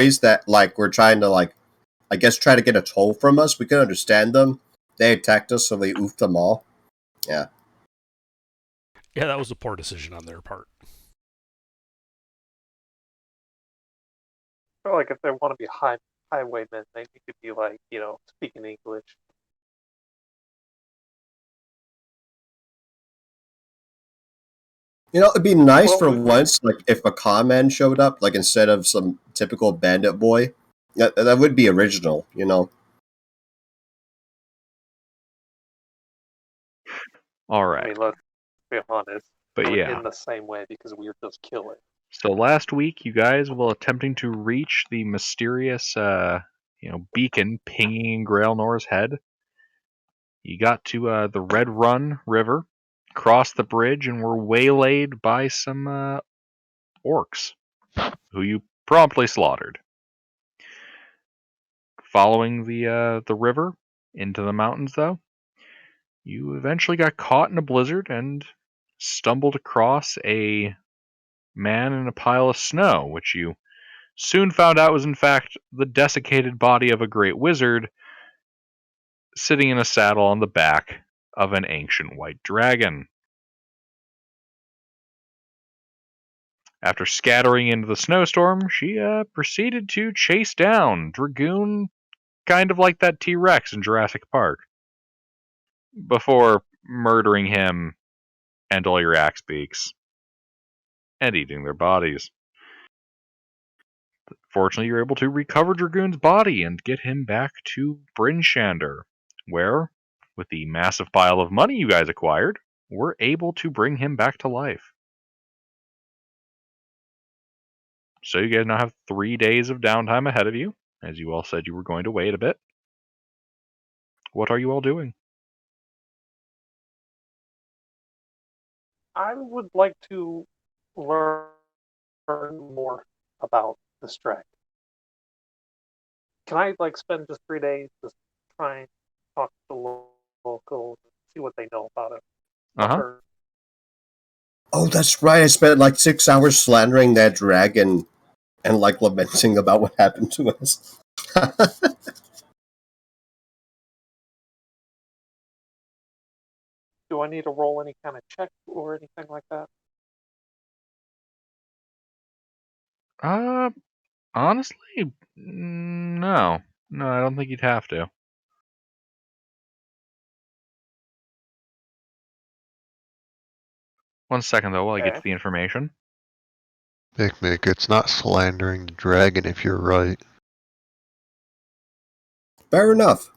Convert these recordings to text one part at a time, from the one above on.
ways that like were trying to like I guess try to get a toll from us. We could understand them. They attacked us, so we oofed them all. Yeah. Yeah, that was a poor decision on their part. Or like if they want to be highwaymen, they need to be like, speaking English. It'd be nice Well, for once, like if a con man showed up, like instead of some typical bandit boy. That would be original. All I right. mean, let's be honest. But We're yeah. in the same way because we're just killing. So last week, you guys, while attempting to reach the mysterious, beacon pinging in Grailnor's head, you got to the Red Run River, crossed the bridge, and were waylaid by some orcs, who you promptly slaughtered. Following the river into the mountains, though, you eventually got caught in a blizzard and stumbled across a man in a pile of snow, which you soon found out was in fact the desiccated body of a great wizard sitting in a saddle on the back of an ancient white dragon. After scattering into the snowstorm, she proceeded to chase down Dragoon, kind of like that T-Rex in Jurassic Park, before murdering him and all your axe beaks and eating their bodies. Fortunately, you're able to recover Dragoon's body and get him back to Brinshander, where, with the massive pile of money you guys acquired, we're able to bring him back to life. So you guys now have 3 days of downtime ahead of you, as you all said you were going to wait a bit. What are you all doing? I would like to learn more about the strike. Can I spend just 3 days just trying to talk to the locals and see what they know about it? Or Oh, that's right. I spent like 6 hours slandering that dragon and like lamenting about what happened to us. do I need to roll any kind of check or anything like that? Honestly, no. No, I don't think you'd have to. One second, though, while I get to the information. Mick, it's not slandering the dragon if you're right. Fair enough.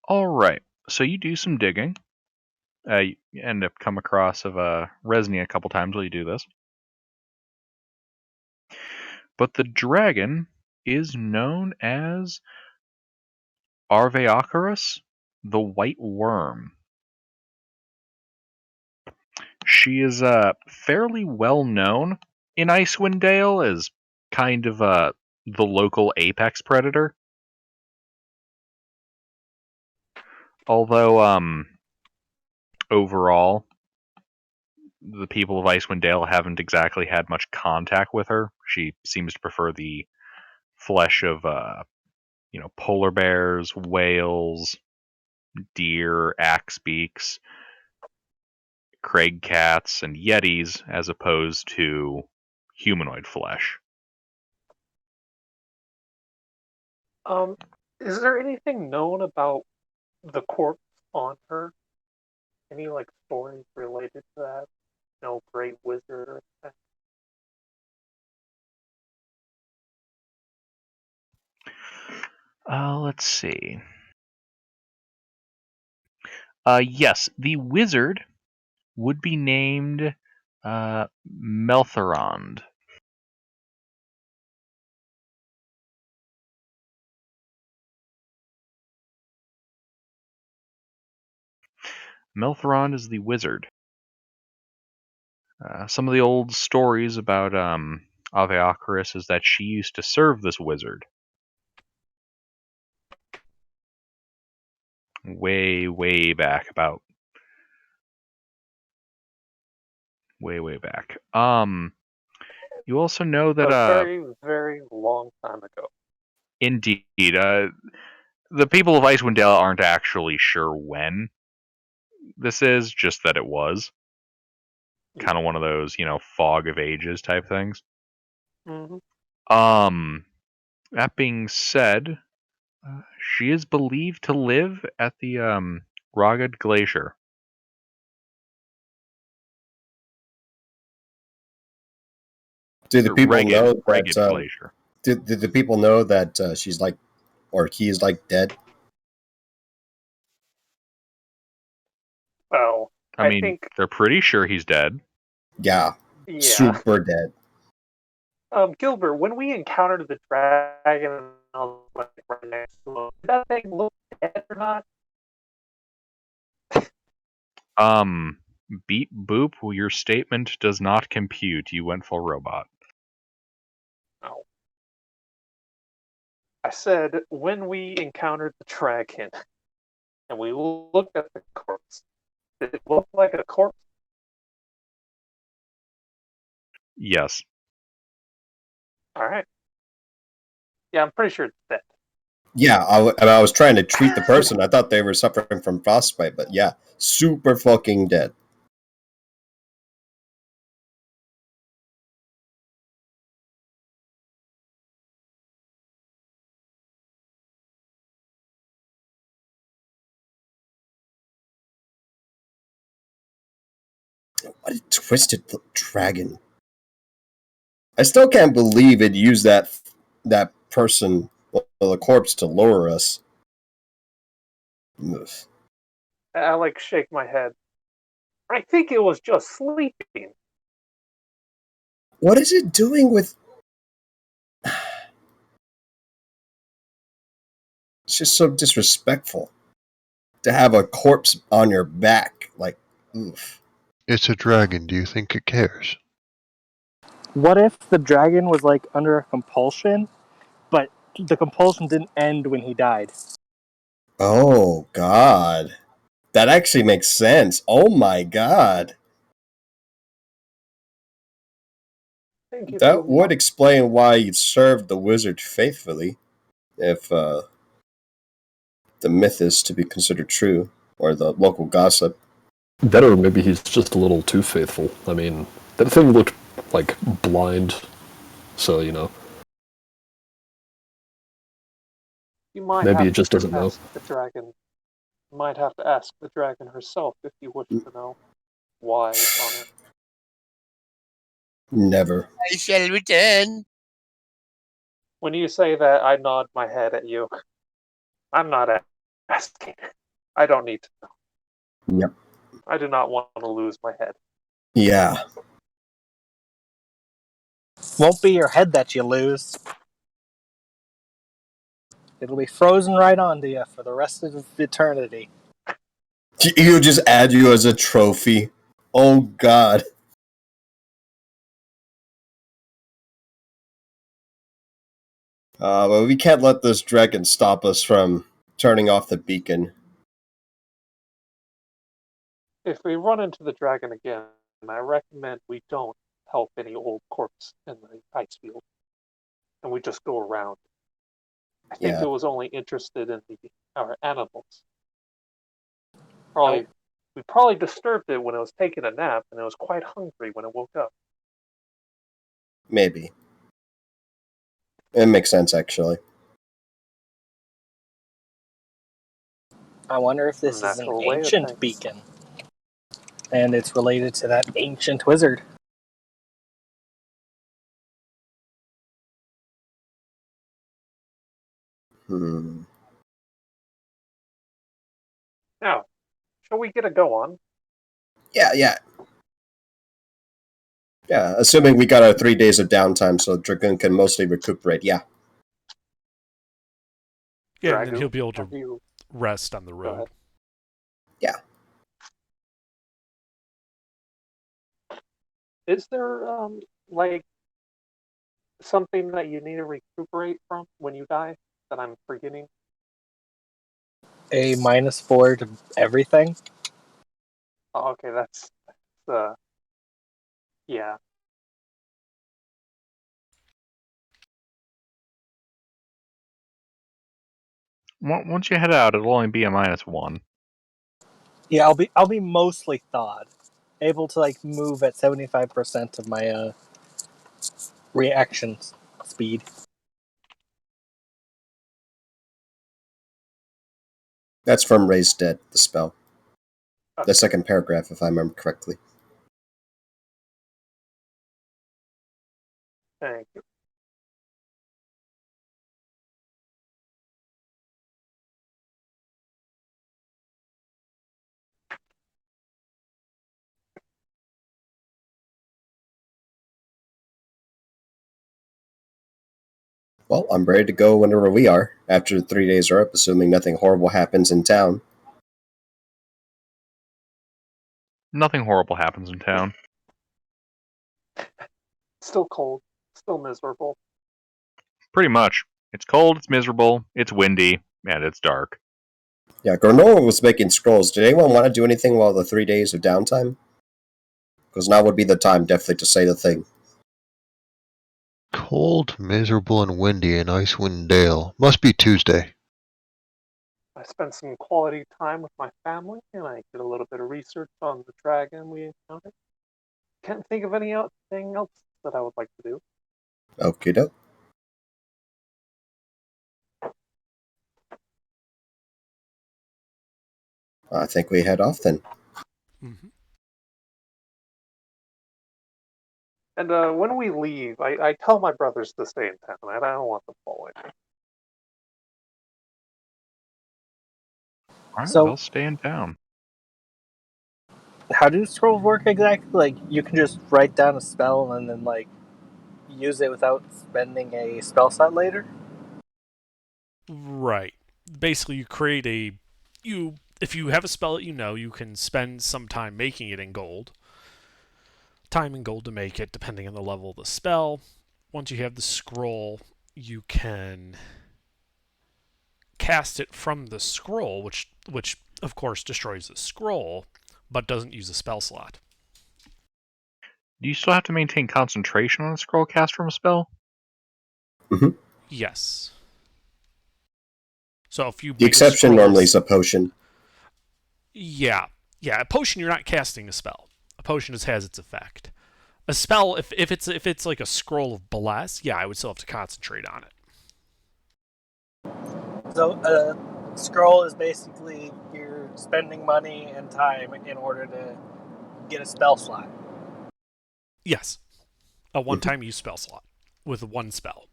Alright, so you do some digging. You end up come across of Resny a couple times while you do this. But the dragon is known as Arveocarus, the White Worm. She is fairly well known in Icewind Dale as kind of the local apex predator. Although overall, the people of Icewind Dale haven't exactly had much contact with her. She seems to prefer the flesh of polar bears, whales, deer, axe beaks, crag cats, and yetis as opposed to humanoid flesh. Is there anything known about the corpse on her? Any stories related to that? No great wizard or anything? Let's see. Yes, the wizard would be named Melthorond. Melthorond is the wizard. Some of the old stories about Aveocaris is that she used to serve this wizard. Way, way back, about way back. You also know that A very, very long time ago. indeed, the people of Icewind Dale aren't actually sure when this is, just that it was. Kind of one of those, fog of ages type things. Mm-hmm. That being said, she is believed to live at the Ragad Glacier. Do the people know that? Ragged Glacier. Did the people know that she's like, or he is like dead? Well, I mean, think, they're pretty sure he's dead. Yeah, super dead. Gilbert, when we encountered the dragon, and I was like right next to him, did that thing look dead or not? Beep boop, your statement does not compute. You went full robot. No. I said, when we encountered the dragon, and we looked at the corpse, did it look like a corpse? Yes. Alright. Yeah, I'm pretty sure it's dead. Yeah, I was trying to treat the person. I thought they were suffering from frostbite, but yeah, super fucking dead. What a twisted dragon. I still can't believe it used that person, the corpse, to lure us. Ugh. I like shake my head. I think it was just sleeping. What is it doing with... It's just so disrespectful to have a corpse on your back. Like, oof. It's a dragon. Do you think it cares? What if the dragon was like under a compulsion, but the compulsion didn't end when he died? Oh, God. That actually makes sense. Oh, my God. That would explain why he served the wizard faithfully, if the myth is to be considered true, or the local gossip. That, or maybe he's just a little too faithful. I mean, that thing looked like blind, so You might maybe have it just to doesn't know. ask the dragon. You might have to ask the dragon herself if you wish to know why it's on it. Never. I shall return. When you say that, I nod my head at you. I'm not asking. I don't need to know. Yep. I do not want to lose my head. Yeah. Won't be your head that you lose. It'll be frozen right onto you for the rest of eternity. He'll just add you as a trophy. Oh, God. But we can't let this dragon stop us from turning off the beacon. If we run into the dragon again, I recommend we don't help any old corpse in the ice field. And we just go around. I think it was only interested in our animals. We probably disturbed it when it was taking a nap, and it was quite hungry when it woke up. Maybe. It makes sense, actually. I wonder if this is an ancient beacon. And it's related to that ancient wizard. Now, shall we get a go on? Yeah. Yeah, assuming we got our 3 days of downtime, so Dragoon can mostly recuperate. Yeah. Yeah, and then Dragoon, he'll be able have to you- rest on the Go road. ahead. Yeah. Is there like something that you need to recuperate from when you die that I'm forgetting? A -4 to everything. Oh, okay, that's yeah. Once you head out, it'll only be a -1. Yeah, I'll be mostly thawed, able to like move at 75% of my reaction speed. That's from Raised Dead, the spell. Okay. The second paragraph, if I remember correctly. Thank you. Well, I'm ready to go whenever we are, after the 3 days are up, assuming nothing horrible happens in town. Nothing horrible happens in town. Still cold, still miserable. Pretty much. It's cold, it's miserable, it's windy, and it's dark. Yeah, Granola was making scrolls. Did anyone want to do anything while the 3 days of downtime? Because now would be the time, definitely, to say the thing. Cold, miserable, and windy in Icewind Dale. Must be Tuesday. I spent some quality time with my family, and I did a little bit of research on the dragon we encountered. Can't think of anything else that I would like to do. Okie doke. I think we head off then. Mm-hmm. And when we leave, I tell my brothers to stay in town. I don't want them following me. Alright, So- they'll stay in town. How do scrolls work exactly? Like, you can just write down a spell and then like use it without spending a spell slot later? Right. Basically, you create if you have a spell that you can spend some time making it in gold. Time and gold to make it, depending on the level of the spell. Once you have the scroll, you can cast it from the scroll, which of course destroys the scroll, but doesn't use a spell slot. Do you still have to maintain concentration on a scroll cast from a spell? Mm-hmm. Yes. So if you The make exception normally is a potion. Yeah. A potion, you're not casting a spell. A potion just has its effect. A spell, if it's like a scroll of bless, yeah, I would still have to concentrate on it. So a scroll is basically you're spending money and time in order to get a spell slot. Yes. A one-time use spell slot with one spell.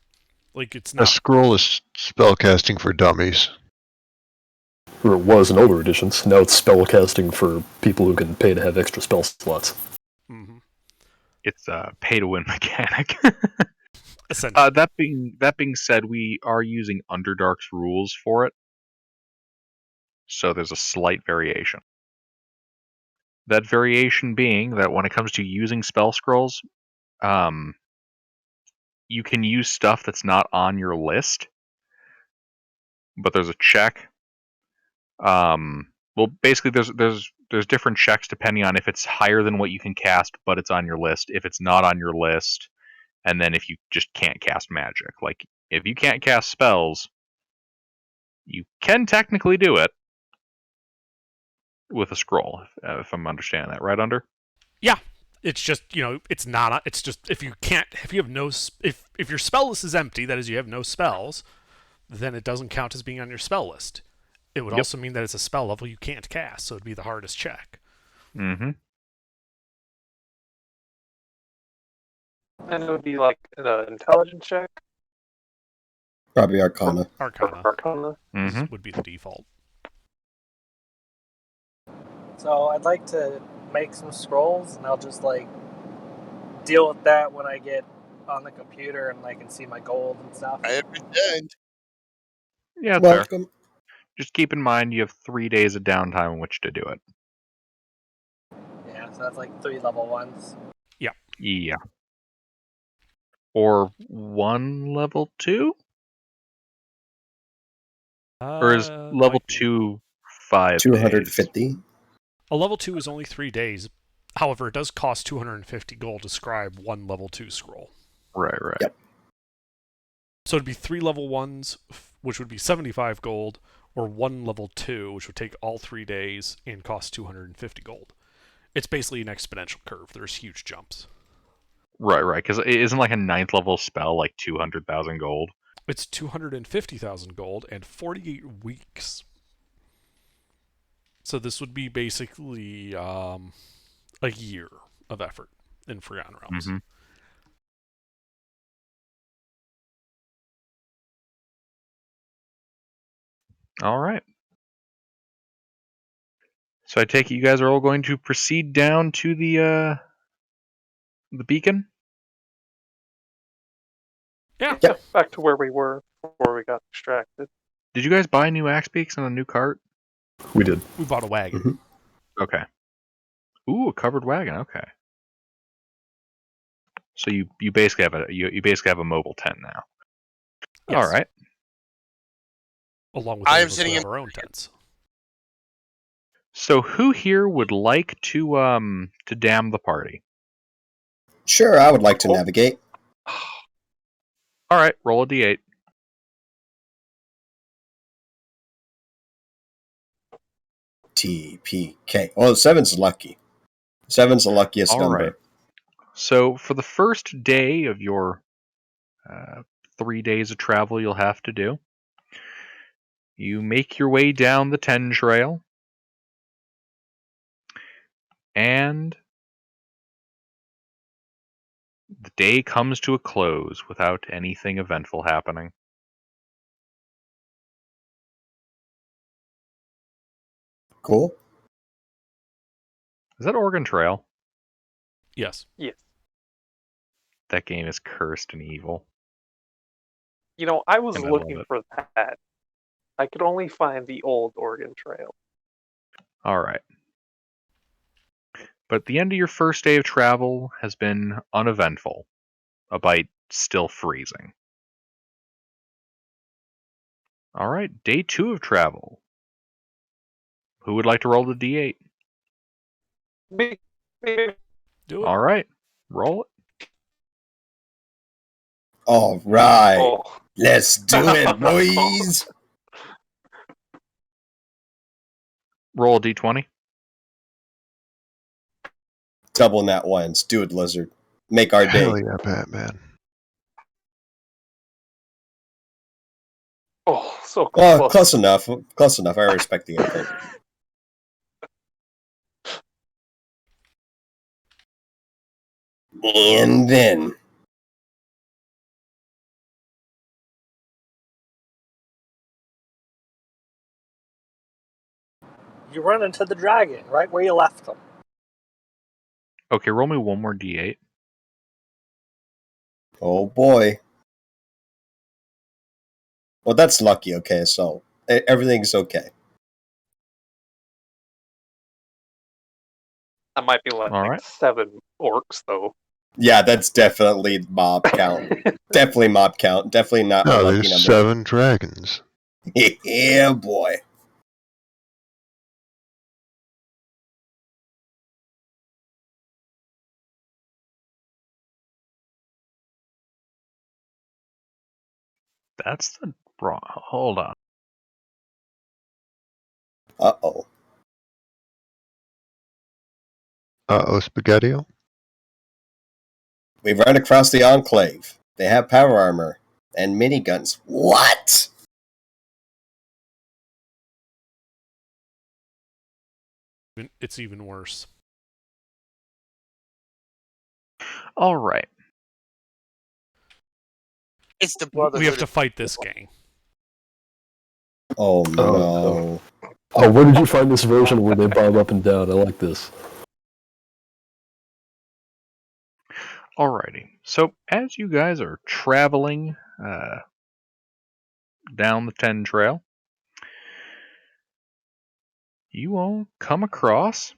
Like, it's A not... scroll is spellcasting for dummies. Or it was in older editions. Now it's spellcasting for people who can pay to have extra spell slots. Mm-hmm. It's a pay-to-win mechanic. Essentially. That being said, we are using Underdark's rules for it, so there's a slight variation. That variation being that when it comes to using spell scrolls, you can use stuff that's not on your list, but there's a check. Well, basically, there's different checks depending on if it's higher than what you can cast, but it's on your list. If it's not on your list, and then if you just can't cast magic, like if you can't cast spells, you can technically do it with a scroll. If I'm understanding that right, Under? Yeah. It's just, it's not... It's just, if you have no... If your spell list is empty, that is, you have no spells, then it doesn't count as being on your spell list. It would also mean that it's a spell level you can't cast, so it'd be the hardest check. Mm-hmm. And it would be like an intelligence check? Probably Arcana. Arcana? Would be the default. So I'd like to make some scrolls, and I'll just like deal with that when I get on the computer and I can see my gold and stuff. I understand. Yeah, that's fair. Welcome. Just keep in mind you have 3 days of downtime in which to do it. Yeah, so that's like 3 level 1s. Yeah. Or 1 level 2? Or is level 2 5 days? 250. A level 2 is only 3 days. However, it does cost 250 gold to scribe 1 level 2 scroll. Right. Yep. So it'd be 3 level 1s, which would be 75 gold, or 1 level 2, which would take all 3 days and cost 250 gold. It's basically an exponential curve. There's huge jumps. Right, because it isn't like a 9th level spell like 200,000 gold. It's 250,000 gold and 48 weeks. So this would be basically a year of effort in Forgotten Realms. Mm-hmm. All right. So I take it you guys are all going to proceed down to the beacon? Yeah. Yeah, back to where we were before we got distracted. Did you guys buy new axe beaks and a new cart? We did. We bought a wagon. Mhm. Okay. Ooh, a covered wagon. Okay. So you basically have a mobile tent now. Yes. All right. Along with I am those of us sitting who in- have our own tents. So who here would like to dam the party? Sure, I would like to Oh. navigate. All right, roll a d8. TPK. Well, 7's lucky. 7's the luckiest All number. right. So for the first day of your 3 days of travel you'll have to do, you make your way down the Ten Trail, and the day comes to a close without anything eventful happening. Cool. Is that Oregon Trail? Yes. Yes. That game is cursed and evil. You know, I was And I love looking it. for that. I could only find the old Oregon Trail. All right. But the end of your first day of travel has been uneventful, albeit still freezing. All right, day 2 of travel. Who would like to roll the d8? Me- Do it. All right, roll it. All right. Oh. Let's do it, boys. Roll a d20. Double nat ones. Do it, Lizard. Make our day. Hell yeah, Batman. Oh, so Well, close. close enough. Close enough. I respect the effort. And then You run into the dragon right where you left them. Okay, roll me one more d8. oh boy. Well, that's lucky. Okay, so everything's okay. That might be like All right. 7 orcs, though. Yeah, that's definitely mob count. Definitely mob count. Definitely not a No, lucky there's number. 7 dragons. Yeah, boy. That's the wrong. Hold on. Uh-oh. Uh-oh, Spaghettio. We've run across the Enclave. They have power armor and miniguns. What? It's even worse. All right. It's the We have to fight this gang. Oh, no. no. Oh, where did you find this version where they bob up and down? I like this. Alrighty. So as you guys are traveling down the 10 trail, you all come across.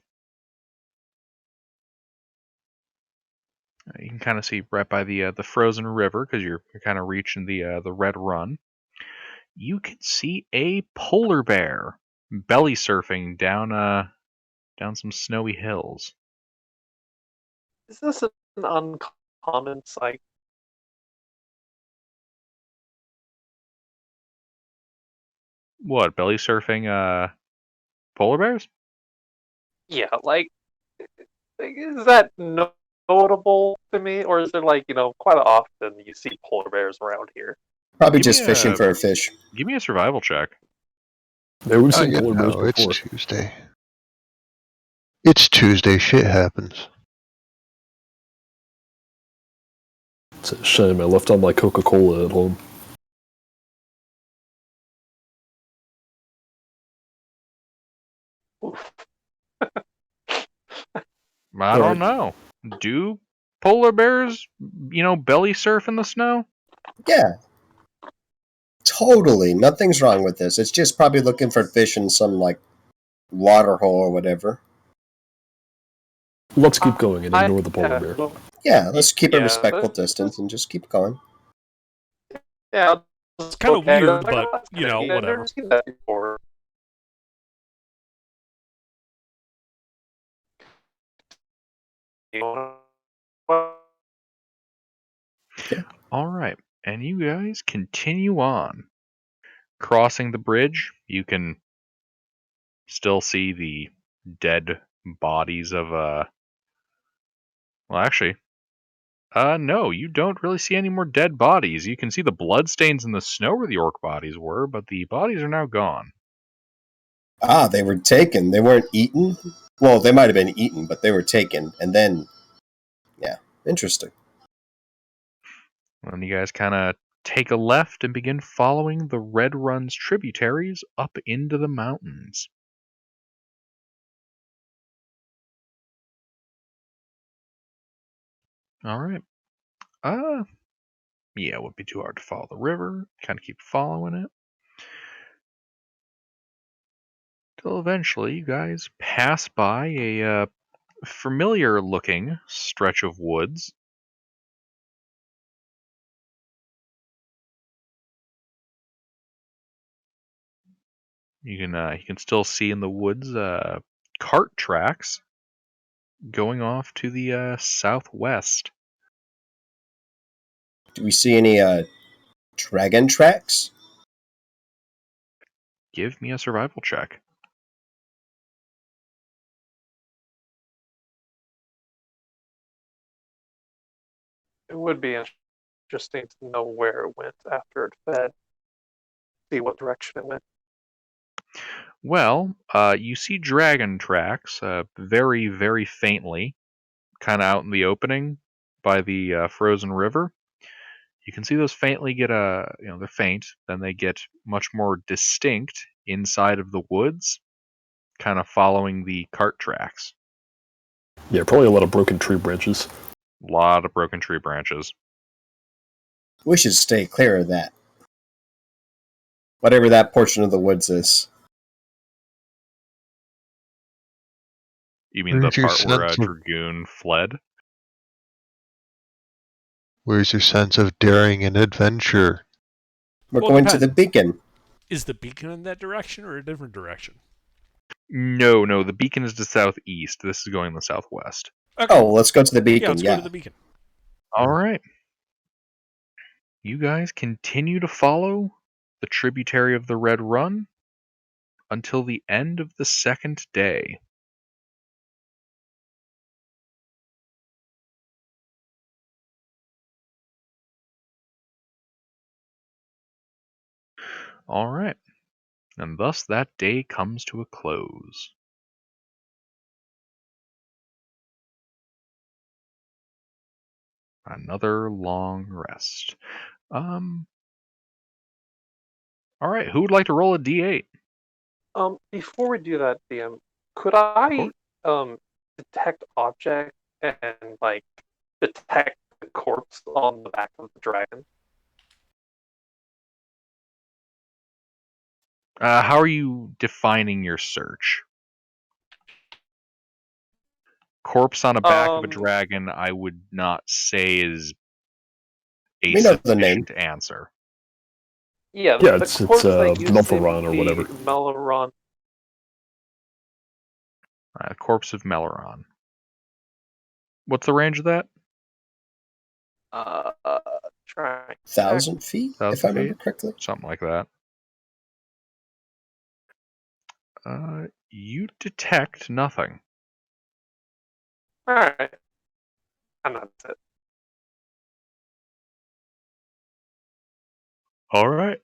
You can kind of see right by the frozen river because you're kind of reaching the Red Run. You can see a polar bear belly surfing down some snowy hills. Is this an uncommon sight? What, belly surfing polar bears? Yeah, like, is that notable to me, or is there quite often you see polar bears around here? Probably Give me just fishing a- for a fish. Give me a survival check. Yeah, we've Oh, seen you polar bears know, it's before. Tuesday. It's Tuesday. Shit happens. It's a shame I left on my Coca-Cola at home. Oof. I don't know. Do polar bears, belly surf in the snow? Yeah, totally. Nothing's wrong with this. It's just probably looking for fish in some like water hole or whatever. Let's keep going and ignore the polar Yeah, bear. well, Yeah, let's keep a yeah, respectful distance and just keep going. yeah, It's kind of okay, weird, like, but, oh, that's you kinda know, neat. I've whatever. never seen that before. All right. And you guys continue on. Crossing the bridge, you can still see the dead bodies of well, actually, no, you don't really see any more dead bodies. You can see the bloodstains in the snow where the orc bodies were, but the bodies are now gone. Ah, they were taken. They weren't eaten. Well, they might have been eaten, but they were taken. And then, yeah, interesting. And you guys kind of take a left and begin following the Red Run's tributaries up into the mountains. All right. Yeah, it would be too hard to follow the river. Kind of keep following it. Till eventually you guys pass by a familiar looking stretch of woods. You can still see in the woods cart tracks going off to the southwest. Do we see any dragon tracks? Give me a survival check. It would be interesting to know where it went after it fed. See what direction it went. Well, you see dragon tracks very, very faintly, kind of out in the opening by the frozen river. You can see those faintly get they're faint, then they get much more distinct inside of the woods, kind of following the cart tracks. Yeah, probably a lot of broken tree branches. A lot of broken tree branches. We should stay clear of that. Whatever that portion of the woods is. You mean the Where's your part where sense of Dragoon fled? Where's your sense of daring and adventure? We're Well, going depends. to the beacon. Is the beacon in that direction or a different direction? No, the beacon is to southeast. This is going the southwest. Okay. Oh, well, let's go to the yeah, beacon. let's go to the beacon. All right. You guys continue to follow the tributary of the Red Run until the end of the second day. All right. And thus that day comes to a close. Another long rest. All right, who would like to roll a d8? Before we do that, DM, could Of I course. detect object and detect the corpse on the back of the dragon. How are you defining your search? Corpse on the back of a dragon, I would not say is a We know the name. sufficient answer. Yeah, Yeah, the it's corpse that you see Melpharon or whatever. Melaron. Corpse of Melaron. What's the range of that? Trying 1,000 feet, if 1,000 I remember feet? correctly. Something like that. You detect nothing. All right, and that's it. All right.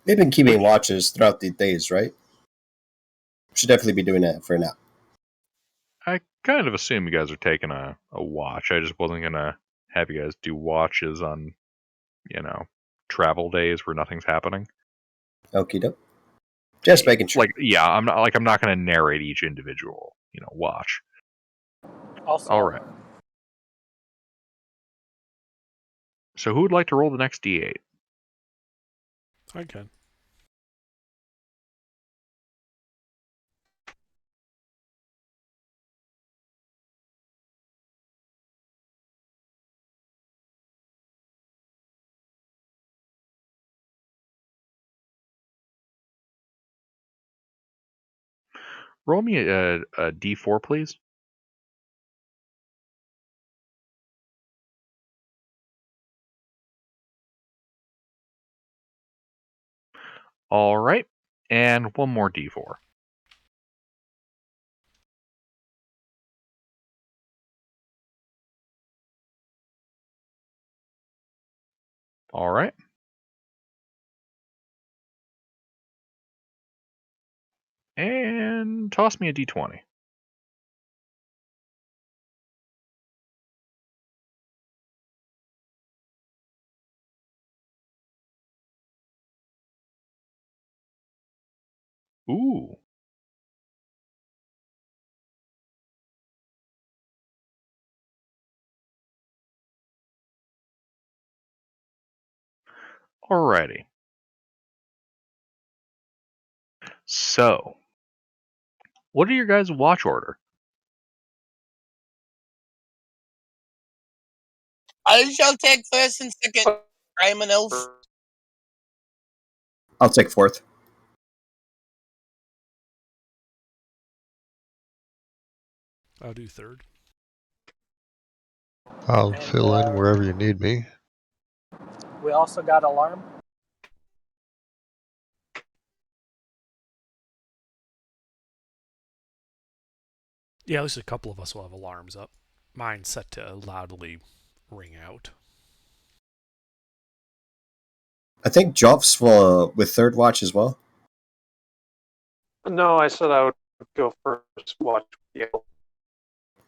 They've been keeping watches throughout the days, right? Should definitely be doing that for now. I kind of assume you guys are taking a watch. I just wasn't gonna have you guys do watches on, travel days where nothing's happening. Okie doke. Just making sure. I'm not gonna narrate each individual, watch. Also, All right. So who would like to roll the next D8? I can. Roll me a D4, please. All right. And one more D4. All right. And toss me a D20. Ooh. Alrighty. So, what are your guys' watch order? I shall take first and second. I am an elf. I'll take fourth. I'll do third. I'll And, fill in wherever you need me. we also got alarm. Yeah, at least a couple of us will have alarms up. Mine's set to loudly ring out. I think Joff's with third watch as well. No, I said I would go first. Watch the elf.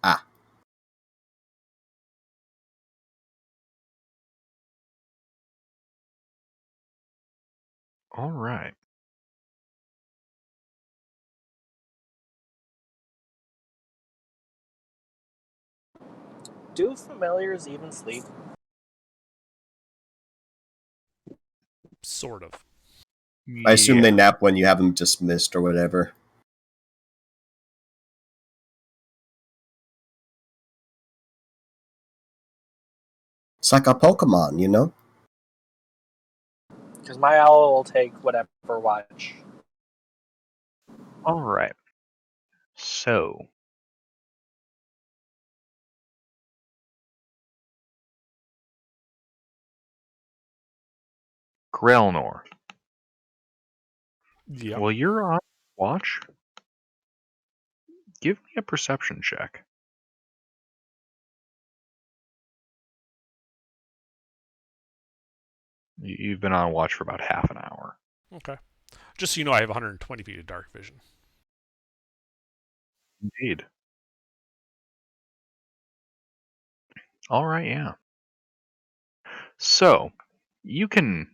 Ah. All right. Do familiars even sleep? Sort of. I assume they nap when you have them dismissed or whatever. It's like a Pokemon, you know? Because my owl will take whatever watch. All right. So, Grelnor. Yeah. Well, you're on watch. Give me a perception check. You've been on watch for about half an hour. Okay. Just so you know, I have 120 feet of dark vision. Indeed. All right, yeah. So, you can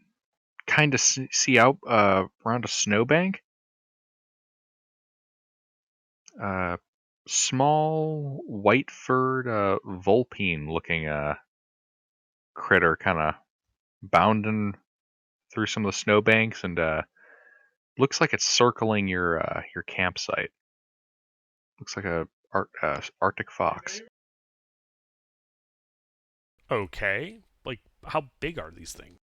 kind of see out around a snowbank. small, white-furred, vulpine-looking critter kind of bounding through some of the snowbanks, and looks like it's circling your campsite. Looks like a Arctic fox. Okay. Like, how big are these things?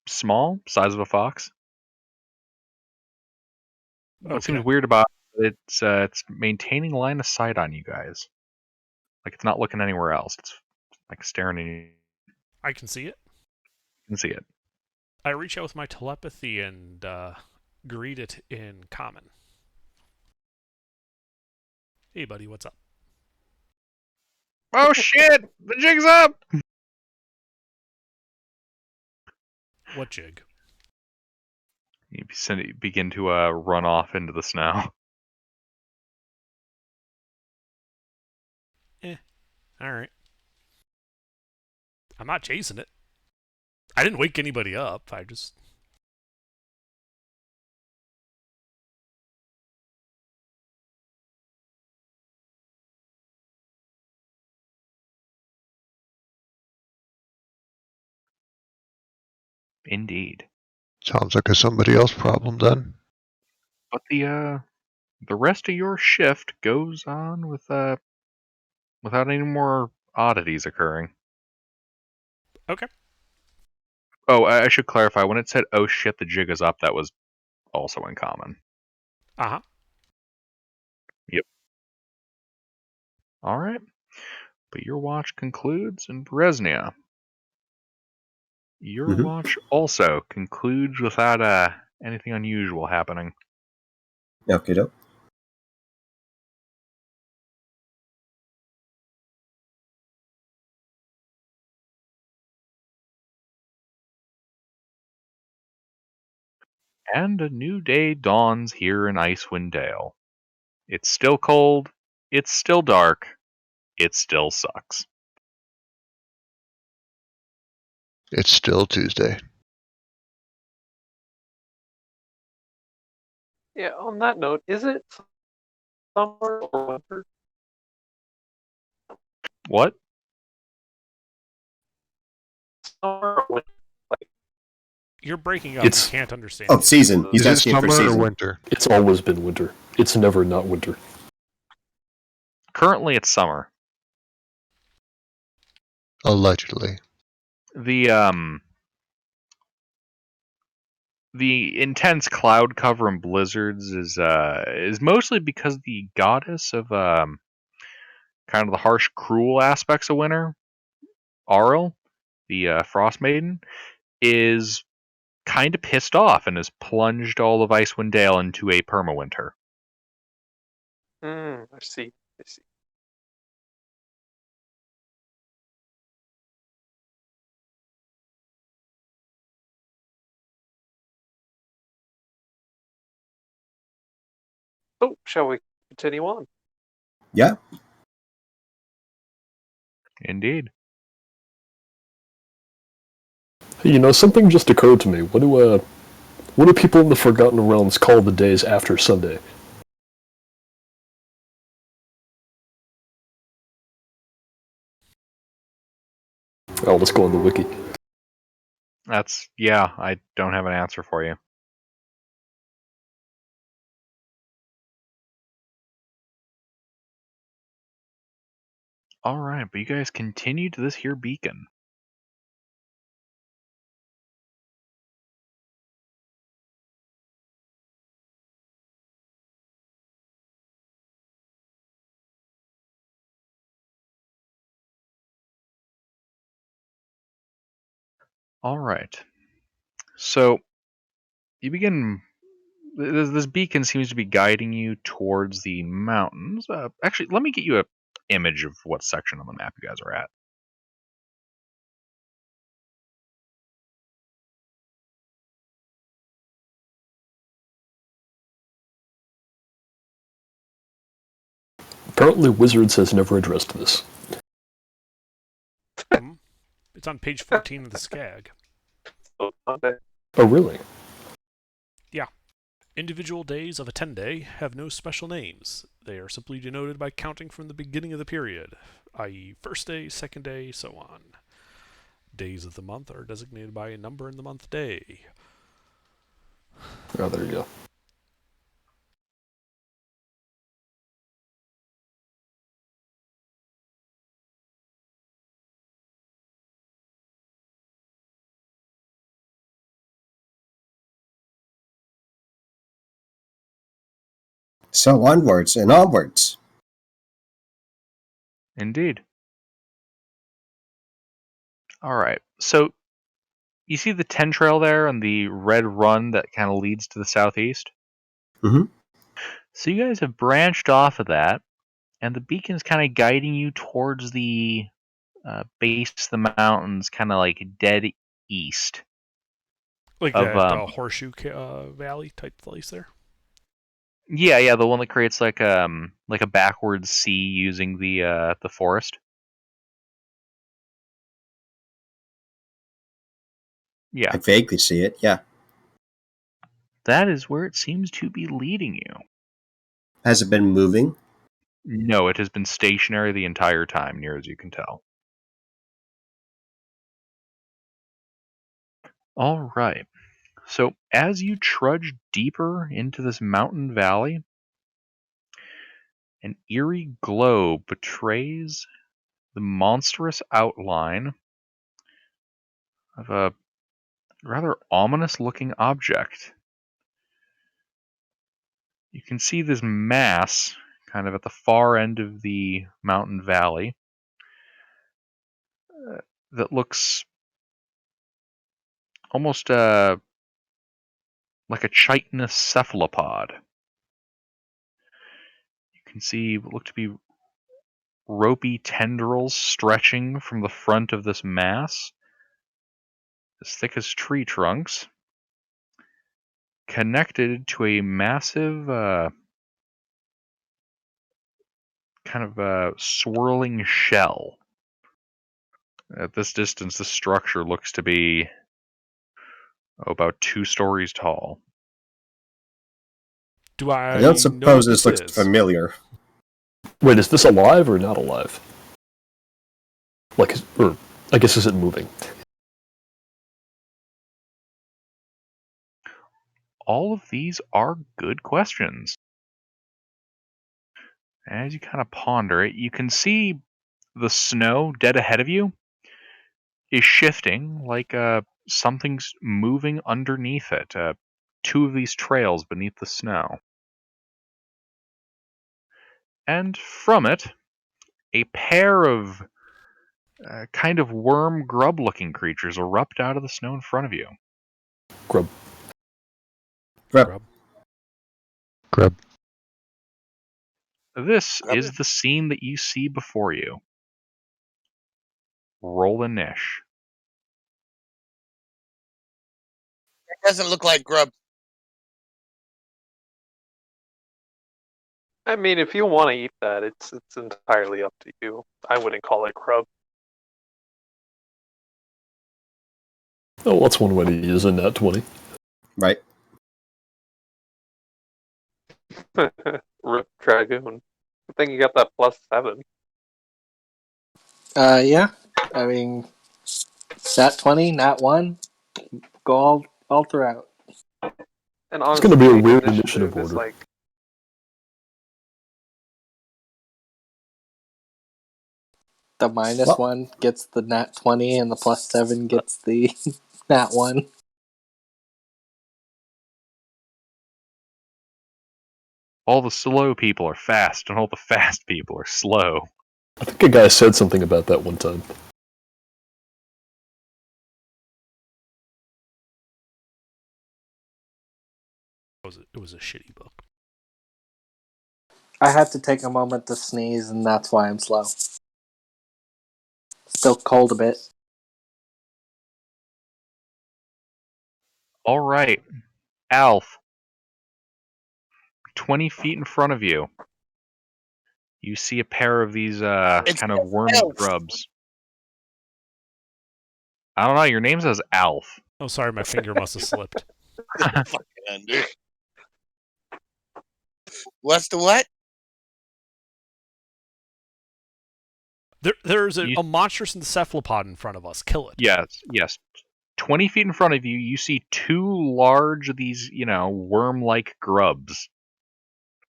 Small, size of a fox. What seems Okay. weird about it's maintaining line of sight on you guys. Like it's not looking anywhere else. It's like staring at you. You I can see it. can see it. I reach out with my telepathy and greet it in common. Hey, buddy, what's up? Oh shit! The jig's up! What jig? You begin to run off into the snow. All right. I'm not chasing it. I didn't wake anybody up. I just... Indeed. Sounds like a somebody else problem then. But the rest of your shift goes on without any more oddities occurring. Okay. Oh, I should clarify. When it said "Oh shit, the jig is up," that was also in common. Uh-huh. Yep. All right. But your watch concludes, and Bresnia, your Mhm. watch also concludes without anything unusual happening. Okay, doke. And a new day dawns here in Icewind Dale. It's still cold, it's still dark, it still sucks. It's still Tuesday. Yeah, on that note, is it summer or winter? What? Summer or winter? You're breaking up. It's- You can't understand. Oh, you. season. He's Is it asking for summer or season. winter? It's always been winter. It's never not winter. Currently it's summer. Allegedly. The intense cloud cover and blizzards is mostly because the goddess of kind of the harsh, cruel aspects of winter, Auril, the Frost Maiden, is kind of pissed off and has plunged all of Icewind Dale into a permawinter. I see. I see. Oh, shall we continue on? Yeah. Indeed. Hey, something just occurred to me. What do people in the Forgotten Realms call the days after Sunday? Oh, let's go on the wiki. I don't have an answer for you. Alright, but you guys continue to this here beacon. Alright. So, you begin. This beacon seems to be guiding you towards the mountains. Actually, let me get you an image of what section on the map you guys are at. Apparently Wizards has never addressed this. It's on page 14 of the Skag. So, Sunday. Oh, really? Individual days of a 10-day have no special names. They are simply denoted by counting from the beginning of the period, i.e., first day, second day, so on. Days of the month are designated by a number in the month day. Oh, there you go. So onwards and onwards. Indeed. All right. So you see the 10 trail there and the red run that kind of leads to the southeast? Mm-hmm. So you guys have branched off of that, and the beacon's kind of guiding you towards the base of the mountains, kind of like dead east. Like Of, that horseshoe valley type place there? Yeah, the one that creates like a backwards C using the forest. Yeah, I vaguely see it, yeah. that is where it seems to be leading you. Has it been moving? No, it has been stationary the entire time, near as you can tell. All right. So as you trudge deeper into this mountain valley, an eerie glow betrays the monstrous outline of a rather ominous-looking object. You can see this mass kind of at the far end of the mountain valley that looks almost like a chitinous cephalopod. You can see what look to be ropey tendrils stretching from the front of this mass, as thick as tree trunks, connected to a massive kind of swirling shell. At this distance, the structure looks to be about 2 stories tall. Do I I don't know suppose what this looks is? familiar. Wait, is this alive or not alive? Like, or I guess is it moving? All of these are good questions. As you kind of ponder it, you can see the snow dead ahead of you is shifting, like something's moving underneath it. 2 of these trails beneath the snow. And from it, a pair of kind of worm grub looking creatures erupt out of the snow in front of you. Grub. Grub. Grub. This Grub. is the scene that you see before you. Roll a niche. It doesn't look like grub. I mean, if you want to eat that, it's entirely up to you. I wouldn't call it grub. Oh, that's one way to use a nat 20. Right. Rip Dragoon. I think you got that +7. Yeah. I mean, nat 20, nat 1, go all throughout. And It's honestly, going to be a the weird initiative is order. like The minus Well- 1 gets the nat 20, and the +7 gets the nat 1. All the slow people are fast, and all the fast people are slow. I think a guy said something about that one time. It was a shitty book. I had to take a moment to sneeze, and that's why I'm slow. Still cold a bit. All right, Alf. 20 feet in front of you, you see a pair of these It's kind of wormy Alf. grubs. I don't know, your name says Alf. Oh, sorry, my finger must have slipped. Fucking under. What's the what? There's a monstrous encephalopod in front of us. Kill it. Yes. 20 feet in front of you, you see two large, these, worm-like grubs.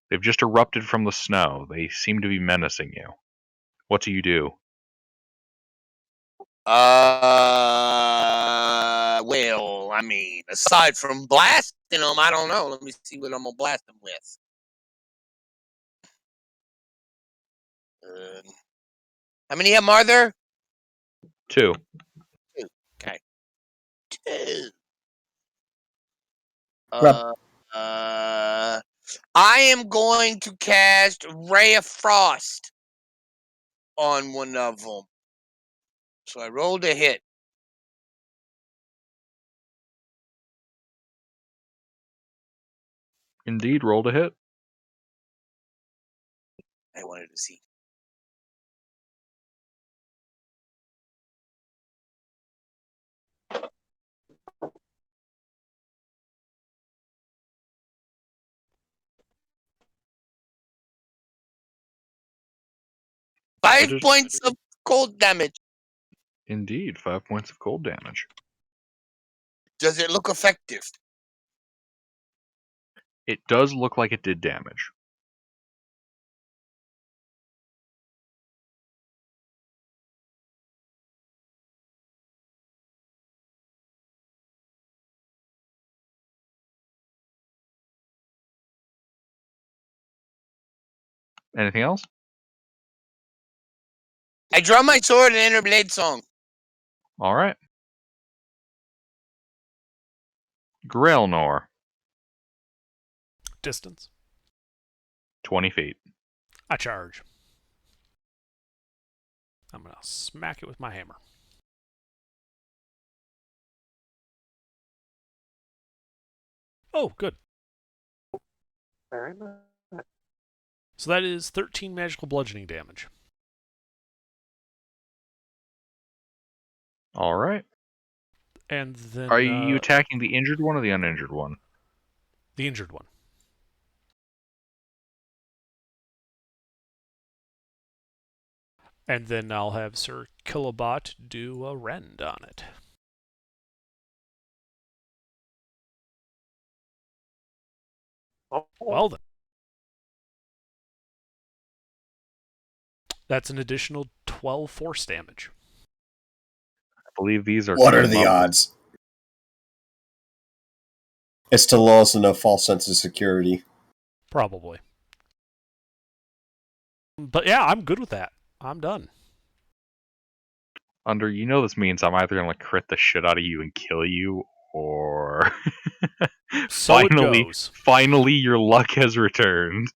They've just erupted from the snow. They seem to be menacing you. What do you do? Well, I mean, aside from blasting them, I don't know. Let me see what I'm gonna blast them with. How many of them are there? 2. Okay. 2. Grub. I am going to cast Ray of Frost on one of them. So I rolled a hit. Indeed, rolled a hit. I wanted to see. Five points of cold damage. Indeed, 5 points of cold damage. Does it look effective? It does look like it did damage. Anything else? I draw my sword and enter blade song. All right. Grailnor, Distance. 20 feet. I charge. I'm gonna smack it with my hammer. Oh, good. Very nice. So that is 13 magical bludgeoning damage. All right. And then... Are you attacking the injured one or the uninjured one? The injured one. And then I'll have Sir Kilobot do a rend on it. Oh, Well then. That's an additional 12 force damage. I believe these are... What are the odds? It's to lull us into a false sense of security. Probably. But yeah, I'm good with that. I'm done. Under, this means I'm either going to crit the shit out of you and kill you, or... So it goes. Finally, your luck has returned.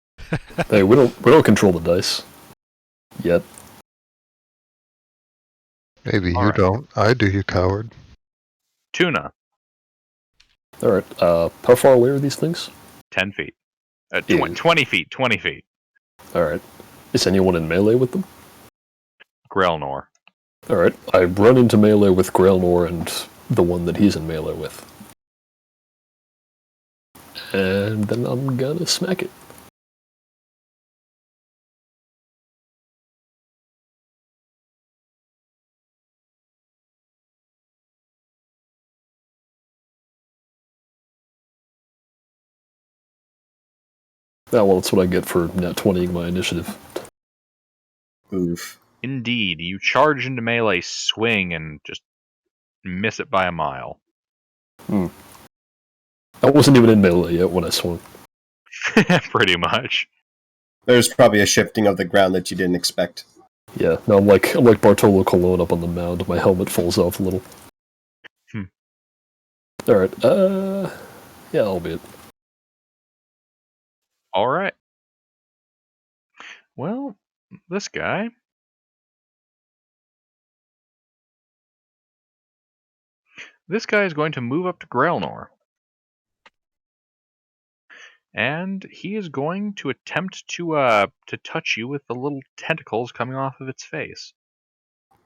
Hey, we don't control the dice. Yet. Maybe All you right. don't. I do, you coward. Tuna, Alright, how far away are these things? 10 feet. Yeah. 20 feet, 20 feet. Alright. Is anyone in melee with them? Grailnor. Alright, I run into melee with Grailnor and the one that he's in melee with. And then I'm gonna smack it. Ah, well, that's what I get for net 20ing my initiative. Oof. Indeed, you charge into melee, swing, and just miss it by a mile. I wasn't even in melee yet when I swung. Pretty much. There's probably a shifting of the ground that you didn't expect. Yeah, no, I'm like Bartolo Colon up on the mound. My helmet falls off a little. Alright, yeah, albeit. Alright. Well, this guy... This guy is going to move up to Grailnor. And he is going to attempt to touch you with the little tentacles coming off of its face.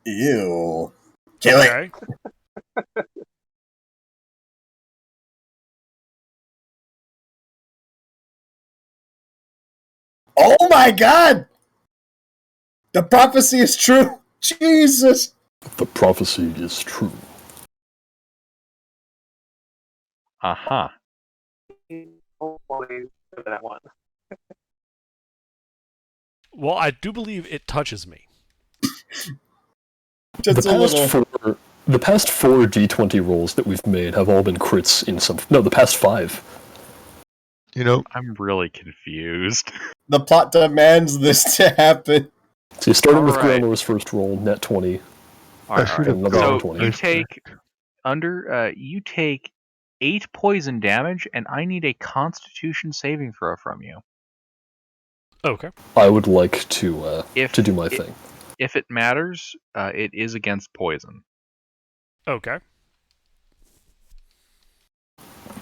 Ew. Kill it. Okay. Oh my god! The prophecy is true! Jesus! The prophecy is true. Uh-huh. Hopefully for that one. Well, I do believe it touches me. Just a little. The past four D20 rolls that we've made have all been crits in some. No, the past 5. You know, I'm really confused. The plot demands this to happen. So you started with Alright. Grandma's first roll, net 20. I should have Another So one. you take you take 8 poison damage, and I need a Constitution saving throw from you. Okay. I would like to If do my it- thing. If it matters, it is against poison. Okay.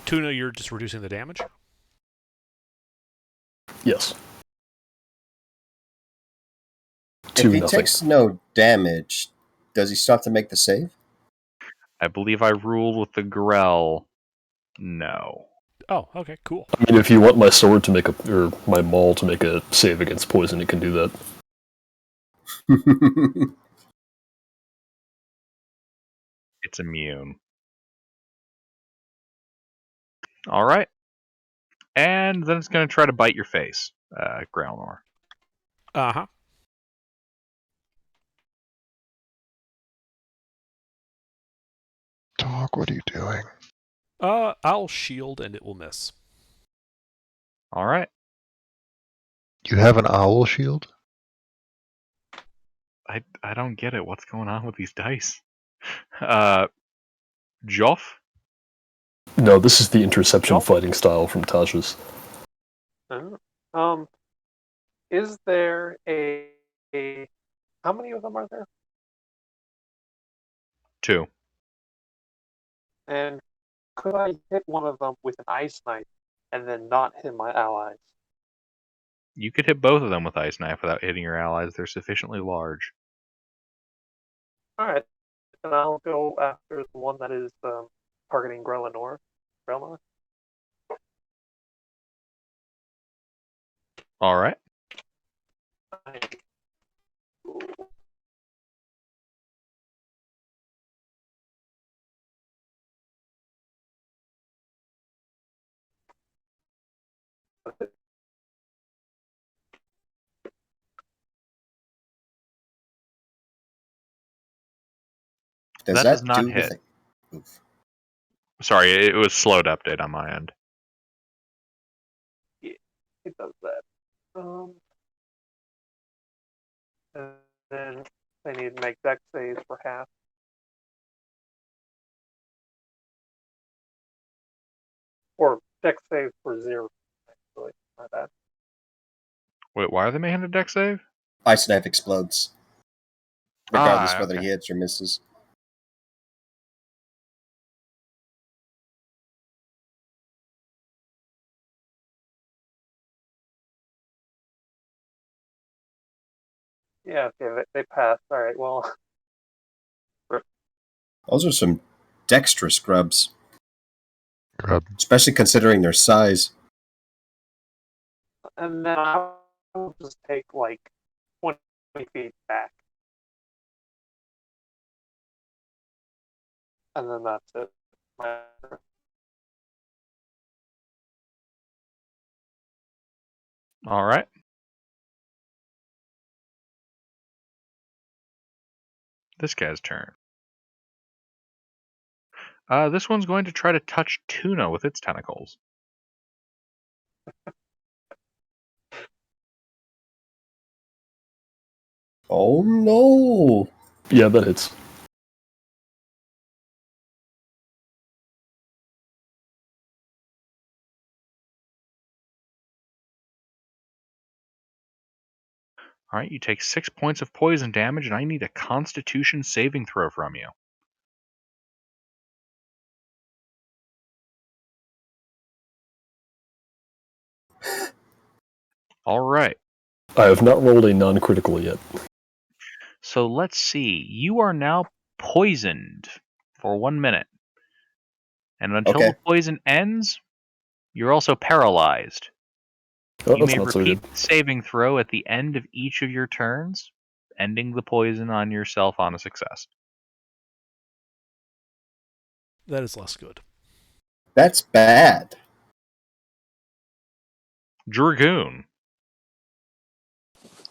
Tuna, you're just reducing the damage? Yes. If he Nothing. takes no damage, does he still have to make the save? I believe I ruled with the Grell. No. Oh, okay, cool. I mean, if you want my sword to make or my maul to make a save against poison, it can do that. It's immune. Alright. And then it's going to try to bite your face, Grelnor. Uh-huh. Dog, what are you doing? I'll shield and it will miss. Alright. You have an owl shield? I don't get it. What's going on with these dice? Joff? No, this is the interception Nope. fighting style from Tasha's. Is there a how many of them are there? 2. And could I hit one of them with an ice knife and then not hit my allies? You could hit both of them with Ice Knife without hitting your allies. They're sufficiently large. Alright. And I'll go after the one that is targeting Grelnor. Alright. That does not hit. Oof. Sorry, it was slowed update on my end. Yeah, it does that. And then they need to make dex saves for half. Or dex save for 0, actually. My bad. Wait, why are they making a deck save? Ice knife explodes. Regardless Ah, whether okay. he hits or misses. Yeah, okay, they passed. Alright, well. Those are some dexterous grubs. Grub. Especially considering their size. And then I will just take like 20 feet back. And then that's it. Alright. This guy's turn. This one's going to try to touch Tuna with its tentacles. Oh no! Yeah, that hits. Alright, you take 6 points of poison damage, and I need a Constitution saving throw from you. Alright. I have not rolled a non-critical yet. So let's see. You are now poisoned for 1 minute. And until Okay. the poison ends, you're also paralyzed. Oh, You that's may not so repeat good. the saving throw at the end of each of your turns, ending the poison on yourself on a success. That is less good. That's bad. Dragoon.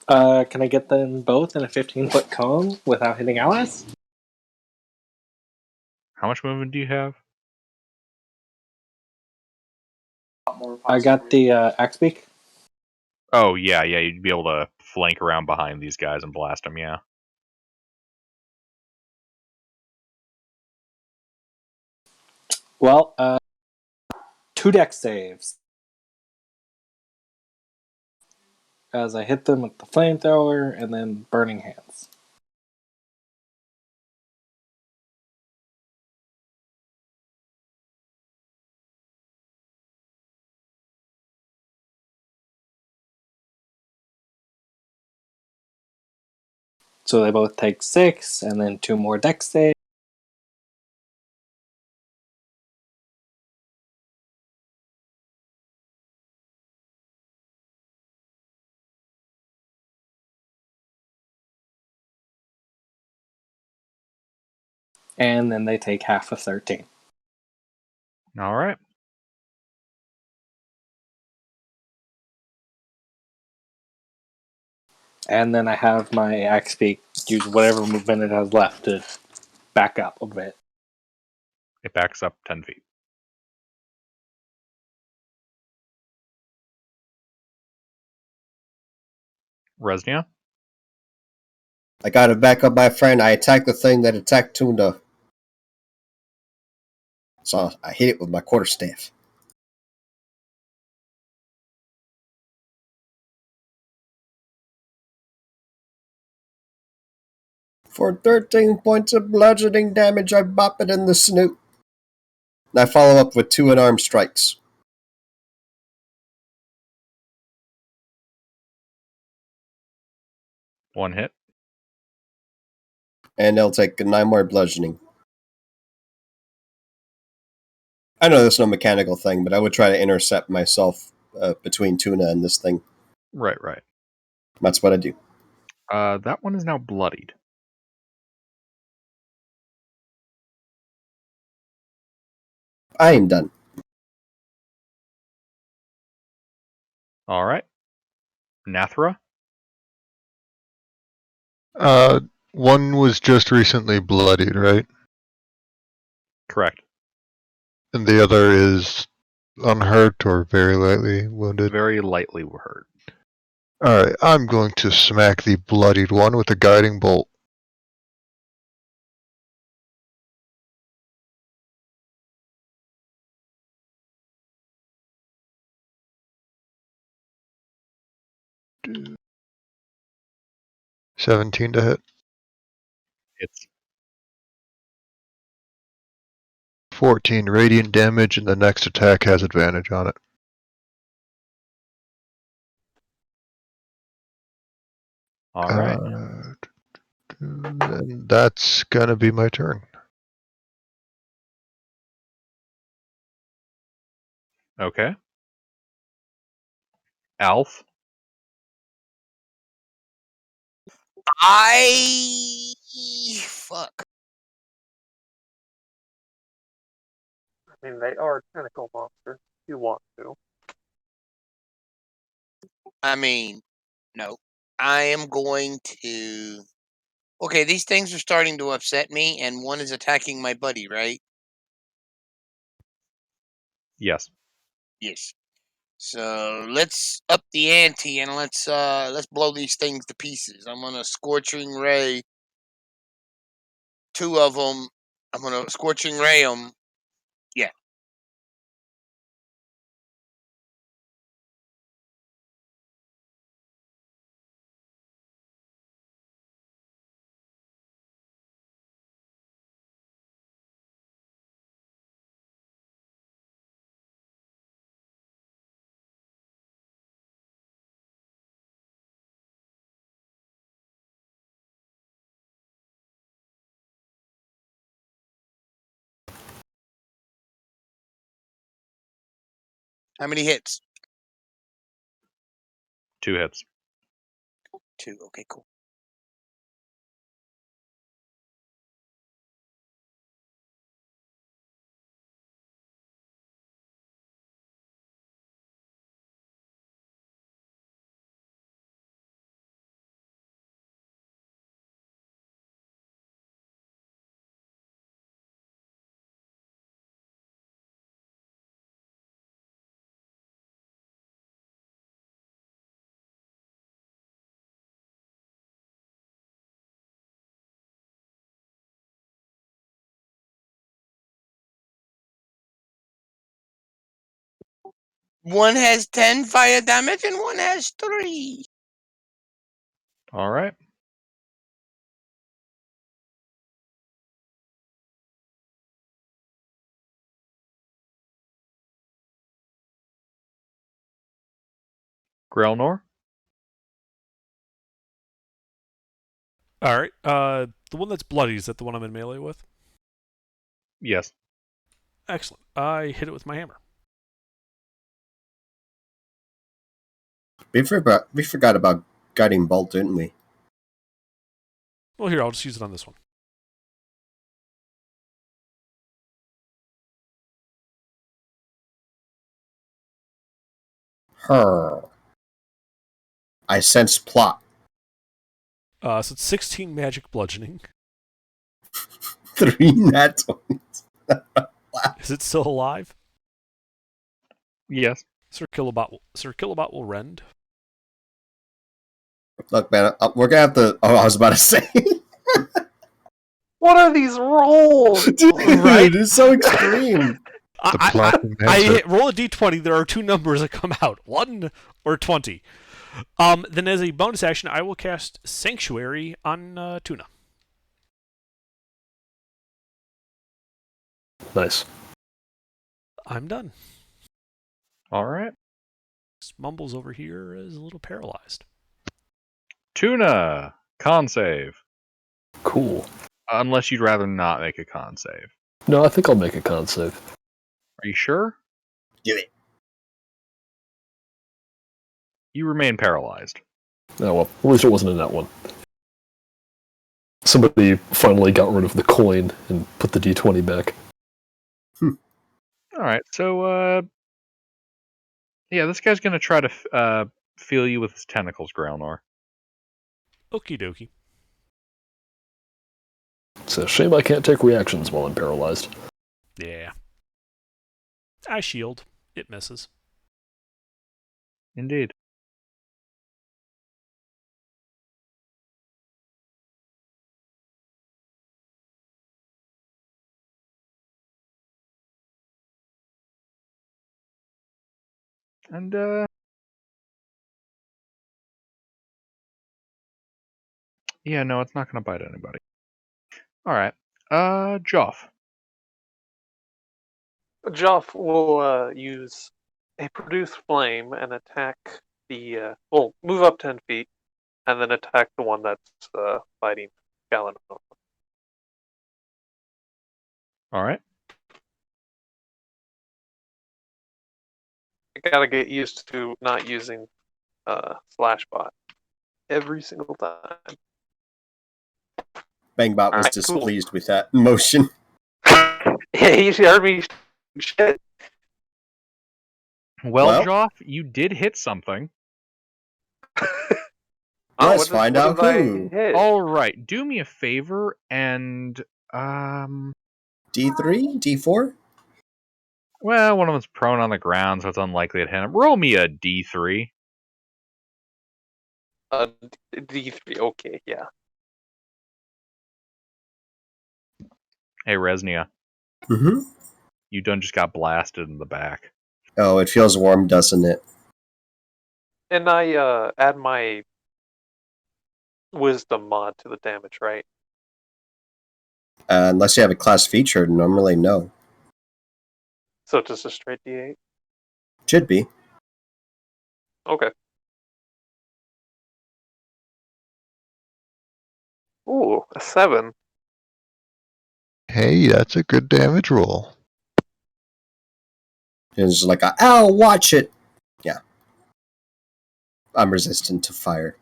Can I get them both in a 15-foot cone without hitting allies? How much movement do you have? I got the axe beak. Oh, yeah, you'd be able to flank around behind these guys and blast them, yeah. Well, 2 dex saves. As I hit them with the flamethrower and then burning hands. So they both take 6, and then 2 more dex saves. And then they take half of 13. All right. And then I have my axe beak use whatever movement it has left to back up a bit. It backs up 10 feet. Resnia? I gotta back up my friend. I attacked the thing that attacked Tuna. So I hit it with my quarterstaff. For 13 points of bludgeoning damage, I bop it in the snoot. And I follow up with 2 unarmed strikes. One hit. And they'll take 9 more bludgeoning. I know that's no mechanical thing, but I would try to intercept myself between Tuna and this thing. Right. That's what I do. That one is now bloodied. I am done. All right. Nathra? One was just recently bloodied, right? Correct. And the other is unhurt or very lightly wounded. Very lightly hurt. Alright, I'm going to smack the bloodied one with a guiding bolt. Do 17 to hit. It's 14 radiant damage, and the next attack has advantage on it. all right. And that's gonna be my turn. Okay. Alf? Fuck. I mean, they are tentacle monsters. If you want to. I mean, no. I am going to. Okay, these things are starting to upset me, and one is attacking my buddy, right? Yes. Yes. So let's up the ante and let's blow these things to pieces. I'm gonna scorching ray 2 of them. I'm gonna scorching ray them. Yeah. How many hits? 2 hits. 2. Okay, cool. One has 10 fire damage and one has 3. All right. Grelnor? All right. The one that's bloody, is that the one I'm in melee with? Yes. Excellent. I hit it with my hammer. We forgot about guiding bolt, didn't we? Well, here, I'll just use it on this one. I sense plot. So it's 16 magic bludgeoning. 3 nat 20. Is it still alive? Yes. Sir Kilobot will rend. Look, man, we're gonna have to. Oh, I was about to say. What are these rolls? Dude, Right? it's so extreme. The Roll a d20. There are 2 numbers that come out, 1 or 20. Then, as a bonus action, I will cast Sanctuary on Tuna. Nice. I'm done. All right. Mumbles over here is a little paralyzed. Tuna! Con save. Cool. Unless you'd rather not make a con save. No, I think I'll make a con save. Are you sure? Do it. You remain paralyzed. Oh well, at least it wasn't in that one. Somebody finally got rid of the coin and put the d20 back. Alright, so, yeah, this guy's gonna try to feel you with his tentacles, Grelnor. Okie dokie. It's a shame I can't take reactions while I'm paralyzed. Yeah. I shield. It misses. Indeed. And, yeah, no, it's not gonna bite anybody. Alright. Joff. Joff will use a produce flame and attack move up 10 feet and then attack the one that's fighting Galenor. Alright. I gotta get used to not using Slashbot every single time. Bangbot was Alright, displeased with that motion. Yeah, he heard me shit. Well, Joff, you did hit something. Let's find out who. Alright, do me a favor and, D3? D4? well, one of them's prone on the ground, so it's unlikely to hit him. Roll me a D3. D3, okay, yeah. Hey, Resnia, Mm-hmm. you done just got blasted in the back. Oh, it feels warm, doesn't it? And I add my wisdom mod to the damage, right? Unless you have a class feature, normally no. So just a straight D8? Should be. Okay. Ooh, a 7. Hey, that's a good damage roll. It's like, ow, watch it. Yeah. I'm resistant to fire.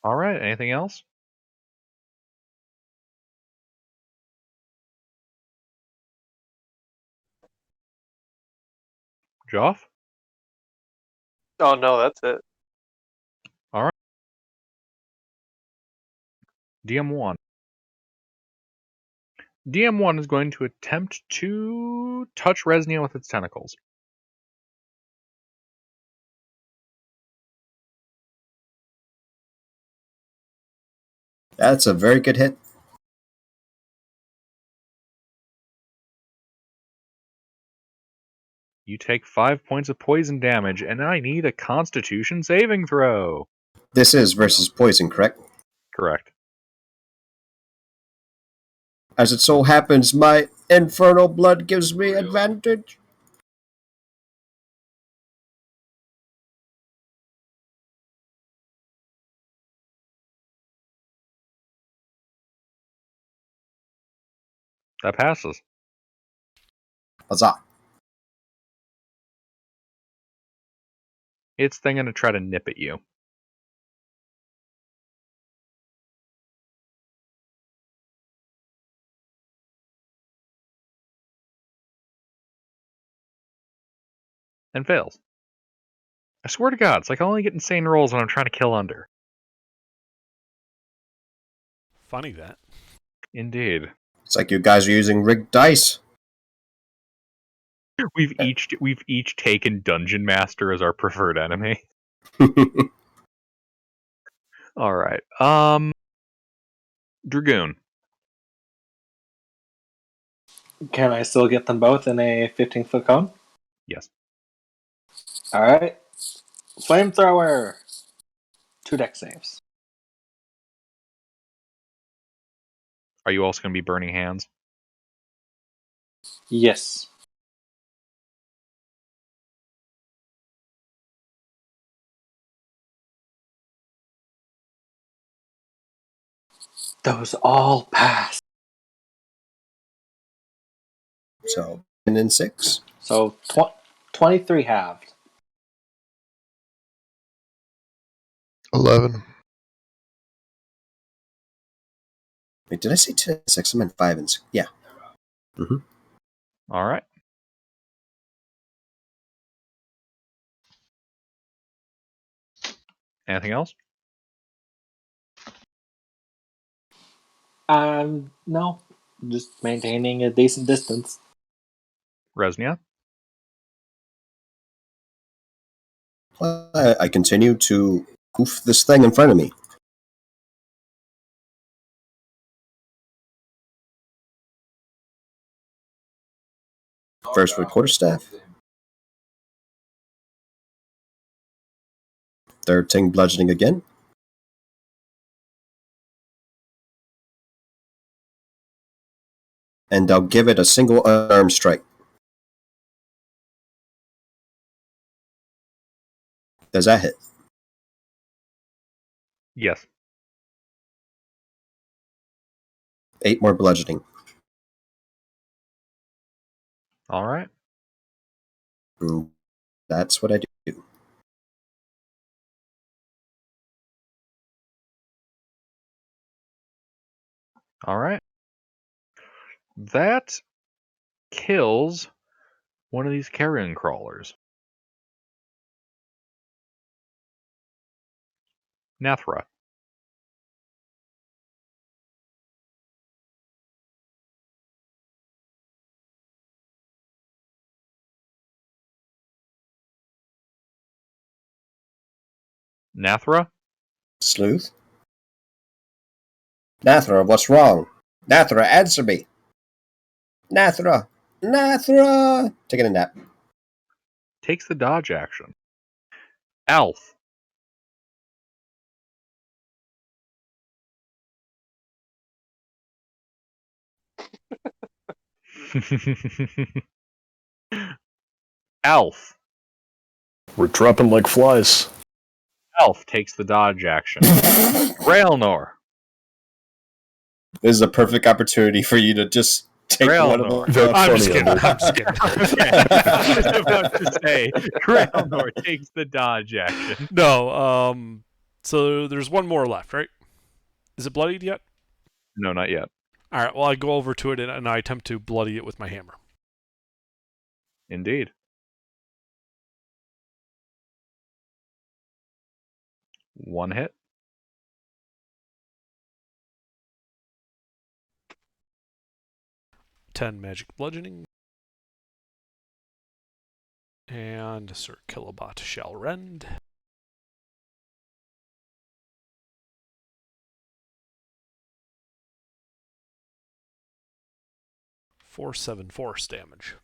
All right. Anything else? Joff? Oh no, that's it. All right. DM1. DM1 is going to attempt to touch Resnia with its tentacles. That's a very good hit. You take 5 points of poison damage, and I need a Constitution saving throw. This is versus poison, correct? Correct. As it so happens, my infernal blood gives me advantage. That passes. Huzzah. It's then going to try to nip at you. And fails. I swear to God, it's like I only get insane rolls when I'm trying to kill under. Funny that. Indeed. It's like you guys are using rigged dice. We've each taken Dungeon Master as our preferred enemy. All right. Dragoon. Can I still get them both in a 15-foot cone? Yes. All right. Flamethrower. 2 deck saves. Are you also going to be burning hands? Yes. Those all pass. So, 10 and 6. So 23 halved. 11. Wait, did I say 10 and 6? I meant 5 and 6. Yeah. Mm-hmm. All right. Anything else? No. Just maintaining a decent distance. Resnia? I continue to poof this thing in front of me. First with quarterstaff. Third thing bludgeoning again. And I'll give it a single unarmed strike. Does that hit? Yes. 8 more bludgeoning. All right. And that's what I do. All right. That kills one of these carrion crawlers. Nathra. Nathra? Sleuth? Nathra, what's wrong? Nathra, answer me. Nathra! Nathra! Taking a nap. Takes the dodge action. Alf. Alf. We're dropping like flies. Alf takes the dodge action. Railnor. This is a perfect opportunity for you to just Take one of Grailnor. them. That's I'm just funny, kidding. Ender. I'm just kidding. Okay. I was about to say, Grailnor takes the dodge action. No. So there's one more left, right? Is it bloodied yet? No, not yet. All right. Well, I go over to it and I attempt to bloody it with my hammer. Indeed. One hit. Ten magic bludgeoning. And Sir Kilobot shall rend. 4, 7 force damage.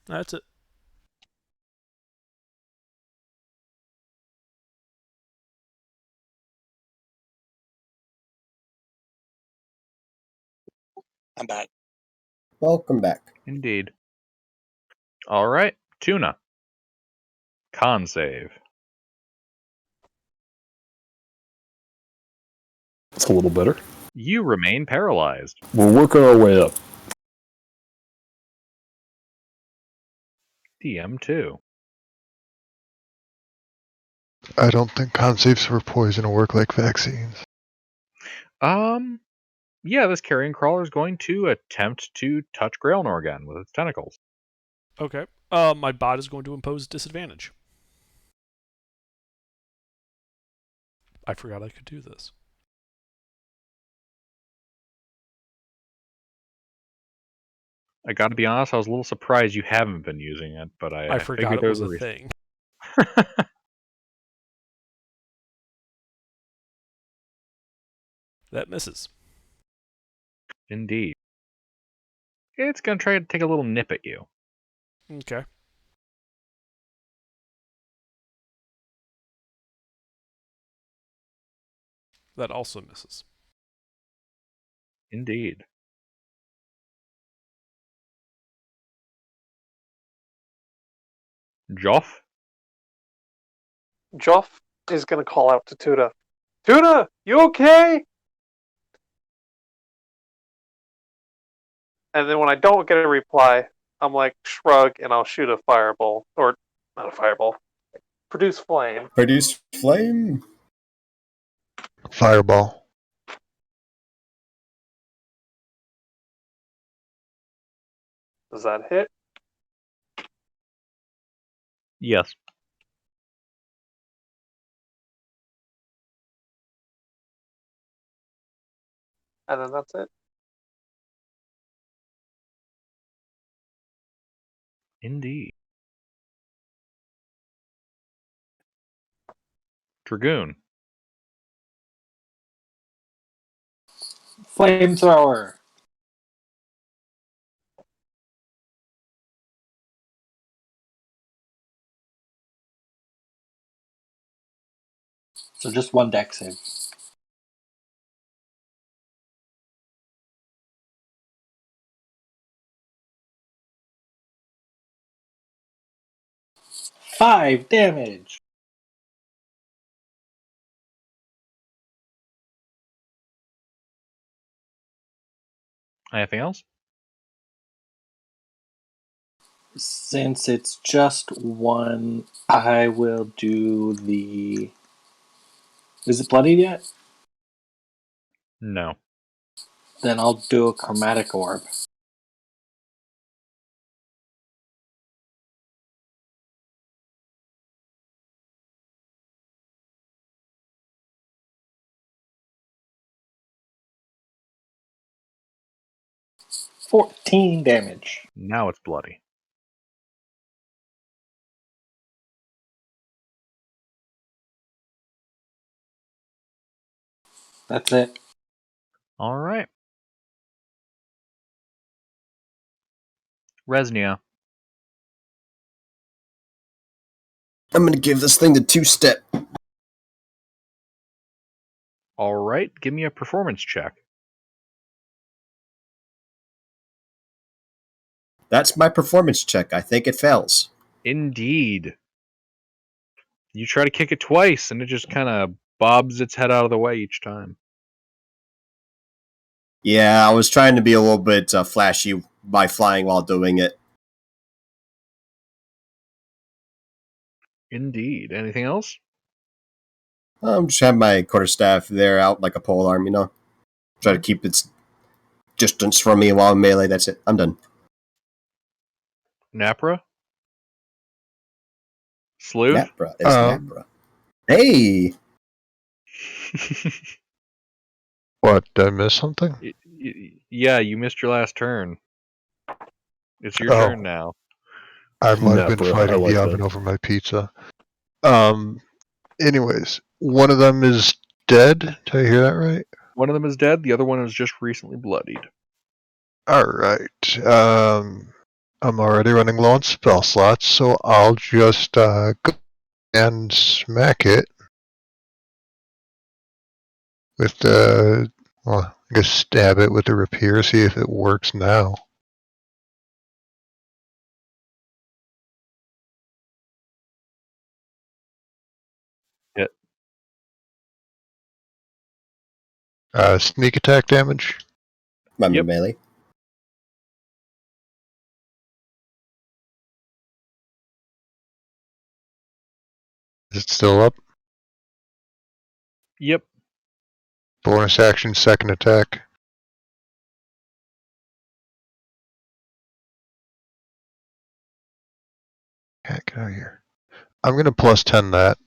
That's it. I'm back. Welcome back. Indeed. All right, Tuna. Con save. It's a little better. You remain paralyzed. We're working our way up. DM2. I don't think con saves for poison will work like vaccines. Yeah, this carrion crawler is going to attempt to touch Grailnor again with its tentacles. Okay. My bot is going to impose disadvantage. I forgot I could do this. I gotta be honest, I was a little surprised you haven't been using it, but I forgot figured it there was was a a reason. thing. That misses. Indeed. It's gonna try to take a little nip at you. Okay. That also misses. Indeed. Joff? Joff is going to call out to Tuna. Tuna, you okay? And then when I don't get a reply, I'm like, shrug, and I'll shoot a fireball. Or, not a fireball. Produce flame. Produce flame. Fireball. Does that hit? Yes. And then that's it. Indeed. Dragoon. Flamethrower. So just one deck save. Five damage. Anything else? Since it's just one, I will do the. Is it bloodied yet? No. Then I'll do a chromatic orb. $14 damage. Now it's bloody. That's it. All right. Resnia. I'm gonna give this thing the two-step. All right. Give me a performance check. That's my performance check. I think it fails. Indeed. You try to kick it twice, and it just kind of bobs its head out of the way each time. Yeah, I was trying to be a little bit flashy by flying while doing it. Indeed. Anything else? Just have my quarterstaff there out like a pole arm, Try to keep its distance from me while I'm melee. That's it. I'm done. Napra? Sleuth? Napra is Um, Napra. Hey! What, did I miss something? Yeah, you missed your last turn. It's your Oh. turn now. I might have been Napra, I fighting like the oven that. over my pizza. Anyways, one of them is dead. Did I hear that right? One of them is dead. The other one is just recently bloodied. Alright. I'm already running low on spell slots, so I'll just go and smack it with the. Well, I guess stab it with the rapier, see if it works now. Hit. Sneak attack damage. I'm Yep. melee. Is it still up? Yep. Bonus action, second attack. Can't get out of here. I'm gonna plus 10 that.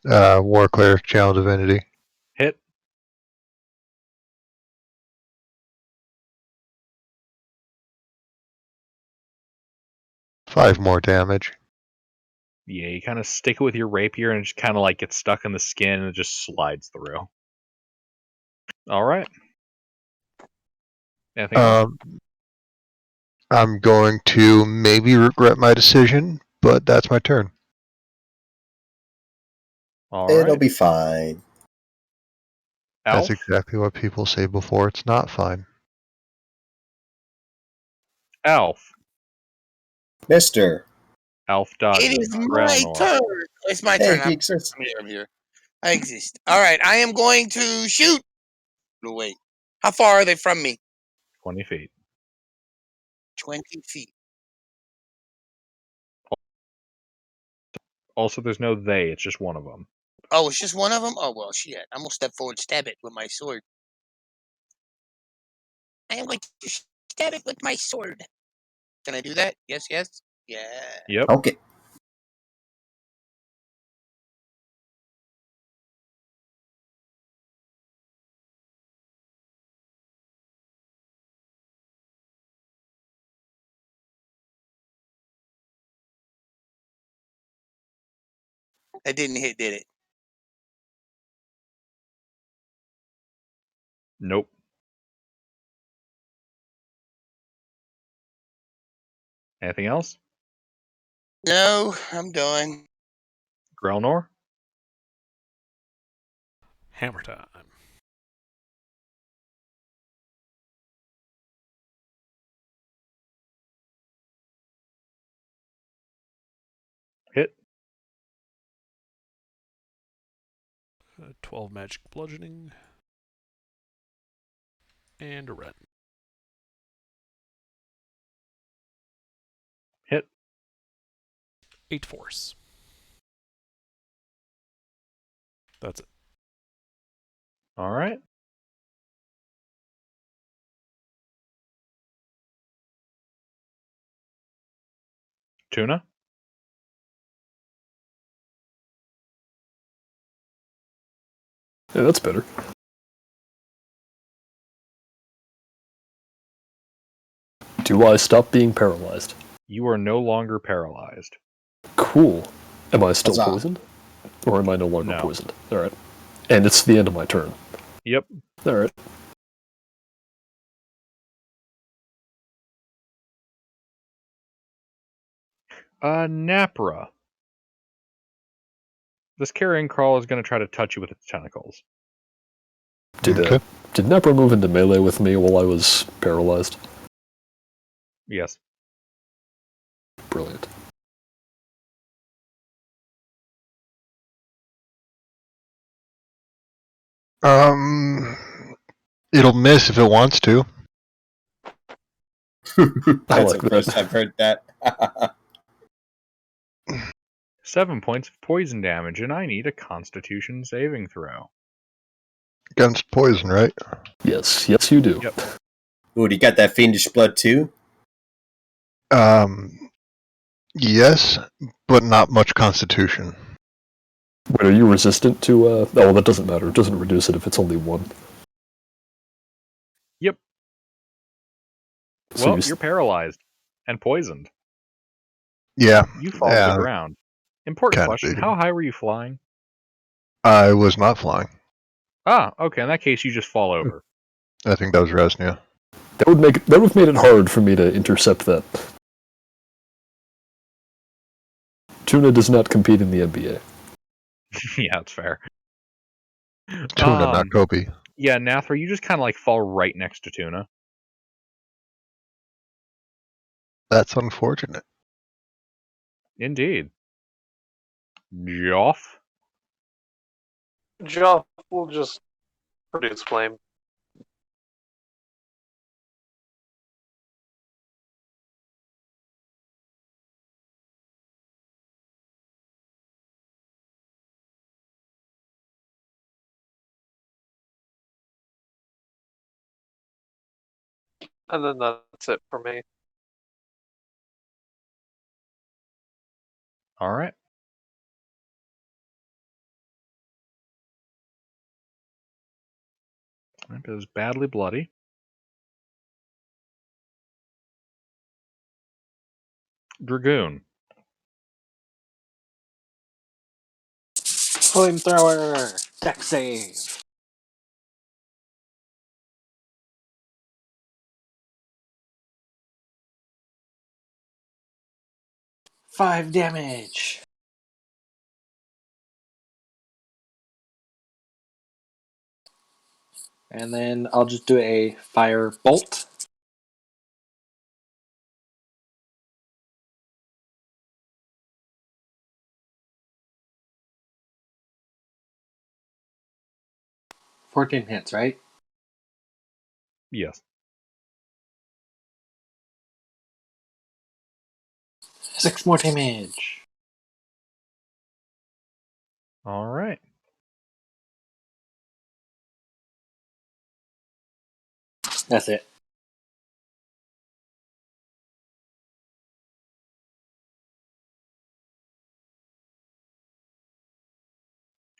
War Cleric, Channel Divinity. Hit. Five more damage. Yeah, you kind of stick it with your rapier and it just kind of like gets stuck in the skin and it just slides through. All right. Anything else? I'm going to maybe regret my decision, but that's my turn. All It'll right. be fine. Alf? That's exactly what people say before it's not fine. Alf. Mister. Alf It dodges. is my Grailnor. turn. It's my Hey, turn. he exists. I'm here. I exist. All right. I am going to shoot. No, wait. How far are they from me? 20 feet. 20 feet. Also, there's no they, it's just one of them. Oh, it's just one of them? Oh, well, shit. I'm going to step forward, stab it with my sword. I am going to stab it with my sword. Can I do that? Yes, yes. Yeah. Yep. Okay. That didn't hit, did it? Nope. Anything else? No, I'm done. Grailnor? Hammer time. Hit. 12 magic bludgeoning. And a red. Hit. 8 force. That's it. All right. Tuna? Yeah, that's better. Do I stop being paralyzed? You are no longer paralyzed. Cool. Am I still Huzzah. poisoned? Or am I no longer No. poisoned? Alright. And it's the end of my turn. Yep. Alright. Napra. This carrying crawl is going to try to touch you with its tentacles. Did Okay. Napra move into melee with me while I was paralyzed? Yes. Brilliant. It'll miss if it wants to. That's like the that. first I've heard that. 7 points of poison damage, and I need a Constitution saving throw. Against poison, right? Yes, you do. Yep. Ooh, you got that fiendish blood too? Yes, but not much constitution. Wait, are you resistant to? Oh, well, that doesn't matter. It doesn't reduce it if it's only one. Yep. So Well, you're paralyzed and poisoned. Yeah, You fall to the ground. Important kinda question: figured. how high were you flying? I was not flying. Ah, okay. In that case, you just fall over. I think that was Resnia. That would have made it hard for me to intercept that. Tuna does not compete in the NBA. Yeah, that's fair. Tuna, not Kobe. Yeah, Nathra, you just kind of like fall right next to Tuna. That's unfortunate. Indeed. Joff? Joff will just produce flame. And then that's it for me. Alright. That is badly bloody. Dragoon. Flamethrower! Deck save! Five damage! And then I'll just do a fire bolt. $14 hits, right? Yes. 6 more damage. Alright. That's it.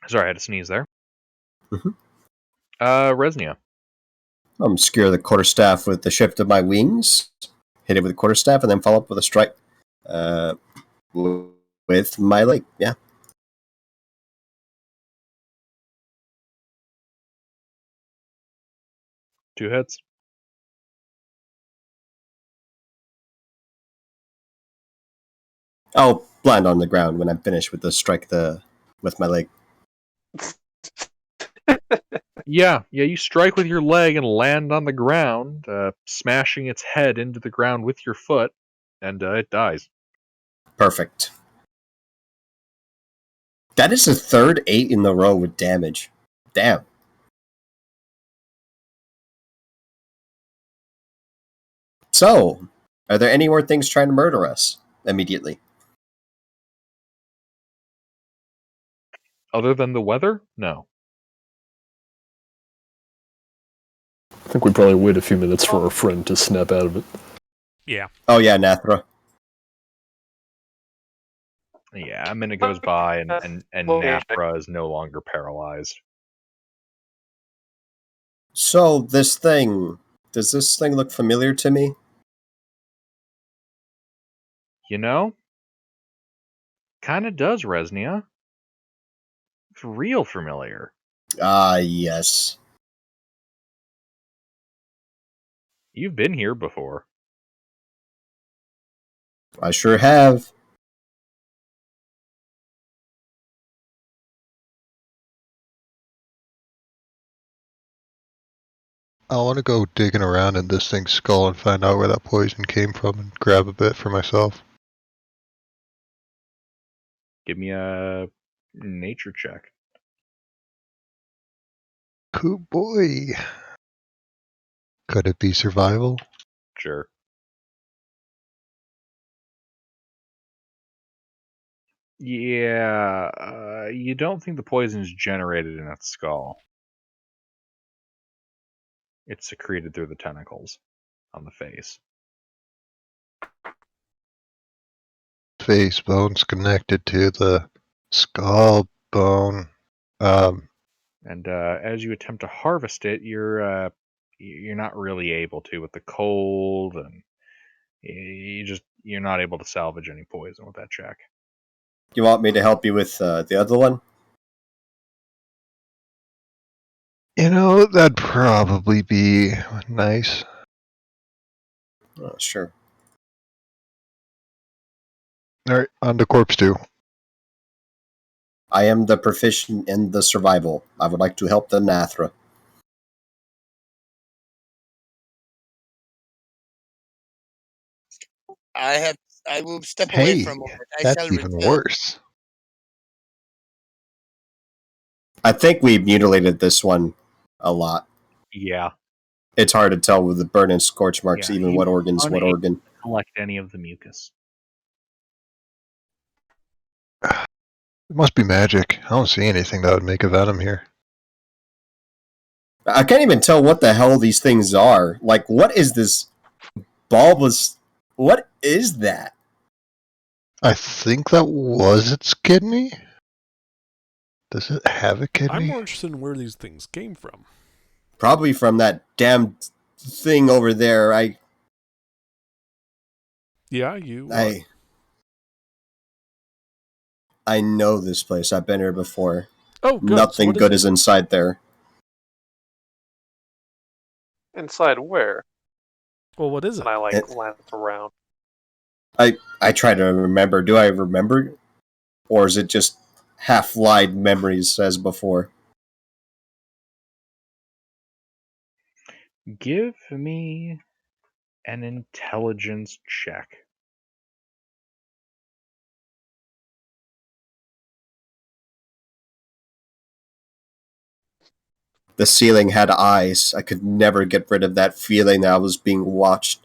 Sorry, I had to sneeze there. Mhm. Resnia. Obscure the quarterstaff with the shift of my wings, hit it with the quarterstaff, and then follow up with a strike with my leg. Yeah. Two hits. I'll blind on the ground when I'm finished with the strike with my leg. Yeah, you strike with your leg and land on the ground, smashing its head into the ground with your foot, and it dies. Perfect. That is the third 8 in a row with damage. Damn. So, are there any more things trying to murder us immediately? Other than the weather? No. I think we probably wait a few minutes for our friend to snap out of it. Yeah. Oh yeah, Nathra. Yeah, a minute goes by, and Nathra is no longer paralyzed. So does this thing look familiar to me? You know? Kinda does, Resnia. It's real familiar. Ah, yes. You've been here before. I sure have. I want to go digging around in this thing's skull and find out where that poison came from and grab a bit for myself. Give me a nature check. Cool boy. Could it be survival? Sure. Yeah, you don't think the poison is generated in its skull. It's secreted through the tentacles on the face. Face bone's connected to the skull bone. And as you attempt to harvest it, you're not really able to with the cold, and you're not able to salvage any poison with that check. You want me to help you with the other one? That'd probably be nice. Sure. Alright, on to corpse 2. I am the proficient in the survival. I would like to help the Nathra. I will step away for a Hey, moment. I that's shall even return. worse. I think we mutilated this one a lot. Yeah. It's hard to tell with the burn and scorch marks, Yeah, even you what organ's what organ. collect any of the mucus. It must be magic. I don't see anything that would make a venom here. I can't even tell what the hell these things are. Like, what is this bulbous? What is that? I think that was its kidney? Does it have a I'm kidney? more interested in where these things came from. Probably from that damn thing over there. Yeah, you. I know this place. I've been here before. Oh, good. Nothing So good is inside there. Inside where? Well, what is it? And I glance around. I try to remember. Do I remember? Or is it just half-lied memories as before? Give me an intelligence check. The ceiling had eyes. I could never get rid of that feeling that I was being watched.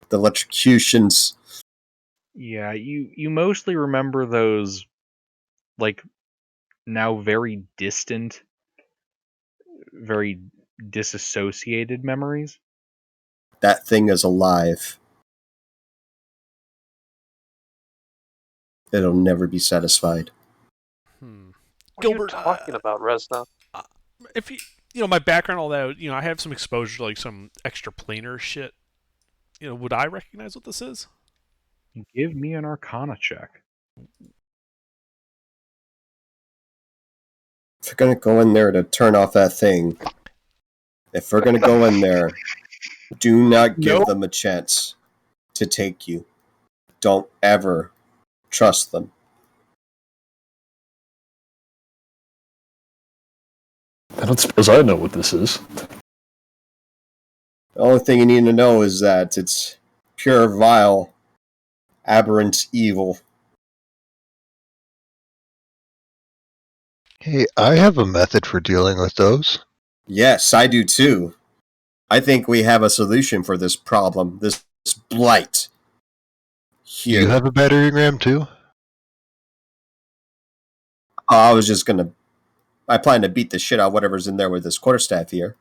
The electrocutions. Yeah, you mostly remember those, like, now very distant, very disassociated memories. That thing is alive. It'll never be satisfied. What Gilbert, are you talking about, Resna? If you my background, all that, I have some exposure to like some extraplanar shit. Would I recognize what this is? Give me an Arcana check. If you're gonna go in there to turn off that thing, if we're gonna go in there, do not give them a chance to take you. Don't ever trust them. I don't suppose I know what this is. The only thing you need to know is that it's pure, vile, aberrant evil. Hey, I have a method for dealing with those. Yes, I do too. I think we have a solution for this problem, this blight. Here. You have a battering ram too? I plan to beat the shit out of whatever's in there with this quarterstaff here.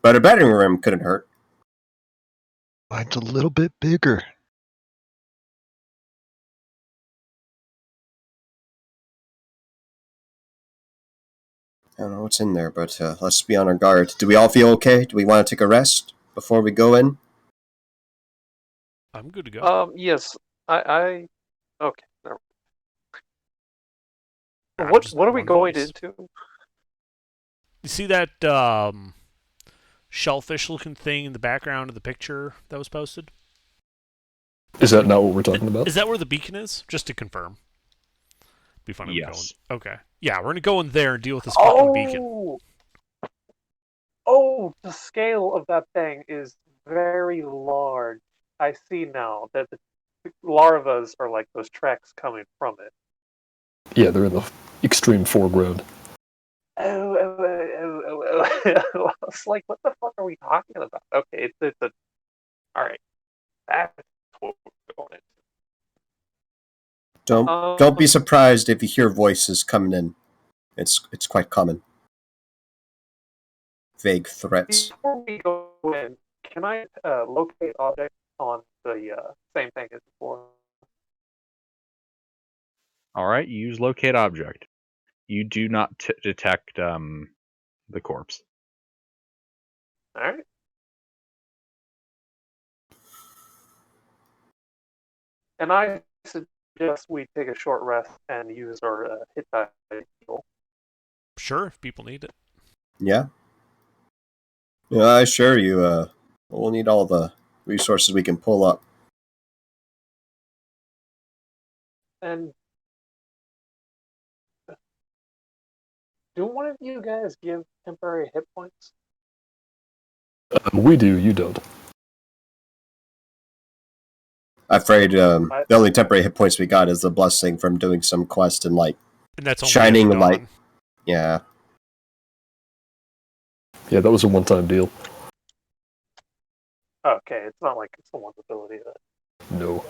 But a battering ram couldn't hurt. Mine's a little bit bigger. I don't know what's in there, but let's be on our guard. Do we all feel okay? Do we want to take a rest before we go in? I'm good to go. Yes. Okay. Never I'm mind. just What are we one going voice. into? You see that shellfish-looking thing in the background of the picture that was posted? Is that not what we're talking about? Is that where the beacon is? Just to confirm. Be funny. Yes. Okay. Yeah, we're gonna go in there and deal with this fucking beacon. Oh, the scale of that thing is very large. I see now that the larvas are like those tracks coming from it. Yeah, they're in the extreme foreground. Oh. It's like, what the fuck are we talking about? Okay, it's a. All right, that's what we're going into. Don't be surprised if you hear voices coming in. It's quite common. Vague threats. Before we go in, can I locate objects on the same thing as before? All right, you use locate object. You do not detect the corpse. All right. And I suggest we take a short rest and use our hit die heal. Sure, if people need it. Yeah. Yeah, I assure you, we'll need all the resources we can pull up. And do one of you guys give temporary hit points? We do, you don't. I'm afraid the only temporary hit points we got is the blessing from doing some quest and like And that's only shining every light. dawn. Yeah. Yeah, that was a one-time deal. Okay, it's not like it's someone's ability that. No.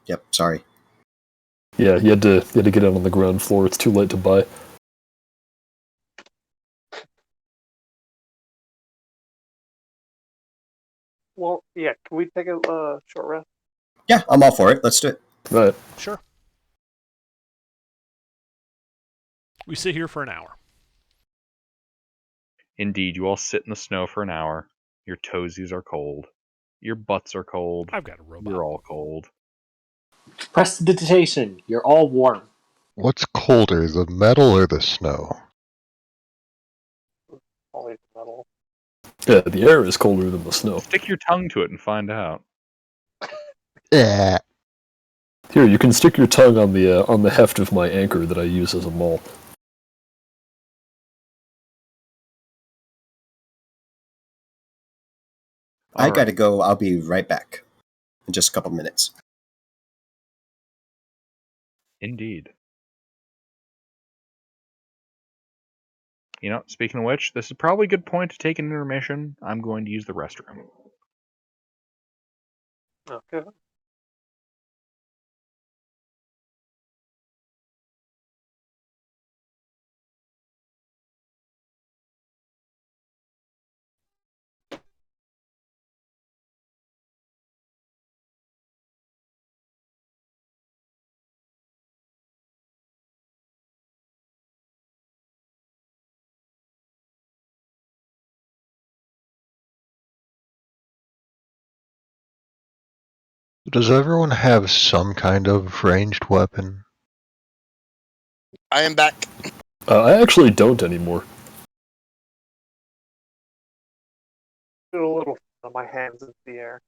Yep. Sorry. Yeah, you had to get out on the ground floor. It's too late to buy. Well, yeah. Can we take a short rest? Yeah, I'm all for it. Let's do it. All right. Sure. We sit here for an hour. Indeed, you all sit in the snow for an hour. Your toesies are cold. Your butts are cold. I've got a robot. You're all cold. Prestidigitation. You're all warm. What's colder, the metal or the snow? Always metal. Yeah, the air is colder than the snow. Stick your tongue to it and find out. Yeah. Here, you can stick your tongue on the heft of my anchor that I use as a maul. I gotta go. I'll be right back in just a couple minutes. Indeed. You know, speaking of which, this is probably a good point to take an intermission. I'm going to use the restroom. Okay. Does everyone have some kind of ranged weapon? I am back. I actually don't anymore. Do a little on my hands into the air.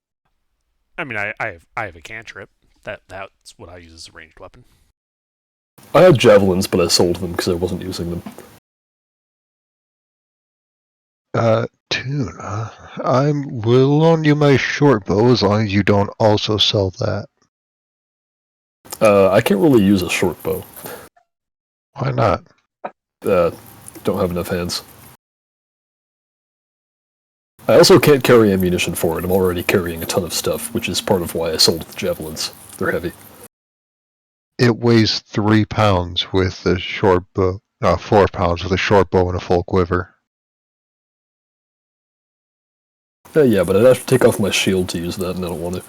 I mean, I have a cantrip. That's what I use as a ranged weapon. I had javelins, but I sold them because I wasn't using them. Tune, I will loan you my short bow as long as you don't also sell that. I can't really use a short bow. Why not? Don't have enough hands. I also can't carry ammunition for it. I'm already carrying a ton of stuff, which is part of why I sold the javelins. They're heavy. It weighs 3 pounds with a short bow. 4 pounds with a short bow and a full quiver. Yeah, but I'd have to take off my shield to use that, and I don't want to.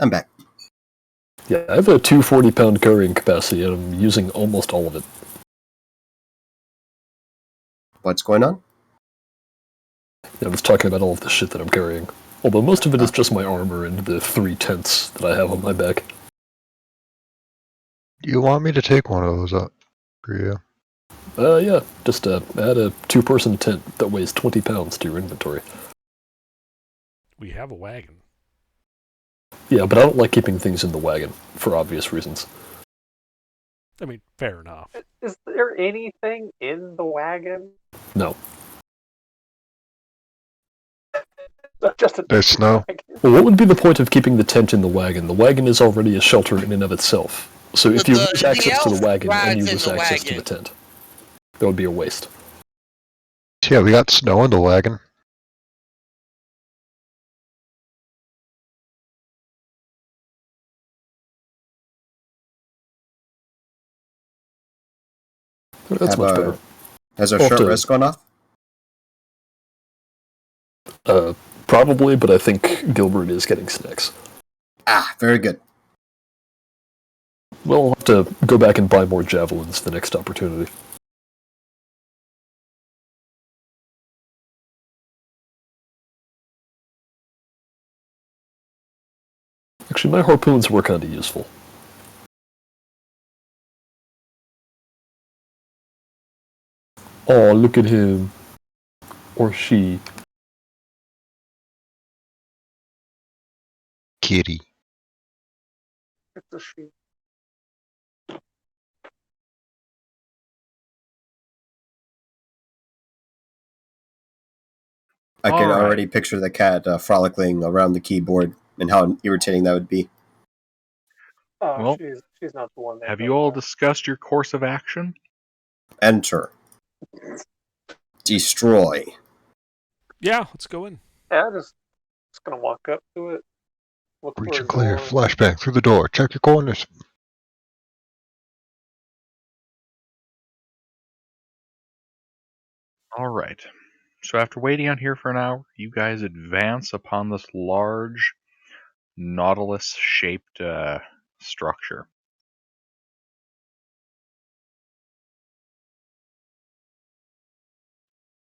I'm back. Yeah, I have a 240-pound carrying capacity, and I'm using almost all of it. What's going on? Yeah, I was talking about all of the shit that I'm carrying. Although most of it is just my armor and the 3 tents that I have on my back. Do you want me to take one of those up for you? Yeah, just add a 2-person tent that weighs 20 pounds to your inventory. We have a wagon. Yeah, but I don't like keeping things in the wagon, for obvious reasons. I mean, fair enough. Is there anything in the wagon? No. Just a There's snow. wagon? Well, what would be the point of keeping the tent in the wagon? The wagon is already a shelter in and of itself. So if But you the- lose the access to the elf wagon and you rides in lose the access to wagon. the tent, that would be a waste. Yeah, we got snow in the wagon. That's much better. Has our Off short to- rest gone off? Probably, but I think Gilbert is getting snacks. Ah, very good. Well, I'll have to go back and buy more javelins the next opportunity. Actually, my harpoons were kind of useful. Oh, look at him. Or she. Kitty. It's a she. I can All right. already picture the cat frolicking around the keyboard and how irritating that would be. Oh, Well, she's not the one that Have does you all that. discussed your course of action? Enter. Destroy. Yeah, let's go in. Yeah, just gonna walk up to it. Look Breach for a and clear. door. Flashbang through the door. Check your corners. All right. So after waiting out here for an hour, you guys advance upon this large nautilus-shaped structure.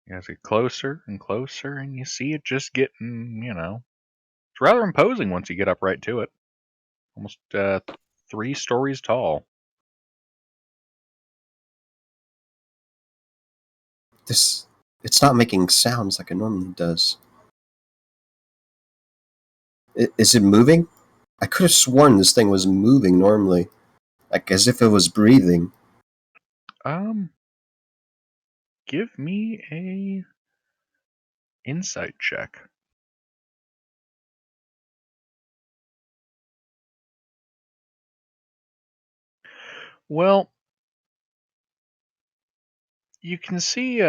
You guys get closer and closer, and you see it just getting, it's rather imposing once you get up right to it. Almost 3 stories tall. It's not making sounds like it normally does. Is it moving? I could have sworn this thing was moving normally. Like as if it was breathing. Give me a insight check. Well, you can see,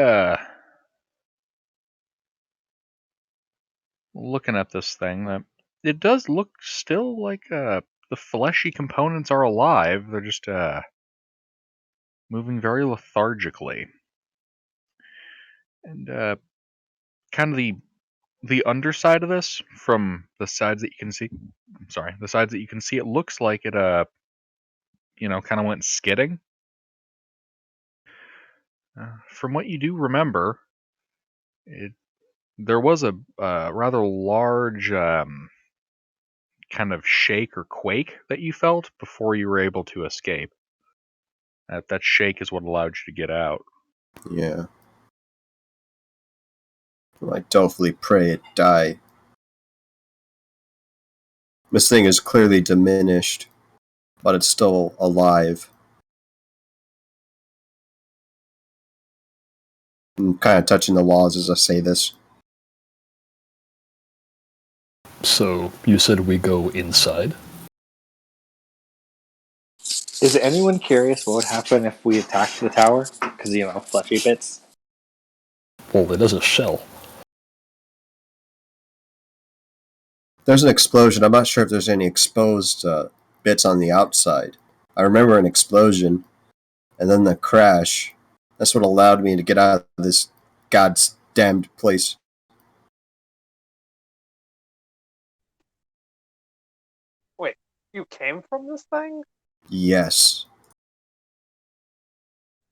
looking at this thing, that it does look still like the fleshy components are alive. They're just moving very lethargically. And kind of the underside of this, from the sides that you can see, the sides that you can see, it looks like it kind of went skidding. From what you do remember, there was a rather large kind of shake or quake that you felt before you were able to escape. That shake is what allowed you to get out. Yeah. I dolefully pray it die. This thing is clearly diminished, but it's still alive. I'm kind of touching the walls as I say this. So, you said we go inside? Is anyone curious what would happen if we attacked the tower? Because, fleshy bits. Well, it is a shell. There's an explosion. I'm not sure if there's any exposed bits on the outside. I remember an explosion, and then the crash. That's what allowed me to get out of this goddamned place. Wait, you came from this thing? Yes.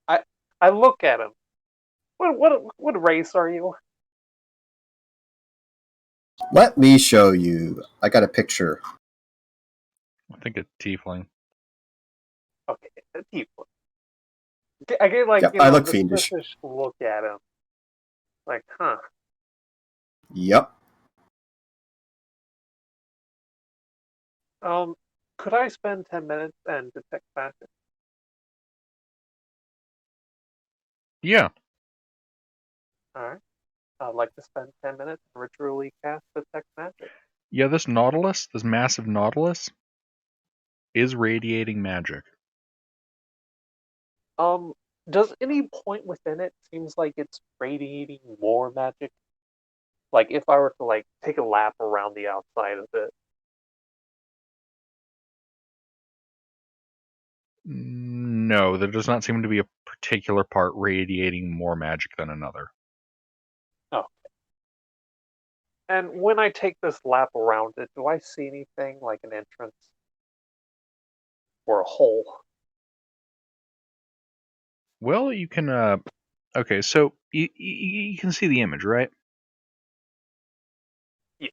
I look at him. What race are you? Let me show you. I got a picture. I think a tiefling. Okay, a tiefling. I get Yeah, I look fiendish. suspicious look at him. Like, huh? Yep. Could I spend 10 minutes and detect magic? Yeah. All right. I'd like to spend 10 minutes and ritually cast detect magic. Yeah, this nautilus, this massive nautilus, is radiating magic. Does any point within it seems like it's radiating more magic? Like if I were to like take a lap around the outside of it. No, there does not seem to be a particular part radiating more magic than another. Oh. And when I take this lap around it, do I see anything like an entrance? Or a hole? Well, you can, okay, so you can see the image, right? Yeah.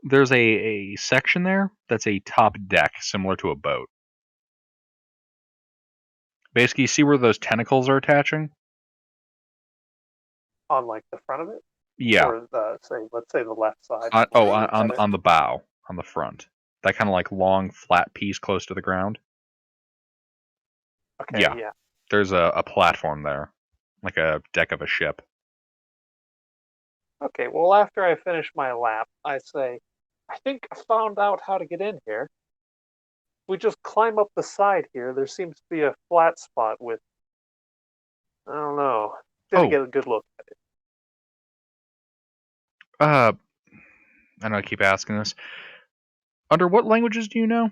There's a section there that's a top deck, similar to a boat. Basically, you see where those tentacles are attaching? On like the front of it? Yeah. Or let's say the left side. On the bow, on the front. That kind of like long, flat piece close to the ground. Okay, yeah. There's a platform there, like a deck of a ship. Okay, well, after I finish my lap, I say, I think I found out how to get in here. If we just climb up the side here, there seems to be a flat spot with, I don't know, didn't get a good look at it. I know I keep asking this. Under what languages do you know?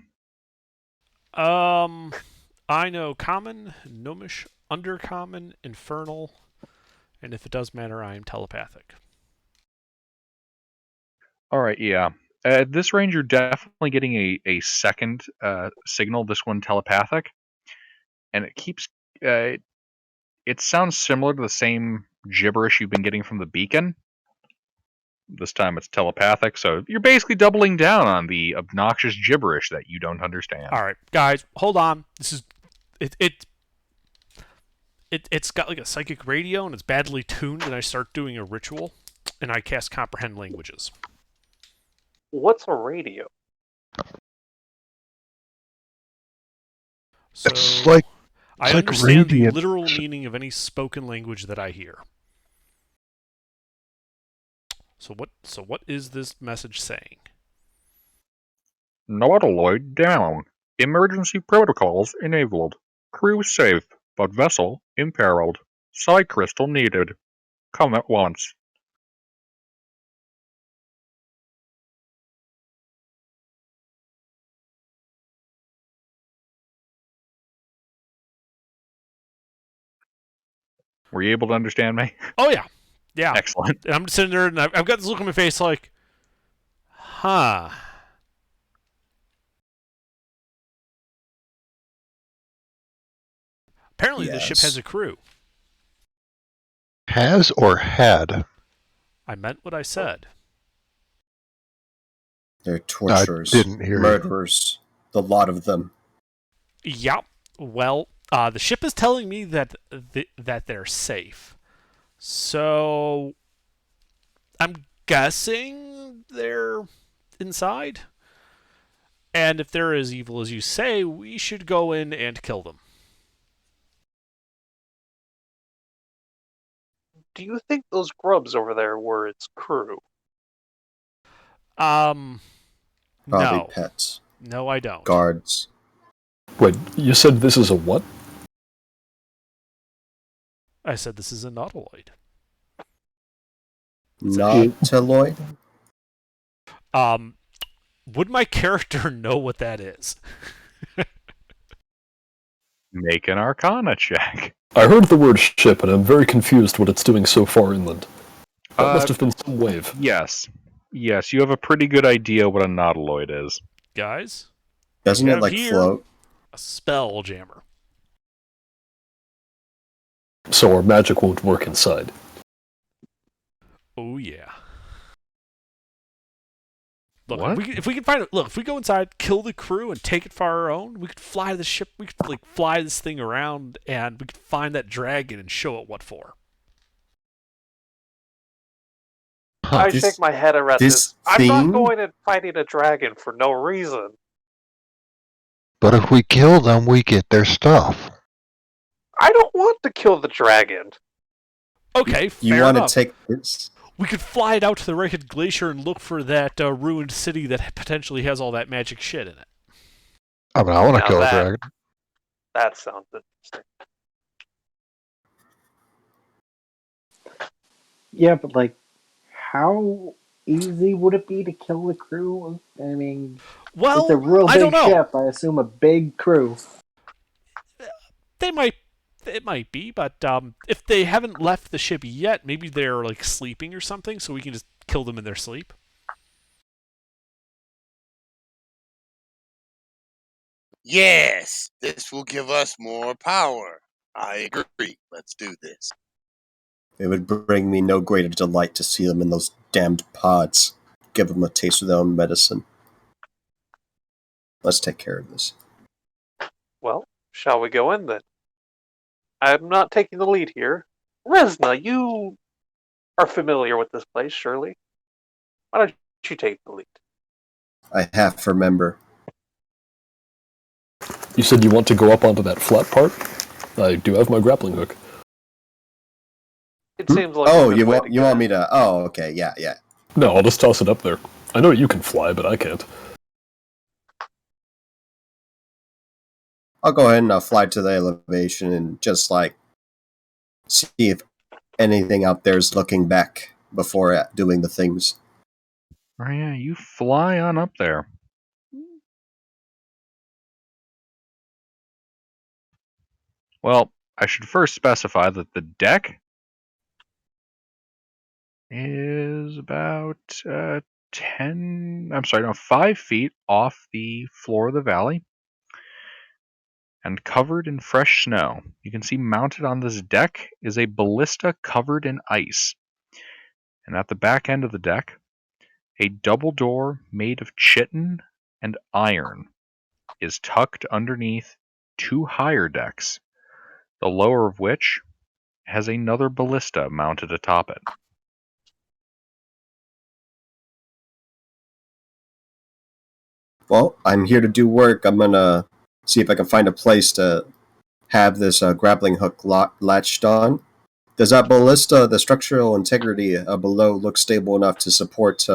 I know Common, Gnomish, Undercommon, Infernal, and if it does matter, I am telepathic. Alright, yeah. At this range, you're definitely getting a second signal, this one telepathic. And it keeps... it sounds similar to the same gibberish you've been getting from the beacon. This time it's telepathic, so you're basically doubling down on the obnoxious gibberish that you don't understand. Alright, guys, hold on. This is... It's got like a psychic radio, and it's badly tuned, and I start doing a ritual, and I cast Comprehend Languages. What's a radio? So It's like I understand the radiant. literal meaning of any spoken language that I hear. So what is this message saying? Nautiloid down. Emergency protocols enabled. Crew safe, but vessel imperiled. Psi crystal needed. Come at once. Were you able to understand me? Oh yeah. Yeah. Excellent. And I'm sitting there, and I've got this look on my face like, huh. Apparently the ship has a crew. Has or had? I meant what I said. They're torturers, didn't hear you. murderers, the lot of them. Yeah. Well, the ship is telling me that that they're safe. So I'm guessing they're inside. And if they're as evil as you say, we should go in and kill them. Do you think those grubs over there were its crew? Probably No. pets. No, I don't. Guards. Wait, you said this is a what? I said this is a nautiloid. Nautiloid? Would my character know what that is? Make an Arcana check. I heard the word ship, and I'm very confused what it's doing so far inland. That must have been some wave. Yes. Yes, you have a pretty good idea what a nautiloid is. Guys? Doesn't we it have like here float? A spell jammer. So our magic won't work inside. Oh yeah. Look, What? if we can find it, look, if we go inside, kill the crew, and take it for our own, we could fly the ship. We could like fly this thing around, and we could find that dragon and show it what for. I shake my head around this. I'm thing? not going and fighting a dragon for no reason. But if we kill them, we get their stuff. I don't want to kill the dragon. Okay, You fair want enough. to take this? We could fly it out to the Ragged Glacier and look for that ruined city that potentially has all that magic shit in it. I mean, I want to Now kill a that- dragon. That sounds Yeah, but like, how easy would it be to kill the crew? I mean, it's a Well, real I don't big know. ship. I assume a big crew. They might. It might be, but if they haven't left the ship yet, maybe they're like sleeping or something, so we can just kill them in their sleep. Yes, this will give us more power. I agree. Let's do this. It would bring me no greater delight to see them in those damned pods. Give them a taste of their own medicine. Let's take care of this. Well, shall we go in then? I'm not taking the lead here. Resna, you are familiar with this place, surely. Why don't you take the lead? I half remember. You said you want to go up onto that flat part? I do have my grappling hook. It seems like Oh, a good you way want to you get want in. me to? Oh, okay, yeah. No, I'll just toss it up there. I know you can fly, but I can't. I'll go ahead and fly to the elevation and just like see if anything out there is looking back before doing the things. Oh yeah, you fly on up there. Well, I should first specify that the deck is about 5 feet off the floor of the valley and covered in fresh snow. You can see mounted on this deck is a ballista covered in ice. And at the back end of the deck, a double door made of chitin and iron is tucked underneath 2 higher decks, the lower of which has another ballista mounted atop it. Well, I'm here to do work. I'm gonna see if I can find a place to have this grappling hook latched on. Does that ballista, the structural integrity below, look stable enough to support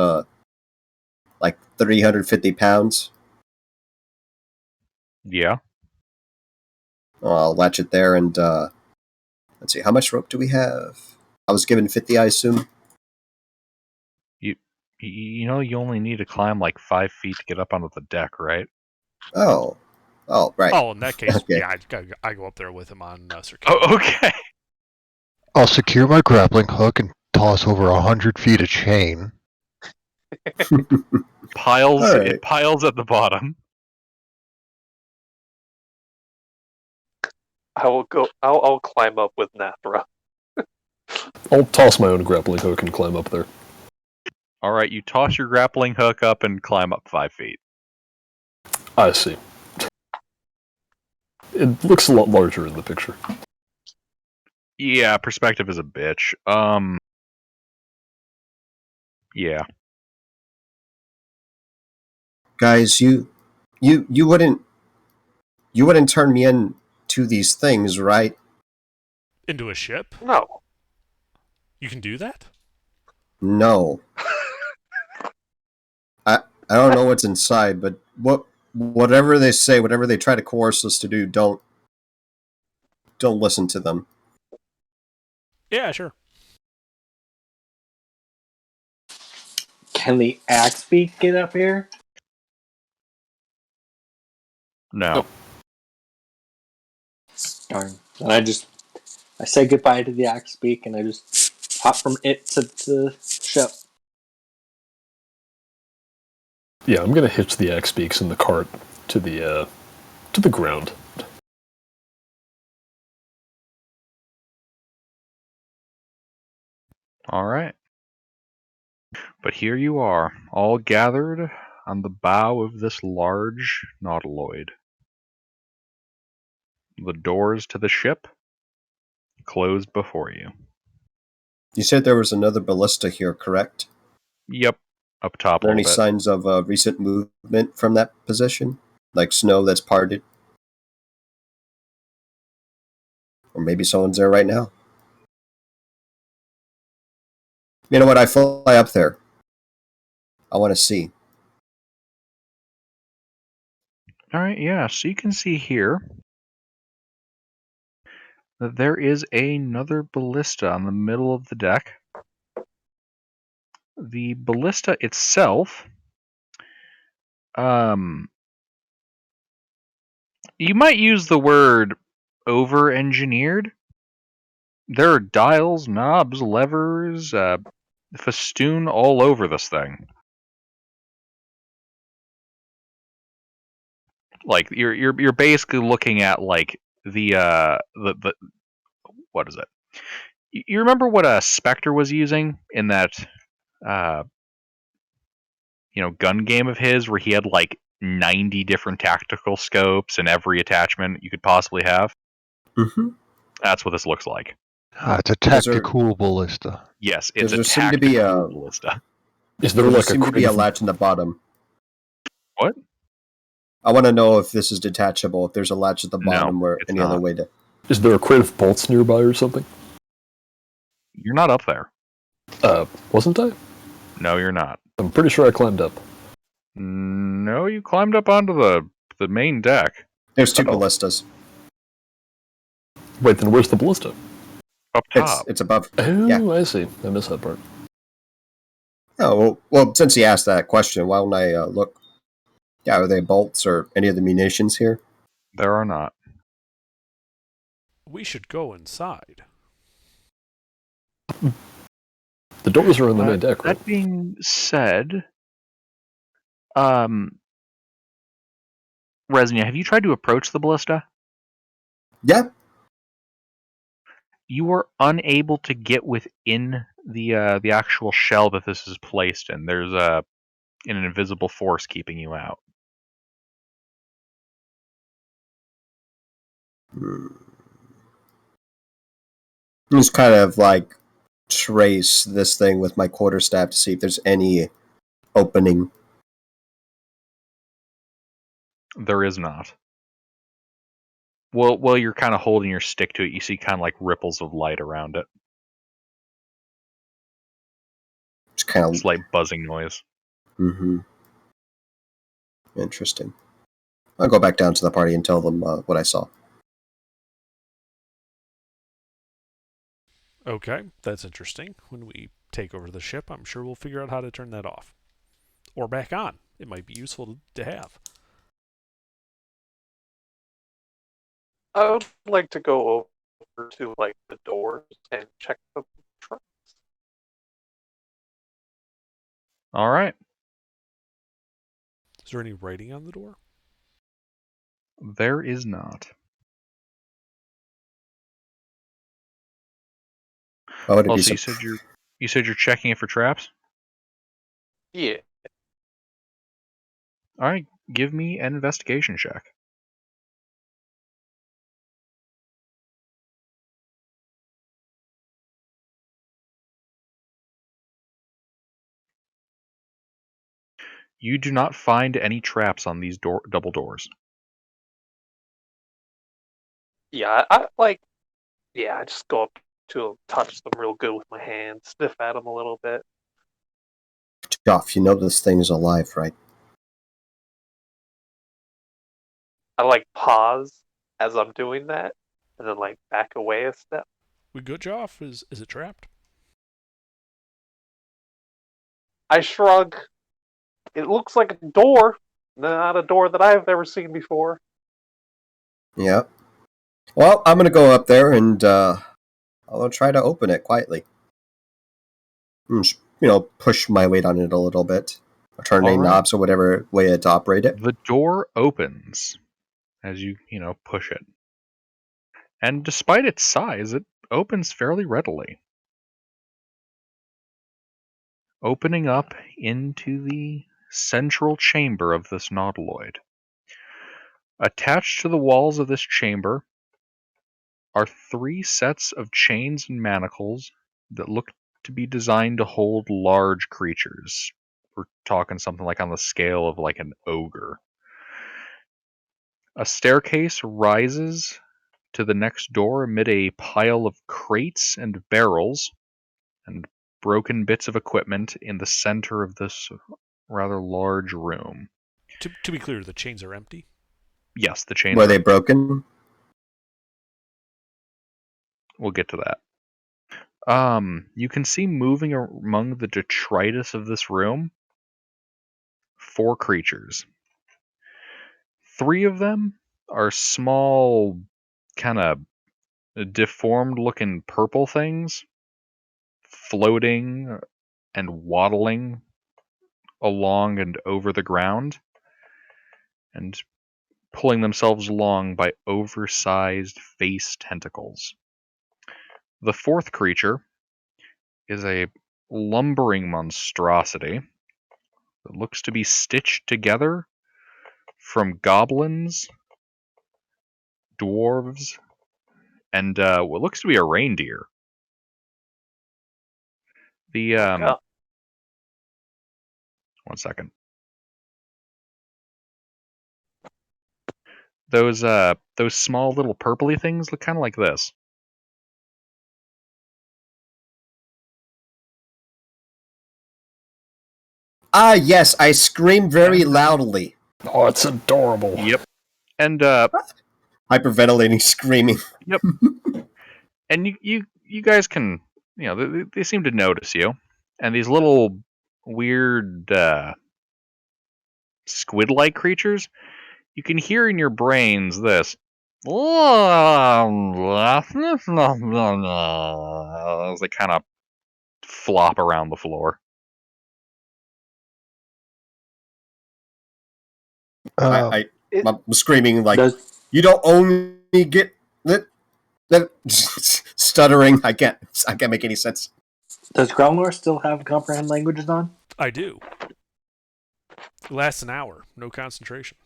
like 350 pounds? Yeah. I'll latch it there and let's see, how much rope do we have? I was given 50, I assume. You know you only need to climb like 5 feet to get up onto the deck, right? Oh, right. Oh, in that case, Okay. yeah, I go up there with him on Circadian. Oh, okay. I'll secure my grappling hook and toss over 100 feet of chain. Piles All it right. piles at the bottom. I will go. I'll climb up with Nathra. I'll toss my own grappling hook and climb up there. All right, you toss your grappling hook up and climb up 5 feet. I see. It looks a lot larger in the picture. Yeah, perspective is a bitch. Yeah. Guys, you wouldn't turn me in to these things, right? Into a ship? No. You can do that? No. I don't know what's inside, but whatever they say, whatever they try to coerce us to do, don't listen to them. Yeah, sure. Can the axe beak get up here? No. Darn. And I say goodbye to the axe beak and I just hop from it to the ship. Yeah, I'm gonna hitch the axe beaks in the cart to the ground. All right. But here you are, all gathered on the bow of this large nautiloid. The doors to the ship closed before you. You said there was another ballista here, correct? Yep, up top Are a there any little bit. signs of recent movement from that position? Like snow that's parted? Or maybe someone's there right now. You know what? I fly up there. I want to see. All right, yeah, so you can see here that there is another ballista on the middle of the deck. The ballista itself, you might use the word over-engineered. There are dials, knobs, levers, festoon all over this thing. Like you're basically looking at like the what is it? You remember what a Spectre was using in that gun game of his where he had like 90 different tactical scopes and every attachment you could possibly have? Mm-hmm. That's what this looks like. It's a Does there- tactical ballista. Yes, Does it's a there seem to be tactical a- ballista. Is there There like a seems to be a crane? latch in the bottom. What? I want to know if this is detachable. If there's a latch at the No, bottom, or it's any other not. way to. Is there a crate of bolts nearby or something? You're not up there. Wasn't I? No, you're not. I'm pretty sure I climbed up. No, you climbed up onto the main deck. There's two Uh-oh. ballistas. Wait, then where's the ballista? Up top. It's above. Oh, Yeah. I see. I missed that part. Oh well. Since he asked that question, why don't I look? Yeah, are there bolts or any of the munitions here? There are not. We should go inside. The doors are on the main deck, right? That being said, Resnia, have you tried to approach the ballista? Yeah. You are unable to get within the actual shell that this is placed in. There's an invisible force keeping you out. Just kind of like trace this thing with my quarterstaff to see if there's any opening. There is not. Well, you're kind of holding your stick to it. You see kind of like ripples of light around it. Just kind of. Slight buzzing noise. Mm-hmm. Interesting. I'll go back down to the party and tell them what I saw. Okay, that's interesting. When we take over the ship, I'm sure we'll figure out how to turn that off. Or back on. It might be useful to have. I would like to go over to like the doors and check the trucks. All right. Is there any writing on the door? There is not. Oh, it'd be Also, you said you're checking it for traps? Yeah. All right, give me an investigation check. You do not find any traps on these double doors. Yeah, I just go up to them, touch them real good with my hand, sniff at them a little bit. Joff, you know this thing's alive, right? I like pause as I'm doing that, and then like back away a step. We good, Joff? Is it trapped? I shrug. It looks like a door, not a door that I've ever seen before. Yeah. Well, I'm gonna go up there and I'll try to open it quietly. Just, push my weight on it a little bit, or turn any All right. knobs or whatever way to operate it. The door opens as you push it. And despite its size, it opens fairly readily. Opening up into the central chamber of this nautiloid. Attached to the walls of this chamber are 3 sets of chains and manacles that look to be designed to hold large creatures. We're talking something like on the scale of like an ogre. A staircase rises to the next door amid a pile of crates and barrels and broken bits of equipment in the center of this rather large room. To be clear, the chains are empty. Yes, the chains Were are they broken? We'll get to that. You can see moving among the detritus of this room 4 creatures. 3 of them are small, kind of deformed-looking purple things, floating and waddling along and over the ground, and pulling themselves along by oversized face tentacles. The 4th creature is a lumbering monstrosity that looks to be stitched together from goblins, dwarves, and what looks to be a reindeer. The God. one second. Those small little purpley things look kind of like this. Ah, yes, I scream very loudly. Oh, it's adorable. Yep. And Hyperventilating, screaming. yep. And you guys can, they seem to notice you. And these little weird squid-like creatures, you can hear in your brains this as they kind of flop around the floor. I'm screaming like, Does you don't only get that stuttering. I can't make any sense. Growlor still have comprehend languages on? I do. It lasts an hour. No concentration.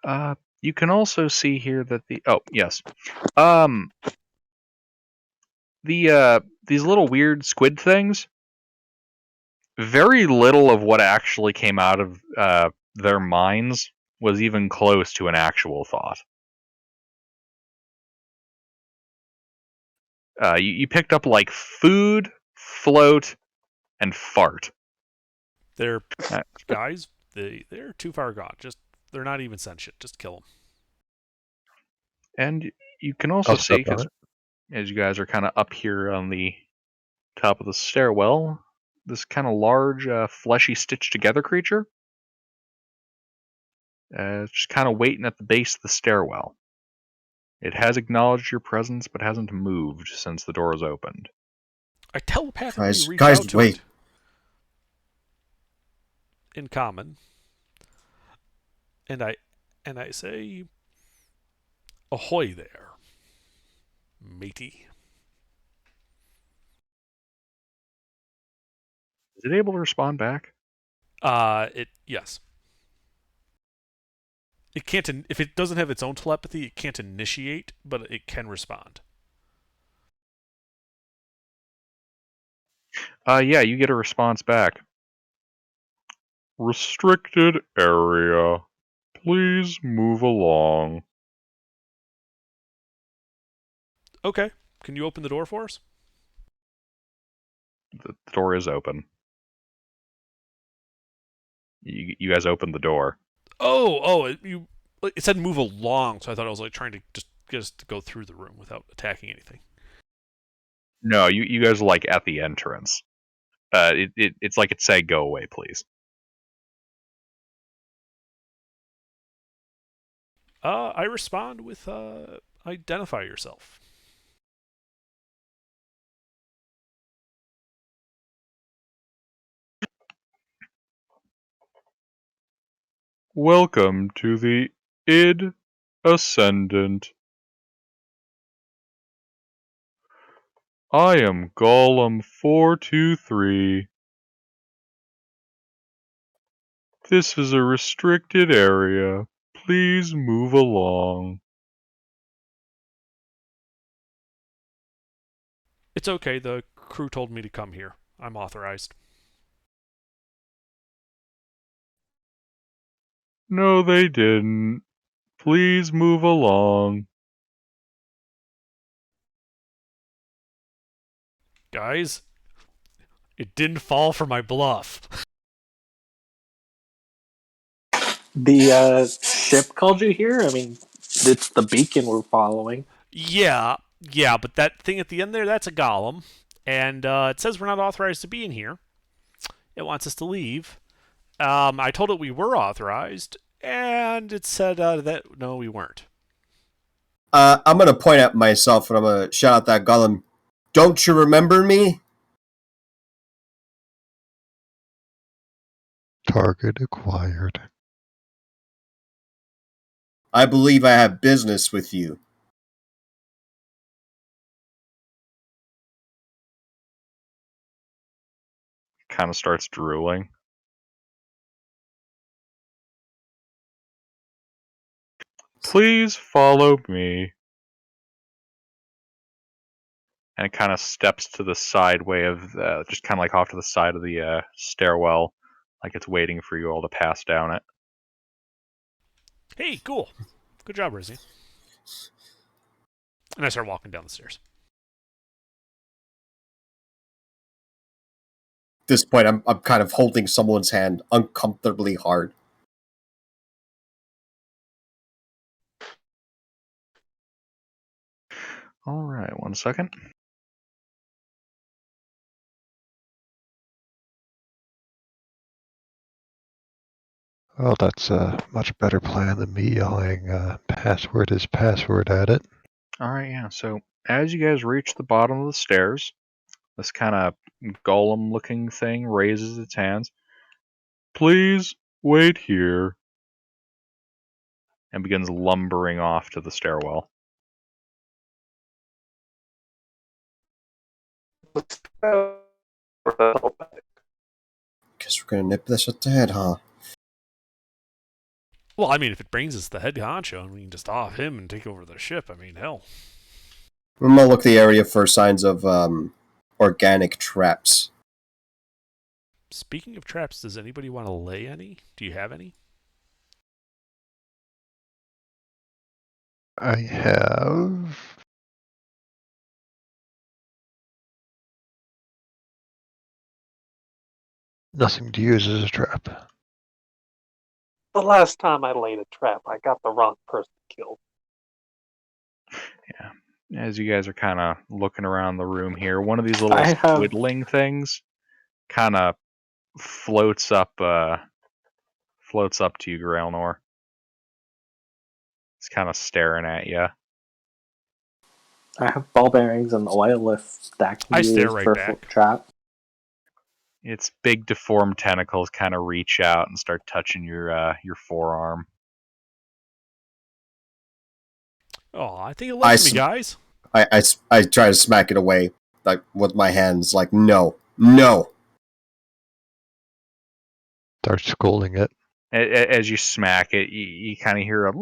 You can also see here that these little weird squid things, very little of what actually came out of their minds was even close to an actual thought. You picked up like food, float, and fart. They're guys. They're too far gone. They're not even sentient. Just kill them. And you can also see, as you guys are kind of up here on the top of the stairwell, this kind of large, fleshy, stitched together creature. Just kind of waiting at the base of the stairwell. It has acknowledged your presence, but hasn't moved since the door was opened. I telepathically reach guys, out to wait. it in common, and I say, "Ahoy there, matey." Is it able to respond back? Yes. It can't. If it doesn't have its own telepathy, it can't initiate, but it can respond. Yeah, you get a response back. Restricted area. Please move along. Okay. Can you open the door for us? The door is open. You guys opened the door. It said move along, so I thought I was like trying to just get us to go through the room without attacking anything. No, you guys are like at the entrance. It's like it said, "Go away, please." I respond with identify yourself. Welcome to the id Ascendant. I am Golem 423. This is a restricted area. Please move along. It's okay. The crew told me to come here. I'm authorized. No, they didn't. Please move along. Guys, it didn't fall for my bluff. The ship called you here? I mean, it's the beacon we're following. Yeah, but that thing at the end there, that's a golem. And it says we're not authorized to be in here. It wants us to leave. I told it we were authorized, and it said that no, we weren't. I'm gonna point at myself and I'm gonna shout out that golem. Don't you remember me? Target acquired. I believe I have business with you. Kind of starts drooling. Please follow me. And it kind of steps to the side way of just kind of like off to the side of the stairwell, like it's waiting for you all to pass down it. Hey, cool. Good job, Rizzy. And I start walking down the stairs. At this point, I'm kind of holding someone's hand uncomfortably hard. All right, 1 second. Well, that's a much better plan than me yelling password is password at it. All right, yeah. So as you guys reach the bottom of the stairs, this kind of golem-looking thing raises its hands. Please wait here. And begins lumbering off to the stairwell. Guess we're gonna nip this at the head, huh? Well, I mean, if it brings us the head honcho and we can just off him and take over the ship, I mean, hell. I'm gonna look the area for signs of organic traps. Speaking of traps, does anybody want to lay any? Do you have any? I have. Nothing to use as a trap. The last time I laid a trap, I got the wrong person killed. Yeah. As you guys are kind of looking around the room here, one of these little twiddling things kind of floats up to you, Grailnor. It's kind of staring at you. I have ball bearings and oil if that can I be stare used right for back. trap. Its big deformed tentacles kind of reach out and start touching your forearm. Oh, I think it likes me, guys. I try to smack it away, like with my hands, like no. Start scolding it. As you smack it, you kind of hear a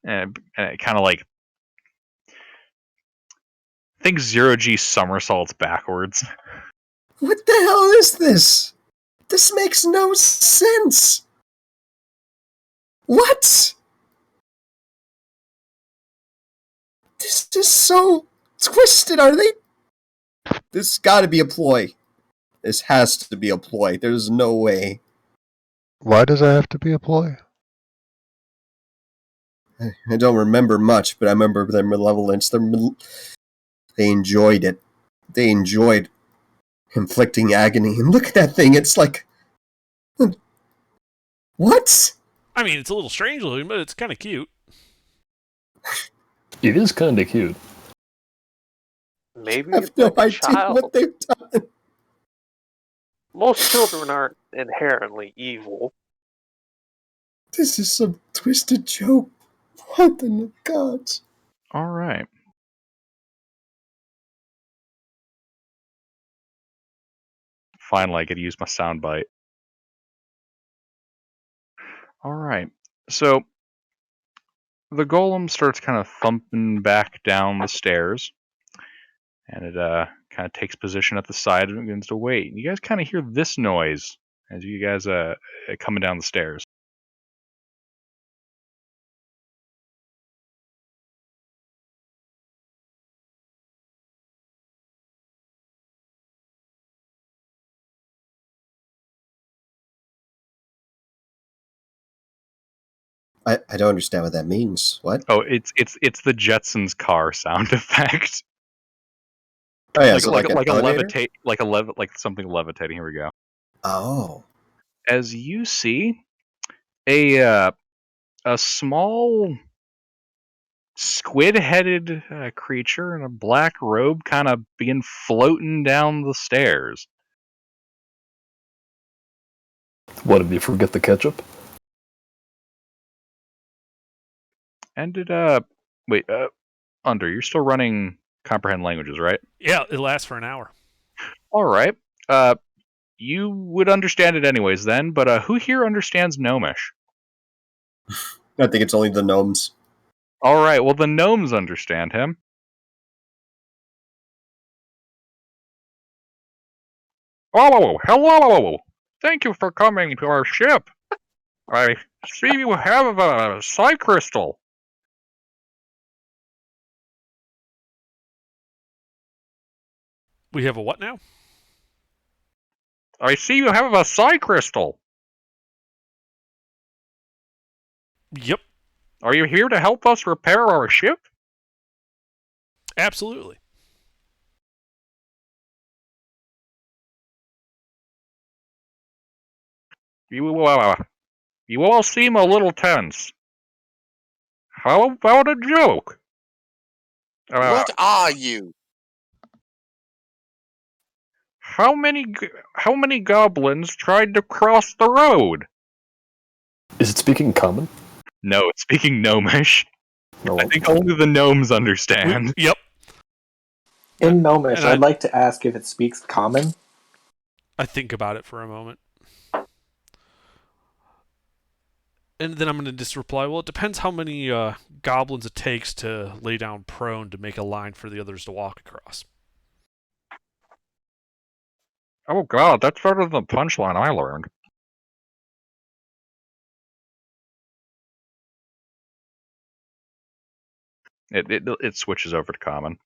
and it kind of like think 0G somersaults backwards. What the hell is this? This makes no sense. What? This is so twisted. Are they? This has got to be a ploy. This has to be a ploy. There's no way. Why does that have to be a ploy? I don't remember much, but I remember their malevolence. They enjoyed it. They enjoyed inflicting agony. And look at that thing. It's like... What? I mean, it's a little strange looking, but it's kind of cute. It is kind of cute. Maybe I have it's no like a idea child. what they've done. Most children aren't inherently evil. This is some twisted joke. What in the gods? All right. Finally, I get to use my soundbite. All right. So the golem starts kind of thumping back down the stairs, and it kind of takes position at the side and begins to wait. You guys kind of hear this noise as you guys coming down the stairs. I don't understand what that means. What? Oh, it's the Jetsons car sound effect. Oh yeah, like is it like like an like a elevator? levitate like something levitating. Here we go. Oh. As you see a small squid-headed creature in a black robe kind of begin floating down the stairs. What, did you forget the ketchup? And wait, Under, you're still running comprehend languages, right? Yeah, it lasts for an hour. All right. You would understand it anyways then, but who here understands Gnomish? I think it's only the gnomes. All right, well, the gnomes understand him. Oh, hello! Thank you for coming to our ship. I see you have a psi crystal. We have a what now? I see you have a psi crystal. Yep, Are you here to help us repair our ship? absolutely. You all seem a little tense. How about a joke? What are you? How many goblins tried to cross the road? Is it speaking common? No, it's speaking gnomish. No. I think only the gnomes understand. Yep. In Gnomish, And I'd like to ask if it speaks common. I think about it for a moment. And then I'm going to just reply, well, it depends how many goblins it takes to lay down prone to make a line for the others to walk across. Oh god, that's better than the punchline I learned. It switches over to common.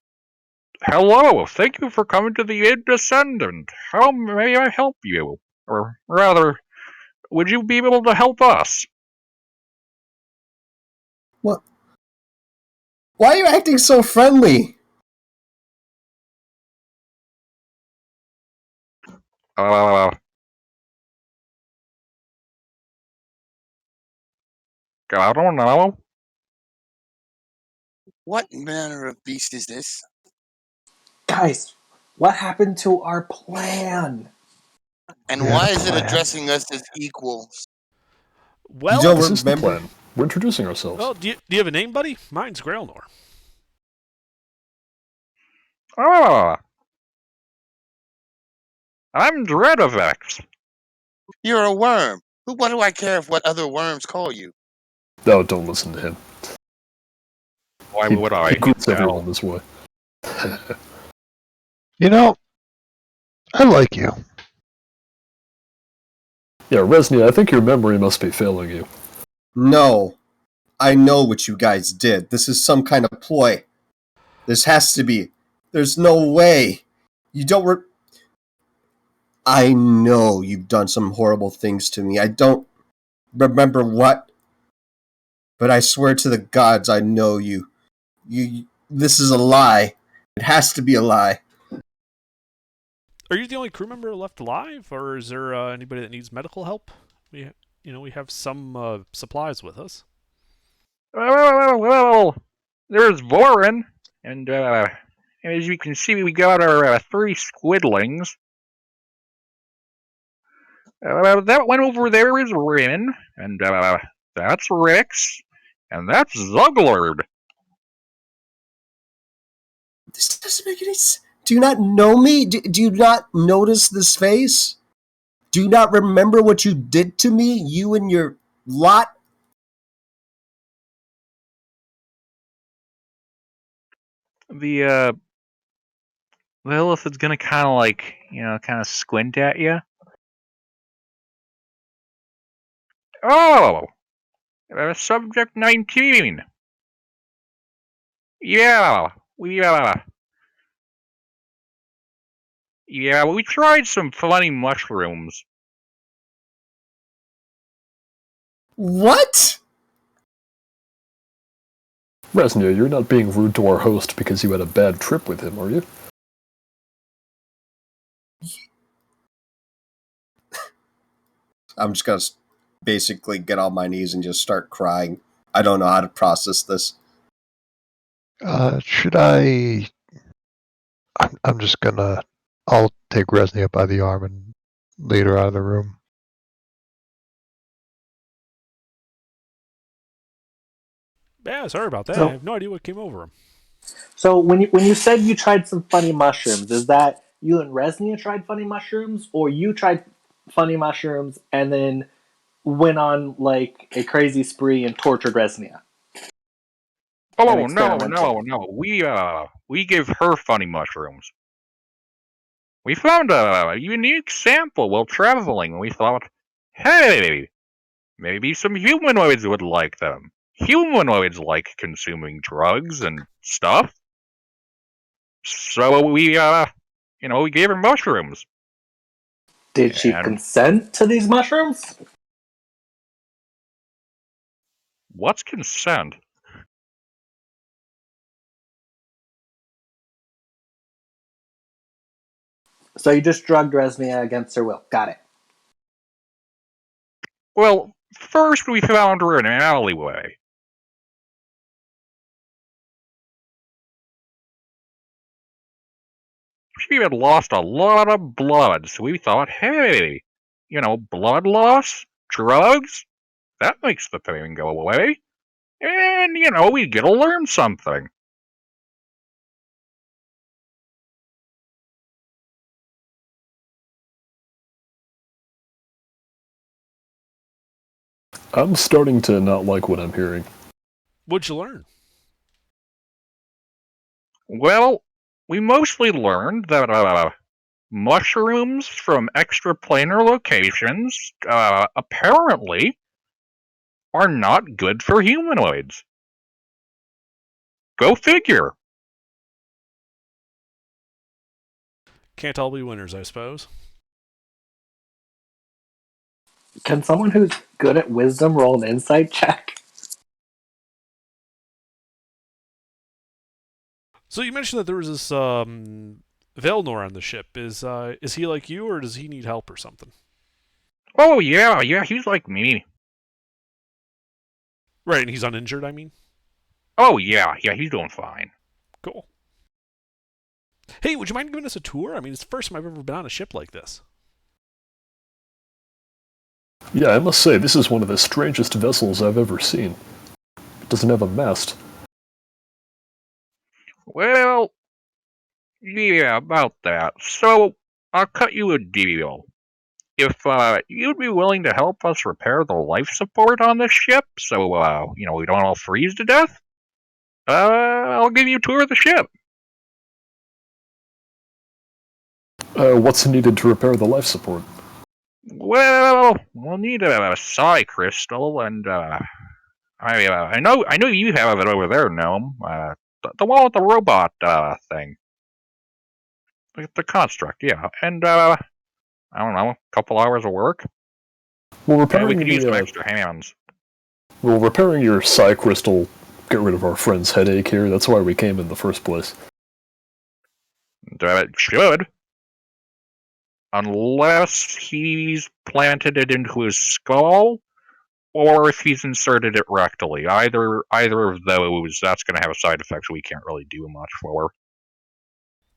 Hello, thank you for coming to the Indescendant. How may I help you? Or rather, would you be able to help us? What? Why are you acting so friendly? I don't know. What manner of beast is this? Guys, what happened to our plan? And We had why a is it plan. addressing us as equals? You Well, don't This is the remember? plan. We're introducing ourselves. well, do you have a name, buddy? Mine's Grailnor. I'm Dredavex. You're a worm. What do I care if what other worms call you? No, don't listen to him. Why He, would I? he greets Hell. everyone this way. You know, I like you. Yeah, Resny, I think your memory must be failing you. No. I know what you guys did. This is some kind of ploy. This has to be. There's no way. You don't. I know you've done some horrible things to me. I don't remember what, but I swear to the gods, I know you. This is a lie. It has to be a lie. Are you the only crew member left alive, or is there anybody that needs medical help? We have some supplies with us. Well, there's Vorin, and as you can see, we got our 3 squidlings. That one over there is Rin, and that's Rix, and that's Zuglard. This doesn't make any sense. Do you not know me? Do you not notice this face? Do you not remember what you did to me? You and your lot? The Lilith is gonna kind of like, kind of squint at you. Oh, subject 19. Yeah, we tried some funny mushrooms. What? Resnia, you're not being rude to our host because you had a bad trip with him, are you? I'm just gonna basically get on my knees and just start crying. I don't know how to process this. Should I? I'm just gonna. I'll take Resnia by the arm and lead her out of the room. Yeah, sorry about that. So- I have no idea what came over him. So when you said you tried some funny mushrooms, is that you and Resnia tried funny mushrooms, or you tried funny mushrooms and then went on like a crazy spree and tortured Resnia? Oh experimental. no! We give her funny mushrooms. We found a unique sample while traveling, and we thought, hey, maybe some humanoids would like them. Humanoids like consuming drugs and stuff. So we gave her mushrooms. Did she And consent to these mushrooms? what's consent? So you just drugged Resnia against her will. Got it. Well, first we found her in an alleyway. She had lost a lot of blood, so we thought, hey, blood loss, drugs, that makes the pain go away. And, we get to learn something. I'm starting to not like what I'm hearing. What'd you learn? Well, we mostly learned that mushrooms from extraplanar locations apparently are not good for humanoids. Go figure. Can't all be winners, I suppose. Can someone who's good at wisdom roll an insight check? So you mentioned that there was this Velnor on the ship. Is he like you, or does he need help or something? Oh, yeah, he's like me. Right, and he's uninjured, I mean? Oh, yeah, he's doing fine. Cool. Hey, would you mind giving us a tour? I mean, it's the first time I've ever been on a ship like this. Yeah, I must say, this is one of the strangest vessels I've ever seen. It doesn't have a mast. Well, yeah, about that. So, I'll cut you a deal. If you'd be willing to help us repair the life support on this ship, so we don't all freeze to death, I'll give you a tour of the ship. What's needed to repair the life support? Well, we'll need a psi crystal, and I know you have it over there, Gnome. The one with the robot thing, the construct, yeah, and I don't know, a couple hours of work. Well, We repairing could use some the extra hands. well, repairing your psi crystal, get rid of our friend's headache here. That's why we came in the first place. It should. Unless he's planted it into his skull, or if he's inserted it rectally. Either of those, that's going to have a side effect we can't really do much for.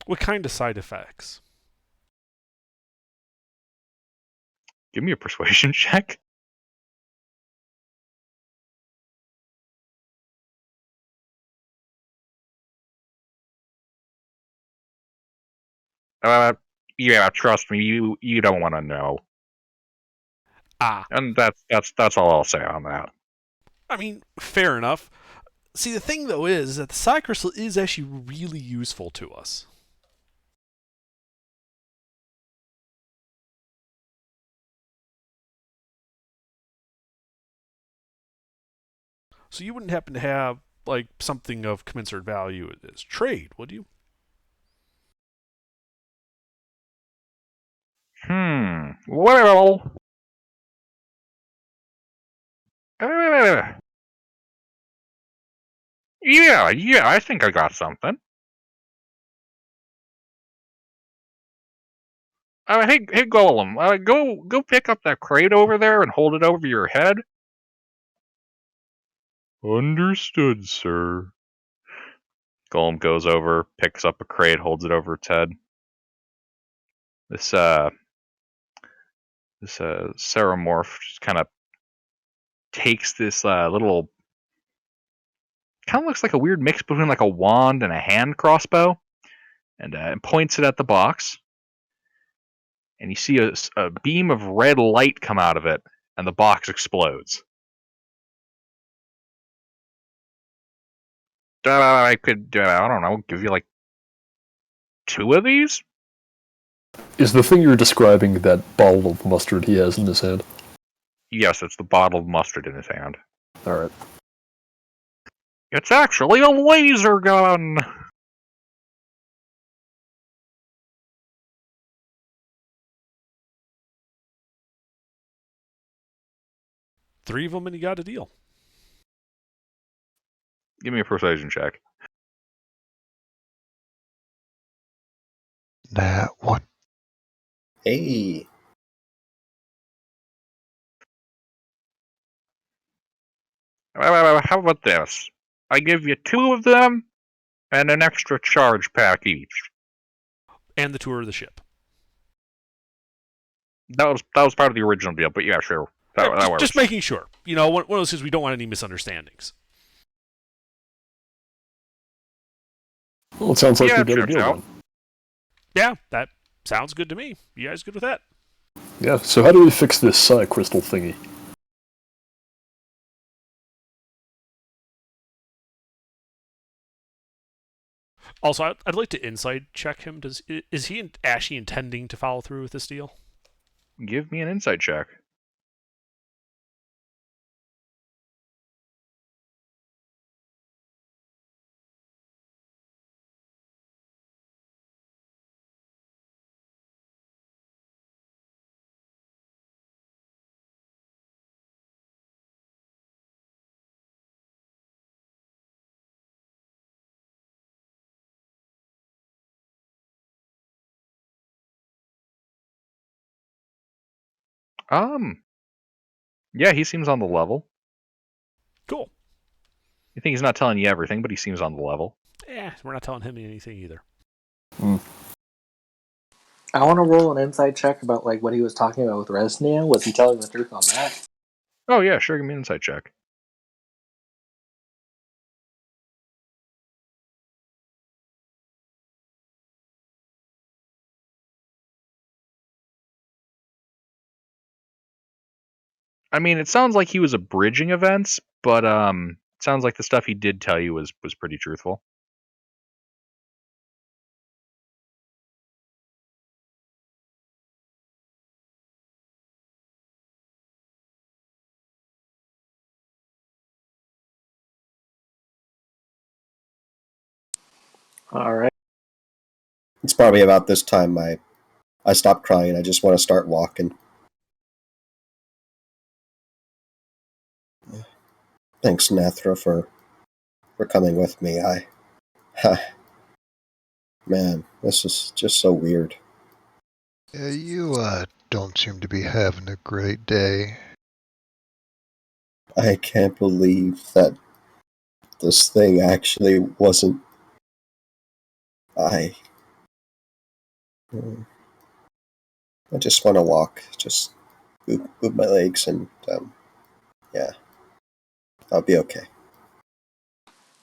What kind of side effects? Give me a persuasion check. Yeah, trust me, you don't want to know. Ah, And that's all I'll say on that. I mean, fair enough. See, the thing, though, is that the psi crystal is actually really useful to us. So you wouldn't happen to have, like, something of commensurate value as trade, would you? Well, uh, Yeah, I think I got something. Hey, Golem, go pick up that crate over there and hold it over your head. Understood, sir. Golem goes over, picks up a crate, holds it over its head. This Ceramorph just kind of takes this little, kind of looks like a weird mix between like a wand and a hand crossbow, and points it at the box. And you see a beam of red light come out of it, and the box explodes. I could, I don't know, give you like 2 of these? Is the thing you're describing that bottle of mustard he has in his hand? Yes, it's the bottle of mustard in his hand. Alright. It's actually a laser gun! Three of them, and you got a deal. Give me a persuasion check. Nat 1. Hey. How about this? I give you 2 of them, and an extra charge pack each. And the tour of the ship. That was part of the original deal, but yeah, sure. That works. Just making sure. You know, one of those things we don't want any misunderstandings. Well, it sounds like Yeah, we got sure, a deal Joe. done. Yeah, that sounds good to me. You guys good with that? Yeah, so how do we fix this crystal thingy? Also, I'd like to inside check him. Is he actually intending to follow through with this deal? Give me an insight check. Yeah, he seems on the level. Cool. You think he's not telling you everything, but he seems on the level. We're not telling him anything either. I want to roll an inside check about like what he was talking about with Resnia. Was he telling the truth on that? Oh yeah, sure, give me an insight check. I mean, it sounds like he was abridging events, but it sounds like the stuff he did tell you was pretty truthful. All right. It's probably about this time I stop crying. I just want to start walking. Thanks, Nathra, for coming with me. Man, this is just so weird. Yeah, you don't seem to be having a great day. I can't believe that this thing actually wasn't. I just want to walk. Just move my legs, and yeah, I'll be okay.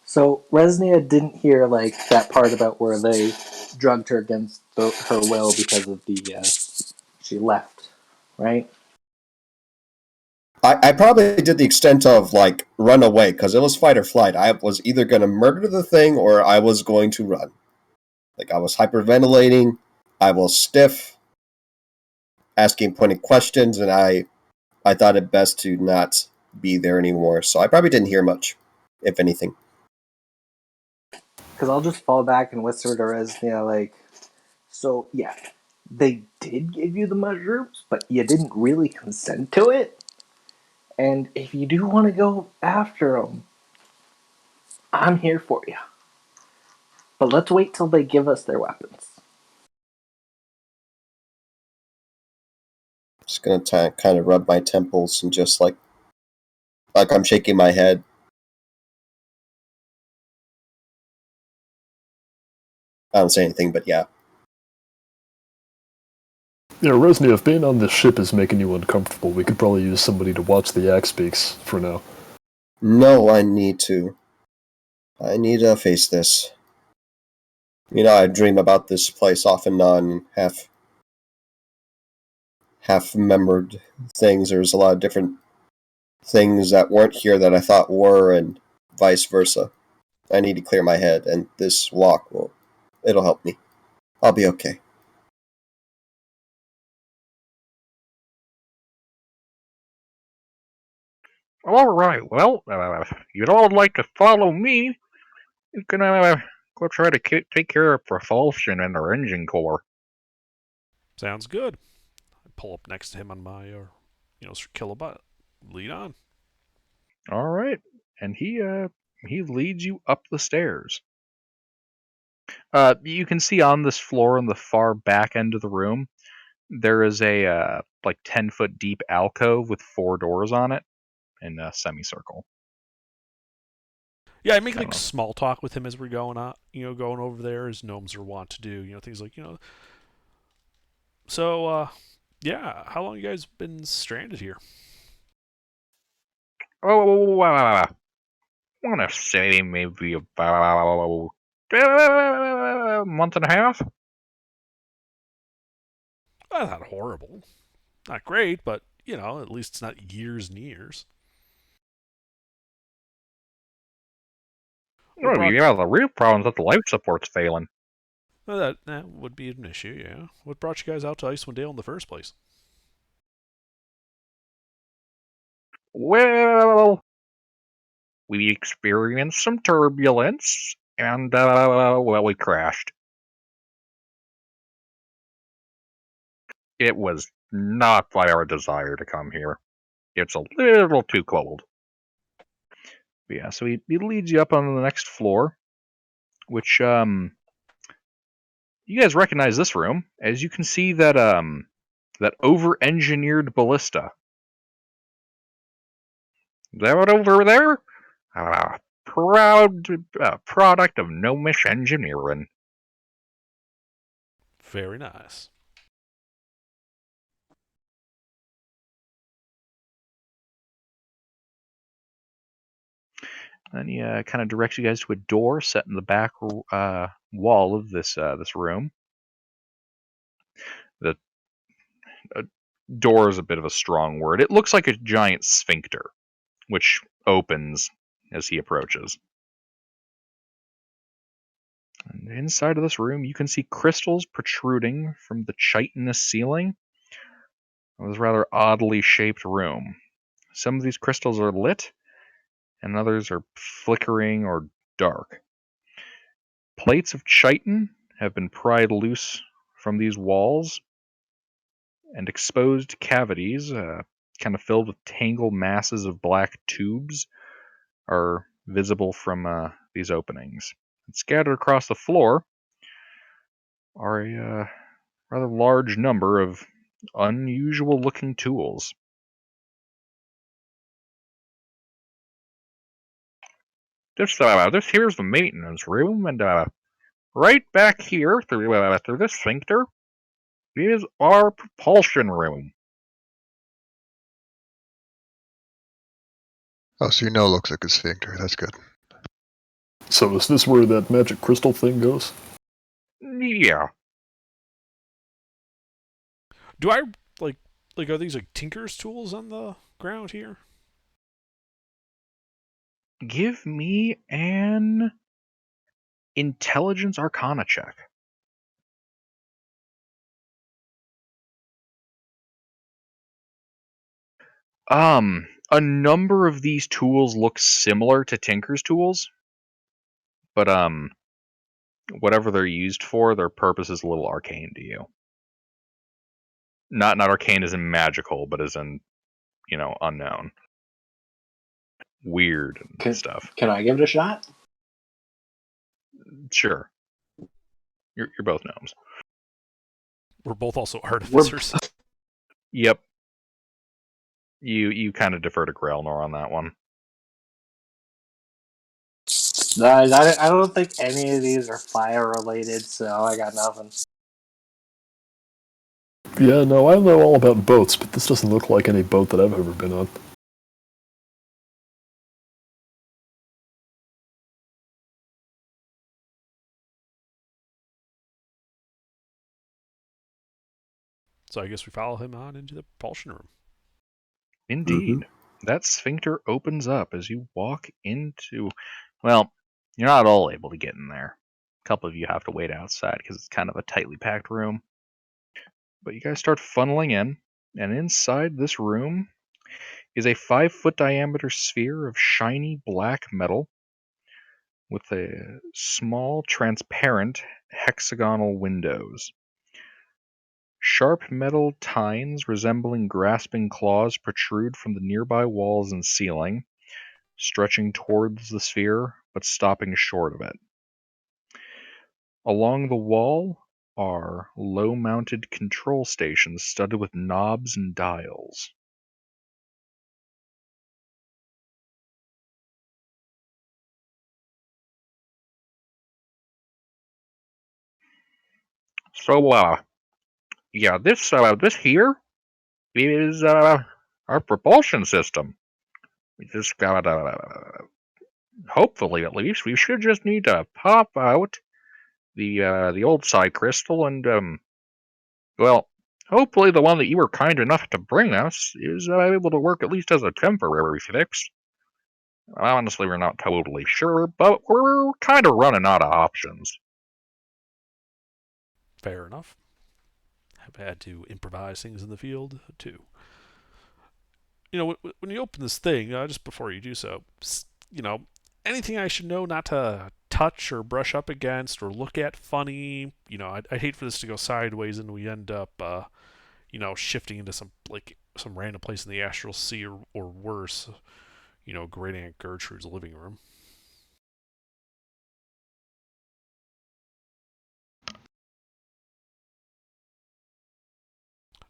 So Resnia didn't hear like that part about where they drugged her against her will because of the she left, right? I probably did the extent of like run away because it was fight or flight. I was either going to murder the thing or I was going to run. Like I was hyperventilating. I was stiff, asking pointed questions, and I thought it best to not be there anymore. So I probably didn't hear much, if anything. Because I'll just fall back and whisper to Resnia like, so yeah, they did give you the mushrooms, but you didn't really consent to it. And if you do want to go after them, I'm here for you. But let's wait till they give us their weapons. Just gonna kind of rub my temples and just like I'm shaking my head. I don't say anything, but yeah. You know, Resny, if being on this ship is making you uncomfortable, we could probably use somebody to watch the Yak Speaks for now. No, I need to. I need to face this. You know, I dream about this place off and on, half remembered things. There's a lot of different things that weren't here that I thought were, and vice versa. I need to clear my head, and this walk it'll help me. I'll be okay. All right. Well, you'd all like to follow me. You can go try to take care of propulsion and our engine core. Sounds good. I pull up next to him on my, kilobutt. Lead on. All right, and he leads you up the stairs. You can see on this floor in the far back end of the room, there is a like 10-foot deep alcove with 4 doors on it in a semicircle. Yeah, I make I don't know. small talk with him as we're going on, going over there, as gnomes are wont to do. Things like, So, yeah, how long you guys been stranded here? Oh, I want to say maybe about a month and a half. Well, not horrible. Not great, but, at least it's not years and years. What Oh, brought... yeah, the real problem is that the life support's failing. Well, that would be an issue, yeah. What brought you guys out to Icewind Dale in the first place? Well, we experienced some turbulence, and, well, we crashed. It was not by our desire to come here. It's a little too cold. But yeah, so he leads you up on the next floor, which, you guys recognize this room, as you can see that, that over-engineered ballista. That over there? Proud product of gnomish engineering. Very nice. And he kind of directs you guys to a door set in the back wall of this room. The door is a bit of a strong word. It looks like a giant sphincter, which opens as he approaches. And inside of this room, you can see crystals protruding from the chitinous ceiling of this rather oddly shaped room. Some of these crystals are lit, and others are flickering or dark. Plates of chitin have been pried loose from these walls, and exposed cavities, kind of filled with tangled masses of black tubes, are visible from these openings. And scattered across the floor are a rather large number of unusual looking tools. This here's the maintenance room, and right back here through this sphincter is our propulsion room. Oh, so you know it looks like a sphincter. That's good. So is this where that magic crystal thing goes? Yeah. Do I, are these, Tinker's tools on the ground here? Give me an intelligence arcana check. A number of these tools look similar to Tinker's tools, but whatever they're used for, their purpose is a little arcane to you. Not arcane as in magical, but as in, unknown. Weird and stuff. Can I give it a shot? Sure. You're both gnomes. We're both also artificers. Yep. You kind of defer to Grelnor on that one. I don't think any of these are fire related, so I got nothing. Yeah, no, I know all about boats, but this doesn't look like any boat that I've ever been on. So I guess we follow him on into the propulsion room. Indeed. That sphincter opens up as you walk into... Well, you're not all able to get in there. A couple of you have to wait outside because it's kind of a tightly packed room. But you guys start funneling in, and inside this room is a 5-foot diameter sphere of shiny black metal with a small transparent hexagonal windows. Sharp metal tines resembling grasping claws protrude from the nearby walls and ceiling, stretching towards the sphere but stopping short of it. Along the wall are low-mounted control stations studded with knobs and dials. So, yeah, this here is our propulsion system. We just got hopefully at least we should just need to pop out the old side crystal and well, hopefully the one that you were kind enough to bring us is able to work at least as a temporary fix. Honestly, we're not totally sure, but we're kind of running out of options. Fair enough. I've had to improvise things in the field, too. You know, when you open this thing, just before you do so, you know, anything I should know not to touch or brush up against or look at funny? You know, I'd hate for this to go sideways and we end up, you know, shifting into some random place in the astral sea or worse, you know, Great Aunt Gertrude's living room.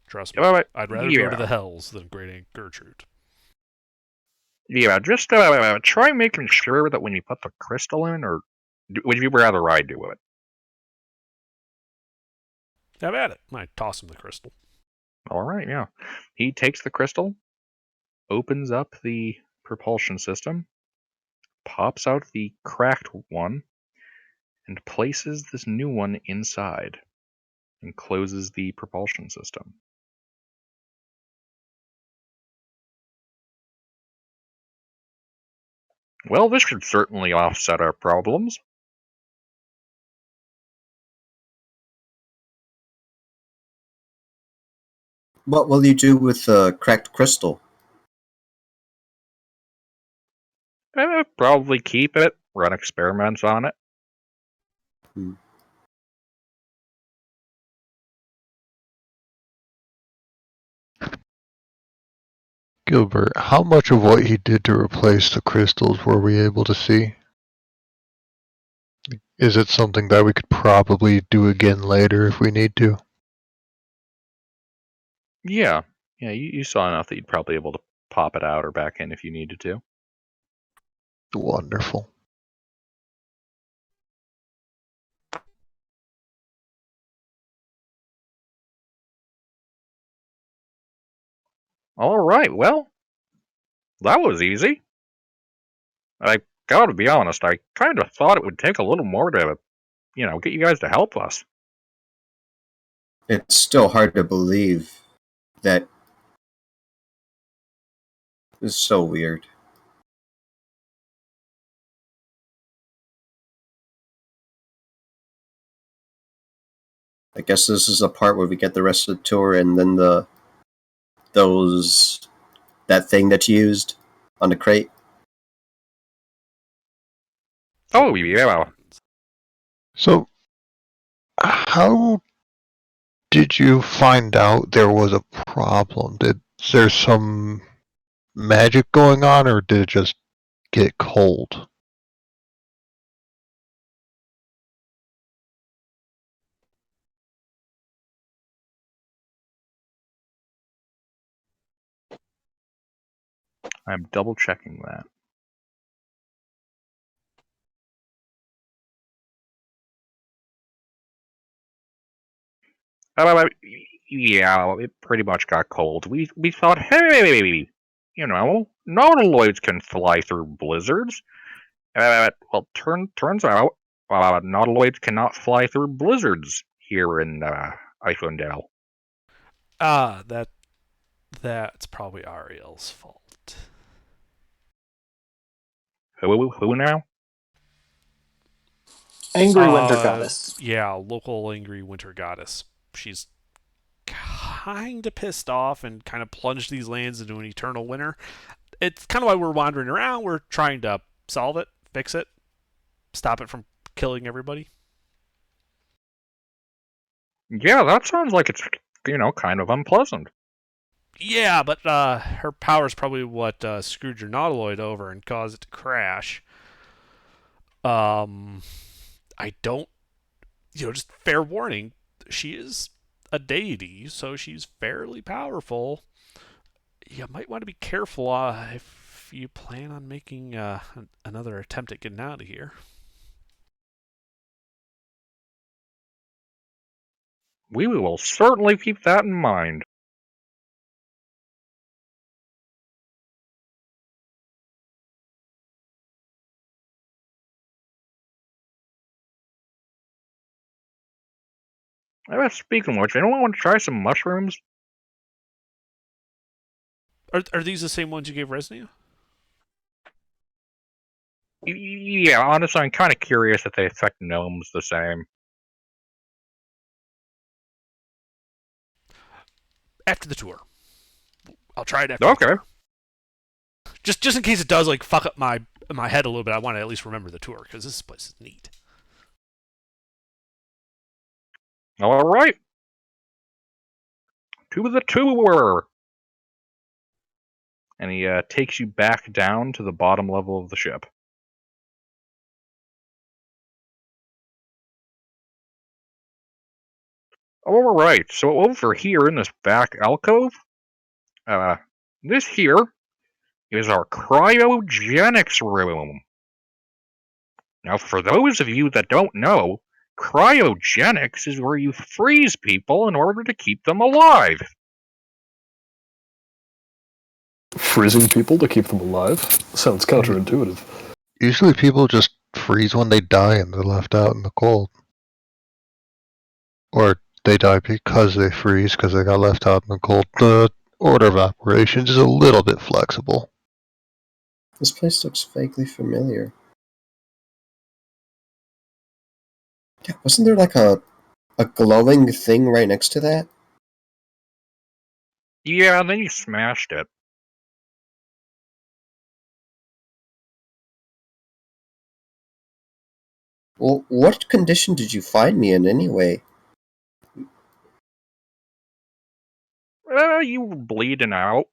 Trust me, I'd rather go to the hells than Great Aunt Gertrude. Yeah, just try making sure that when you put the crystal in, or would you rather I do it? Have at it. I toss him the crystal. All right, yeah. He takes the crystal, opens up the propulsion system, pops out the cracked one, and places this new one inside, and closes the propulsion system. Well, this should certainly offset our problems. What will you do with the cracked crystal? Probably keep it, run experiments on it. Gilbert, how much of what he did to replace the crystals were we able to see? Is it something that we could probably do again later if we need to? Yeah, you saw enough that you'd probably be able to pop it out or back in if you needed to. Wonderful. All right, well, that was easy. I gotta be honest, I kind of thought it would take a little more to, get you guys to help us. It's still hard to believe that it's so weird. I guess this is the part where we get the rest of the tour and then that thing that you used on the crate. Oh, yeah. So, how did you find out there was a problem? Is there some magic going on, or did it just get cold? I'm double checking that. Yeah, it pretty much got cold. We thought, hey, nautiloids can fly through blizzards. Well, turns out, nautiloids cannot fly through blizzards here in Icelandale. That's probably Ariel's fault. Who now? Angry winter goddess. Yeah, local angry winter goddess. She's kind of pissed off and kind of plunged these lands into an eternal winter. It's kind of why we're wandering around. We're trying to solve it, fix it, stop it from killing everybody. Yeah, that sounds like it's, kind of unpleasant. Yeah, but her power's probably what screwed your nautiloid over and caused it to crash. I don't, just fair warning, she is a deity, so she's fairly powerful. You might want to be careful if you plan on making another attempt at getting out of here. We will certainly keep that in mind. Speaking of which, anyone want to try some mushrooms? Are these the same ones you gave Resnia? Yeah, honestly, I'm kind of curious if they affect gnomes the same. After the tour. I'll try it after Okay. the tour. Just in case it does fuck up my head a little bit, I want to at least remember the tour, because this place is neat. Alright. To the tour! And he takes you back down to the bottom level of the ship. Alright, so over here in this back alcove, this here is our cryogenics room. Now, for those of you that don't know, cryogenics is where you freeze people in order to keep them alive. Freezing people to keep them alive? Sounds counterintuitive. Usually people just freeze when they die and they're left out in the cold. Or they die because they freeze because they got left out in the cold. The order of operations is a little bit flexible. This place looks vaguely familiar. Yeah, wasn't there like a glowing thing right next to that? Yeah, and then you smashed it. Well, what condition did you find me in anyway? You were bleeding out.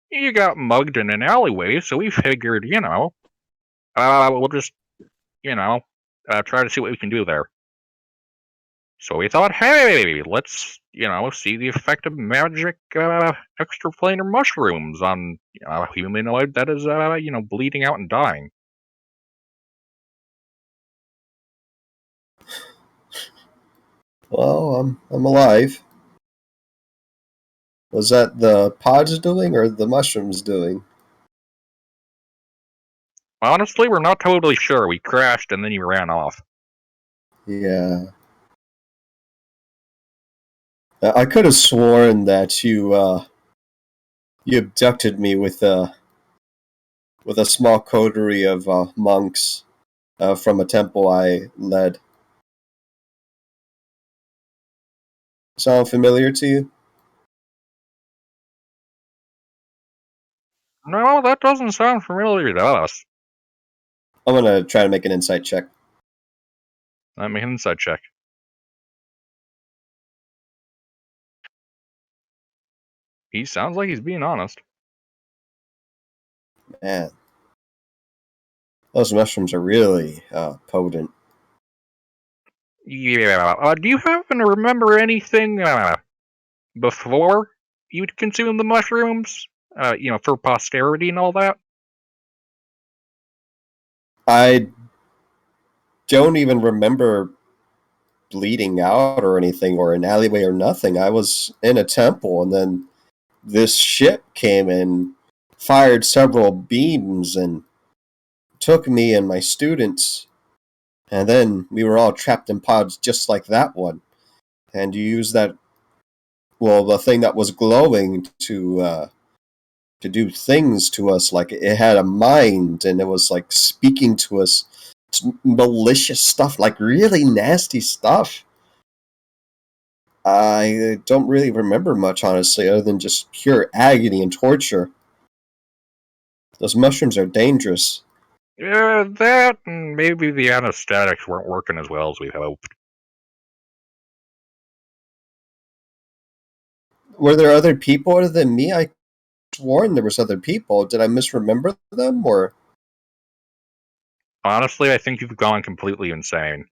You got mugged in an alleyway, so we figured, we'll just, try to see what we can do there. So we thought, hey, let's, see the effect of magic extraplanar mushrooms on a humanoid that is, bleeding out and dying. Well, I'm alive. Was that the pods doing or the mushrooms doing? Honestly, we're not totally sure. We crashed and then you ran off. Yeah. I could have sworn that you abducted me with a small coterie of monks from a temple I led. Sound familiar to you? No, that doesn't sound familiar to us. I'm gonna try to make an insight check. Let me inside check. He sounds like he's being honest. Man, those mushrooms are really potent. Yeah. Do you happen to remember anything before you would consume the mushrooms, for posterity and all that? I don't even remember bleeding out or anything, or an alleyway or nothing. I was in a temple, and then this ship came and fired several beams and took me and my students, and then we were all trapped in pods just like that one. And you used that, well, the thing that was glowing to do things to us, like it had a mind and it was like speaking to us. It's malicious stuff, like really nasty stuff. I don't really remember much, honestly, other than just pure agony and torture. Those mushrooms are dangerous. Yeah, that and maybe the anesthetics weren't working as well as we hoped. Were there other people other than me? I sworn there was other people. Did I misremember them, or? Honestly, I think you've gone completely insane.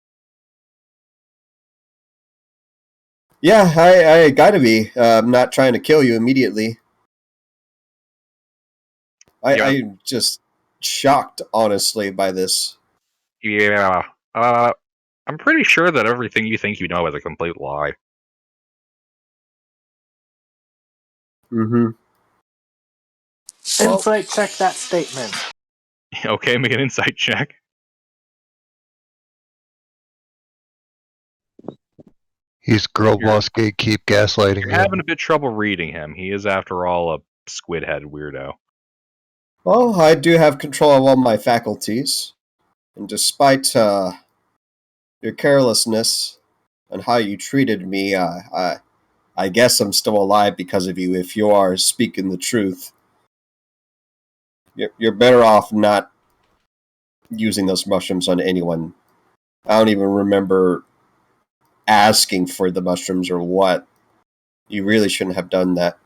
Yeah, I gotta be. I'm not trying to kill you immediately. Yeah. I'm just shocked, honestly, by this. Yeah. I'm pretty sure that everything you think you know is a complete lie. Mm-hmm. Insight check that statement. Okay, make an insight check. He's girl boss gatekeep gaslighting You're you. having a bit trouble reading him. He is, after all, a squid head weirdo. Well, I do have control of all my faculties, and despite your carelessness and how you treated me, I guess I'm still alive because of you. If you are speaking the truth, you're better off not using those mushrooms on anyone. I don't even remember asking for the mushrooms or what. You really shouldn't have done that.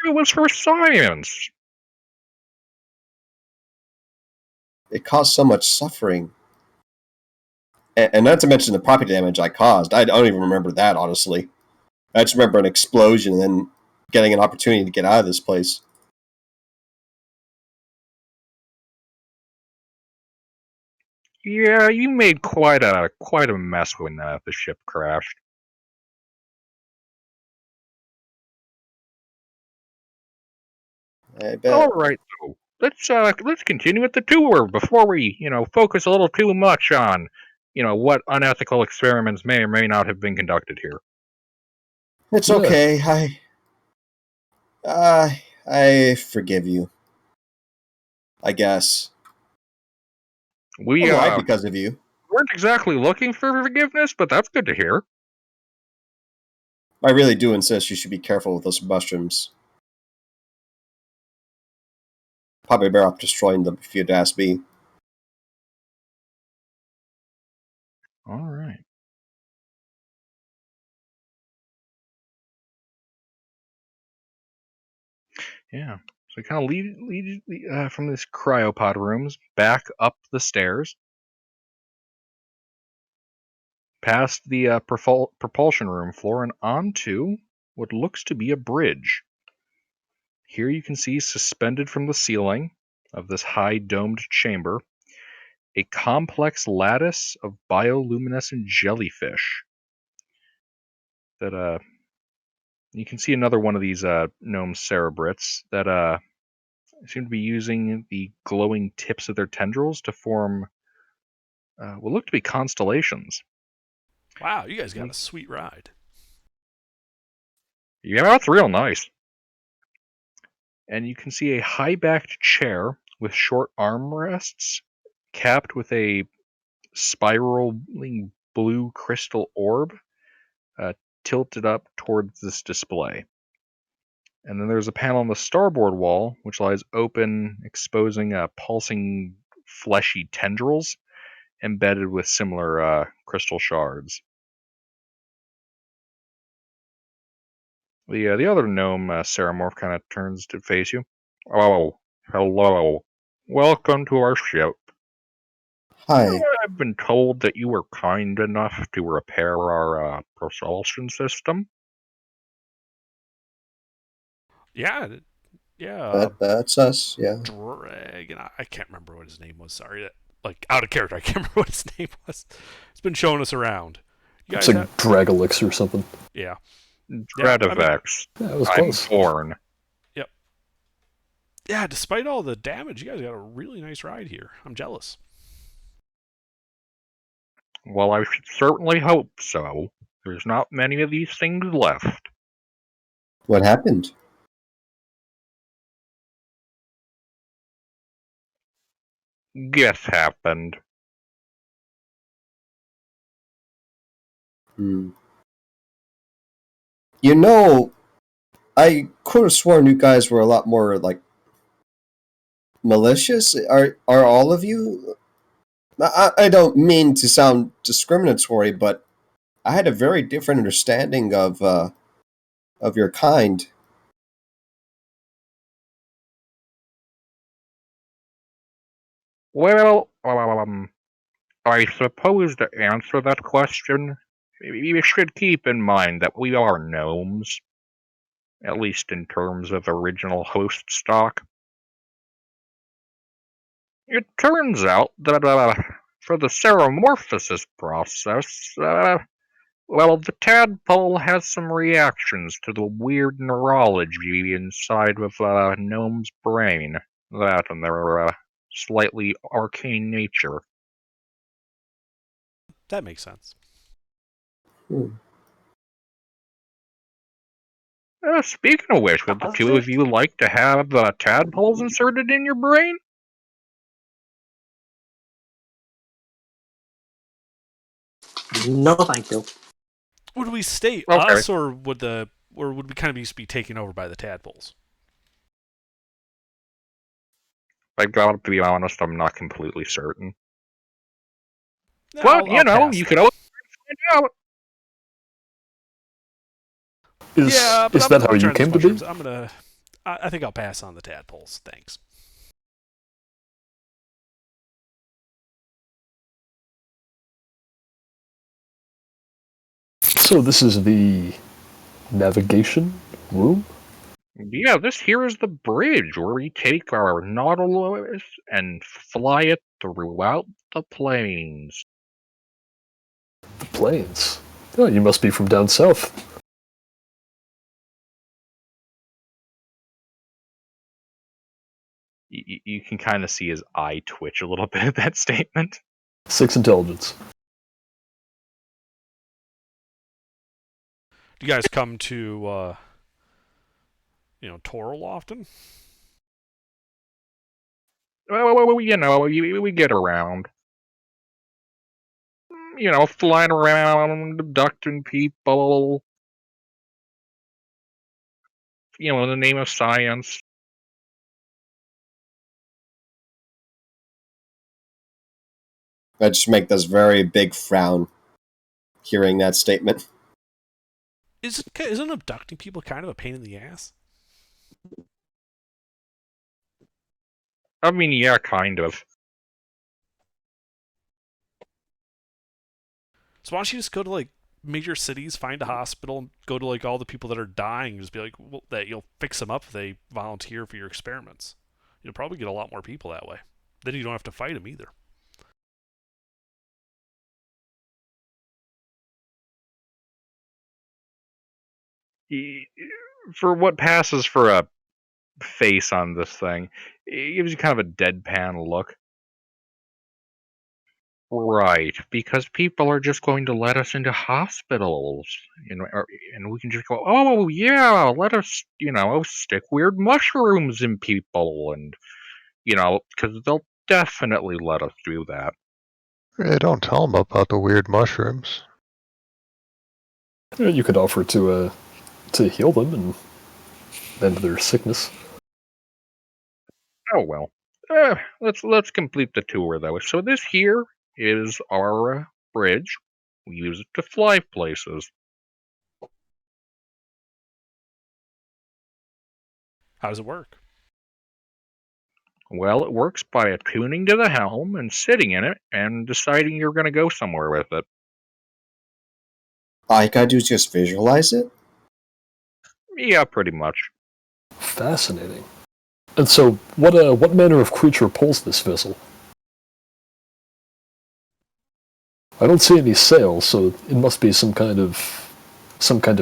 It was for science. It caused so much suffering. And not to mention the property damage I caused. I don't even remember that, honestly. I just remember an explosion and then getting an opportunity to get out of this place. Yeah, you made quite a mess when the ship crashed. I bet. All right, so let's continue with the tour before we focus a little too much on what unethical experiments may or may not have been conducted here. It's Yeah. okay. I forgive you. I guess. We I'm alive because of you. weren't exactly looking for forgiveness, but that's good to hear. I really do insist you should be careful with those mushrooms. Probably better off destroying them if you'd ask me. All right. Yeah. So kind of lead from this cryopod rooms back up the stairs, past the propulsion room floor, and onto what looks to be a bridge. Here you can see suspended from the ceiling of this high domed chamber a complex lattice of bioluminescent jellyfish. That you can see another one of these gnome cerebrits that seem to be using the glowing tips of their tendrils to form what look to be constellations. Wow, you guys got a sweet ride. Yeah, that's real nice. And you can see a high-backed chair with short armrests capped with a spiraling blue crystal orb tilted up towards this display. And then there's a panel on the starboard wall, which lies open, exposing pulsing, fleshy tendrils embedded with similar crystal shards. The other gnome ceramorph kind of turns to face you. Oh, hello. Welcome to our ship. Hi. I've been told that you were kind enough to repair our propulsion system. Yeah, yeah. That's us. Yeah. Dragon. I can't remember what his name was. Sorry, like out of character. I can't remember what his name was. It's been showing us around. You It's guys like Dragalix or something. yeah. Dredavex. Yeah, it was I'm close. born. Yep. Yeah, despite all the damage, you guys got a really nice ride here. I'm jealous. Well, I should certainly hope so. There's not many of these things left. What happened? Guess happened. Hmm. You know, I could have sworn you guys were a lot more like malicious. Are all of you? I don't mean to sound discriminatory, but I had a very different understanding of your kind. Well, I suppose to answer that question, you should keep in mind that we are gnomes, at least in terms of original host stock. It turns out that for the seromorphosis process, well, the tadpole has some reactions to the weird neurology inside of gnome's brain. That and their slightly arcane nature. That makes sense. Hmm. Speaking of which, would the two of you like to have tadpoles inserted in your brain? No, thank you. Would we stay Okay. us, or would we kind of just be taken over by the tadpoles? I gotta be honest, I'm not completely certain. Yeah, But, I'll pass you then. could always find out. Yeah, but Is I'm that gonna how you try these came to be? mushrooms. I think I'll pass on the tadpoles. Thanks. So this is the navigation room? Yeah, this here is the bridge where we take our Nautilus and fly it throughout the plains. The plains. Oh, you must be from down south. You can kind of see his eye twitch a little bit at that statement. 6 intelligence. Do you guys come to Toril often? Well, we get around. Flying around, abducting people. In the name of science. I just make this very big frown hearing that statement. Isn't abducting people kind of a pain in the ass? I mean, yeah, kind of. So why don't you just go to like major cities, find a hospital, and go to like all the people that are dying, and just be like, well, that you'll fix them up if they volunteer for your experiments. You'll probably get a lot more people that way. Then you don't have to fight them either. For what passes for a face on this thing, it gives you kind of a deadpan look. Right, because people are just going to let us into hospitals, and we can just go, oh yeah, let us, stick weird mushrooms in people, and because they'll definitely let us do that. Hey, don't tell them about the weird mushrooms. You could offer to heal them and end their sickness. Oh well, let's complete the tour though. So this here is our bridge. We use it to fly places. How does it work? Well, it works by attuning to the helm and sitting in it and deciding you're going to go somewhere with it. All you gotta do is just visualize it? Yeah, pretty much. Fascinating. And so, what manner of creature pulls this vessel? I don't see any sails, so it must be some kind of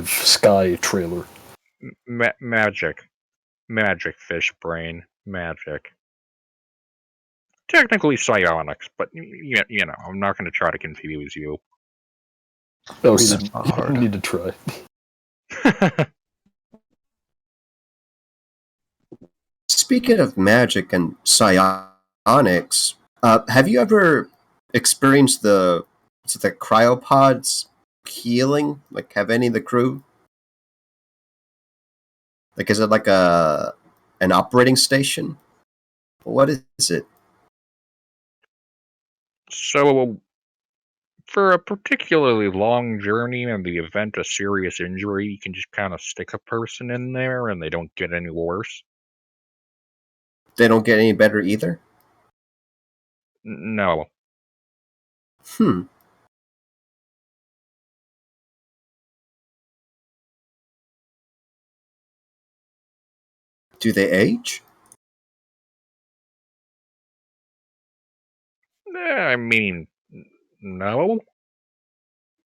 sky trailer. Magic fish brain, magic. Technically psionics, but you know, I'm not going to try to confuse you. Oh, That's he not didn't hard. need to try. Speaking of magic and psionics, have you ever experienced the cryopods healing? Like, have any of the crew? Like, is it like an operating station? What is it? So, for a particularly long journey and the event of serious injury, you can just kind of stick a person in there and they don't get any worse. They don't get any better either? No. Hmm. Do they age? I mean, no.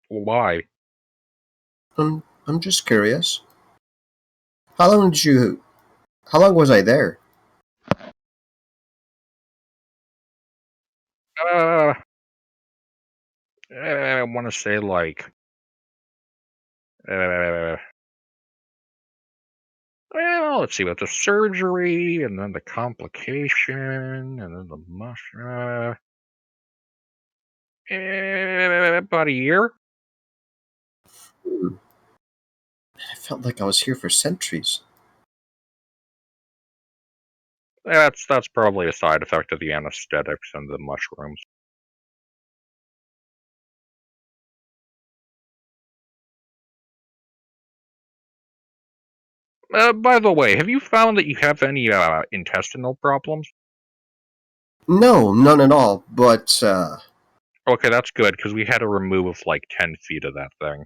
Why? I'm just curious. How long was I there? Uh, I want to say like, well, let's see, with the surgery and then the complication and then the mushroom. About a year. Hmm. I felt like I was here for centuries. That's probably a side effect of the anesthetics and the mushrooms. By the way, have you found that you have any intestinal problems? No, none at all. But Okay, that's good, because we had to remove like 10 feet of that thing.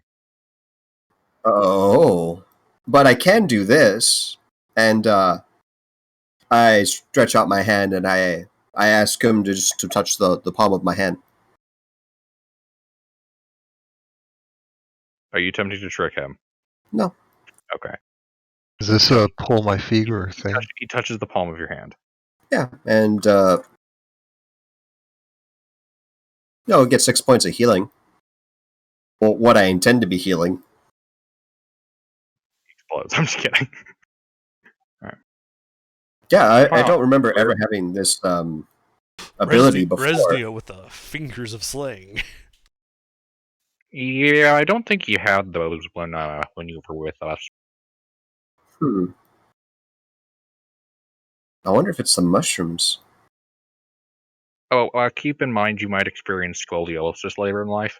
oh, but I can do this, and I stretch out my hand and I ask him to just to touch the palm of my hand. Are you tempted to trick him? No. Okay. Is this a pull my finger thing? He touches the palm of your hand. Yeah, and no, it gets 6 points of healing. Well, what I intend to be healing. Explodes. I'm just kidding. Yeah, I Wow. don't remember ever having this ability before. Resnio with the fingers of slaying. Yeah, I don't think you had those when you were with us. Hmm. I wonder if it's the mushrooms. Oh, keep in mind you might experience scoliosis later in life.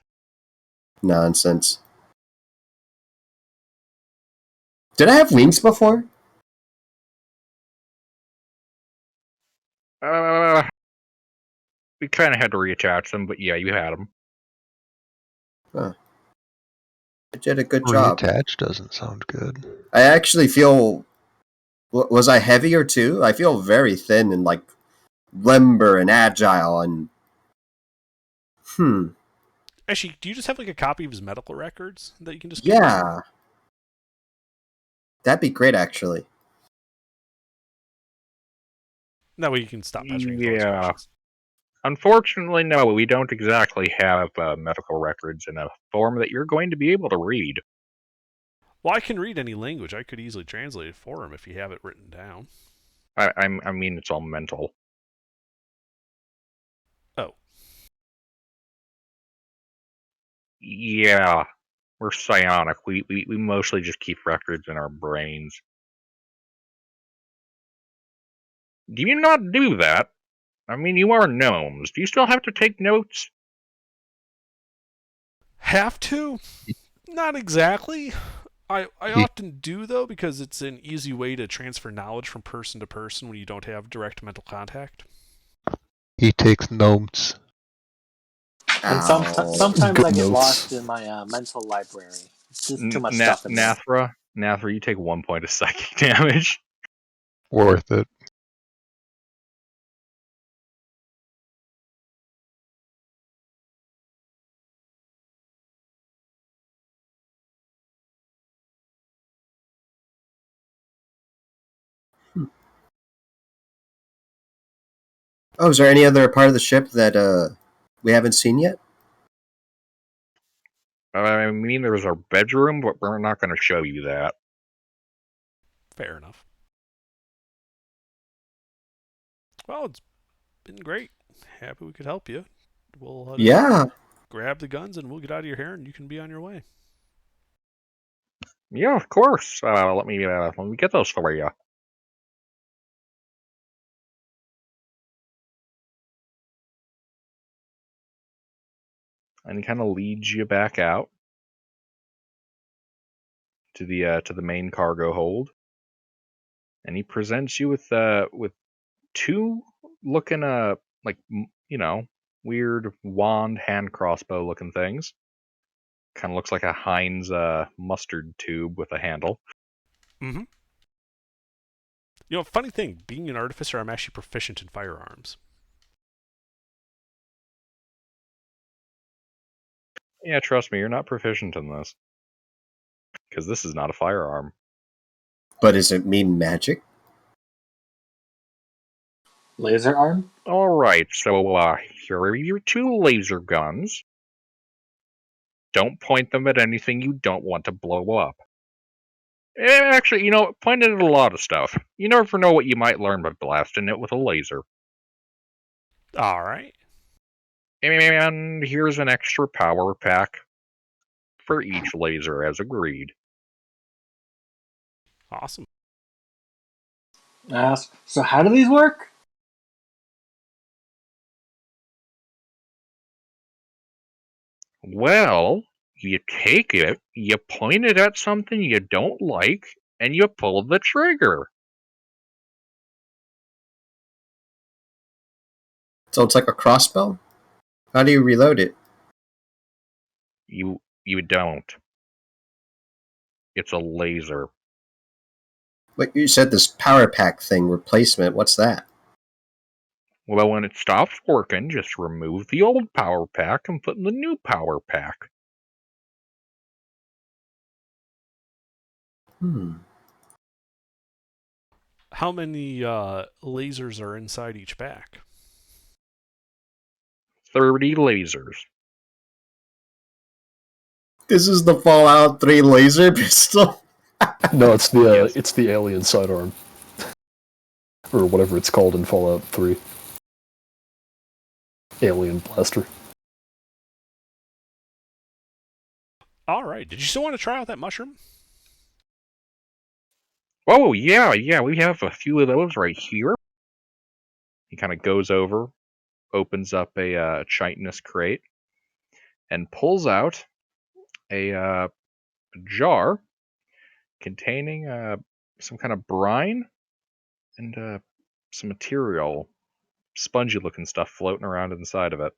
Nonsense. Did I have wings before? We kind of had to reattach them, but yeah, you had them. Huh. I did a good job. Reattach doesn't sound good. I actually feel. Was I heavier too? I feel very thin and like limber and agile and. Actually, do you just have like a copy of his medical records that you can just Yeah. That'd be great, actually. That way you can stop pestering Yeah. questions. Unfortunately, no, we don't exactly have medical records in a form that you're going to be able to read. Well, I can read any language. I could easily translate it for him if you have it written down. I mean, it's all mental. Oh. Yeah, we're psionic. We mostly just keep records in our brains. Do you not do that? I mean, you are gnomes. Do you still have to take notes? Have to? Not exactly. I often do, though, because it's an easy way to transfer knowledge from person to person when you don't have direct mental contact. He takes notes. And Ow. sometimes Good I get notes. lost in my mental library. It's just too much stuff in there. Nathra, you take 1 point of psychic damage. worth it. Oh, is there any other part of the ship that we haven't seen yet? I mean, there's our bedroom, but we're not going to show you that. Fair enough. Well, it's been great. Happy we could help you. We'll Yeah. grab the guns and we'll get out of your hair and you can be on your way. Yeah, of course. Let me get those for you. And he kind of leads you back out to the main cargo hold, and he presents you with two looking like weird wand hand crossbow looking things. Kind of looks like a Heinz mustard tube with a handle. Mm-hmm. You know, funny thing, being an artificer, I'm actually proficient in firearms. Yeah, trust me, you're not proficient in this. Because this is not a firearm. But does it mean magic? Laser arm? Alright, so here are your two laser guns. Don't point them at anything you don't want to blow up. Actually, point it at a lot of stuff. You never know what you might learn by blasting it with a laser. Alright. And here's an extra power pack for each laser as agreed. Awesome. Ask. So how do these work? Well, you take it, you point it at something you don't like, and you pull the trigger. So it's like a crossbow? How do you reload it? You don't. It's a laser. But you said this power pack thing replacement. What's that? Well, when it stops working, just remove the old power pack and put in the new power pack. How many lasers are inside each pack? 30 lasers. This is the Fallout 3 laser pistol? No, it's the Yes. it's the alien sidearm, or whatever it's called in Fallout 3. Alien blaster. All right. Did you still want to try out that mushroom? Oh, yeah, we have a few of those right here. He kind of goes over, opens up a chitinous crate, and pulls out a jar containing some kind of brine and some material, spongy-looking stuff floating around inside of it.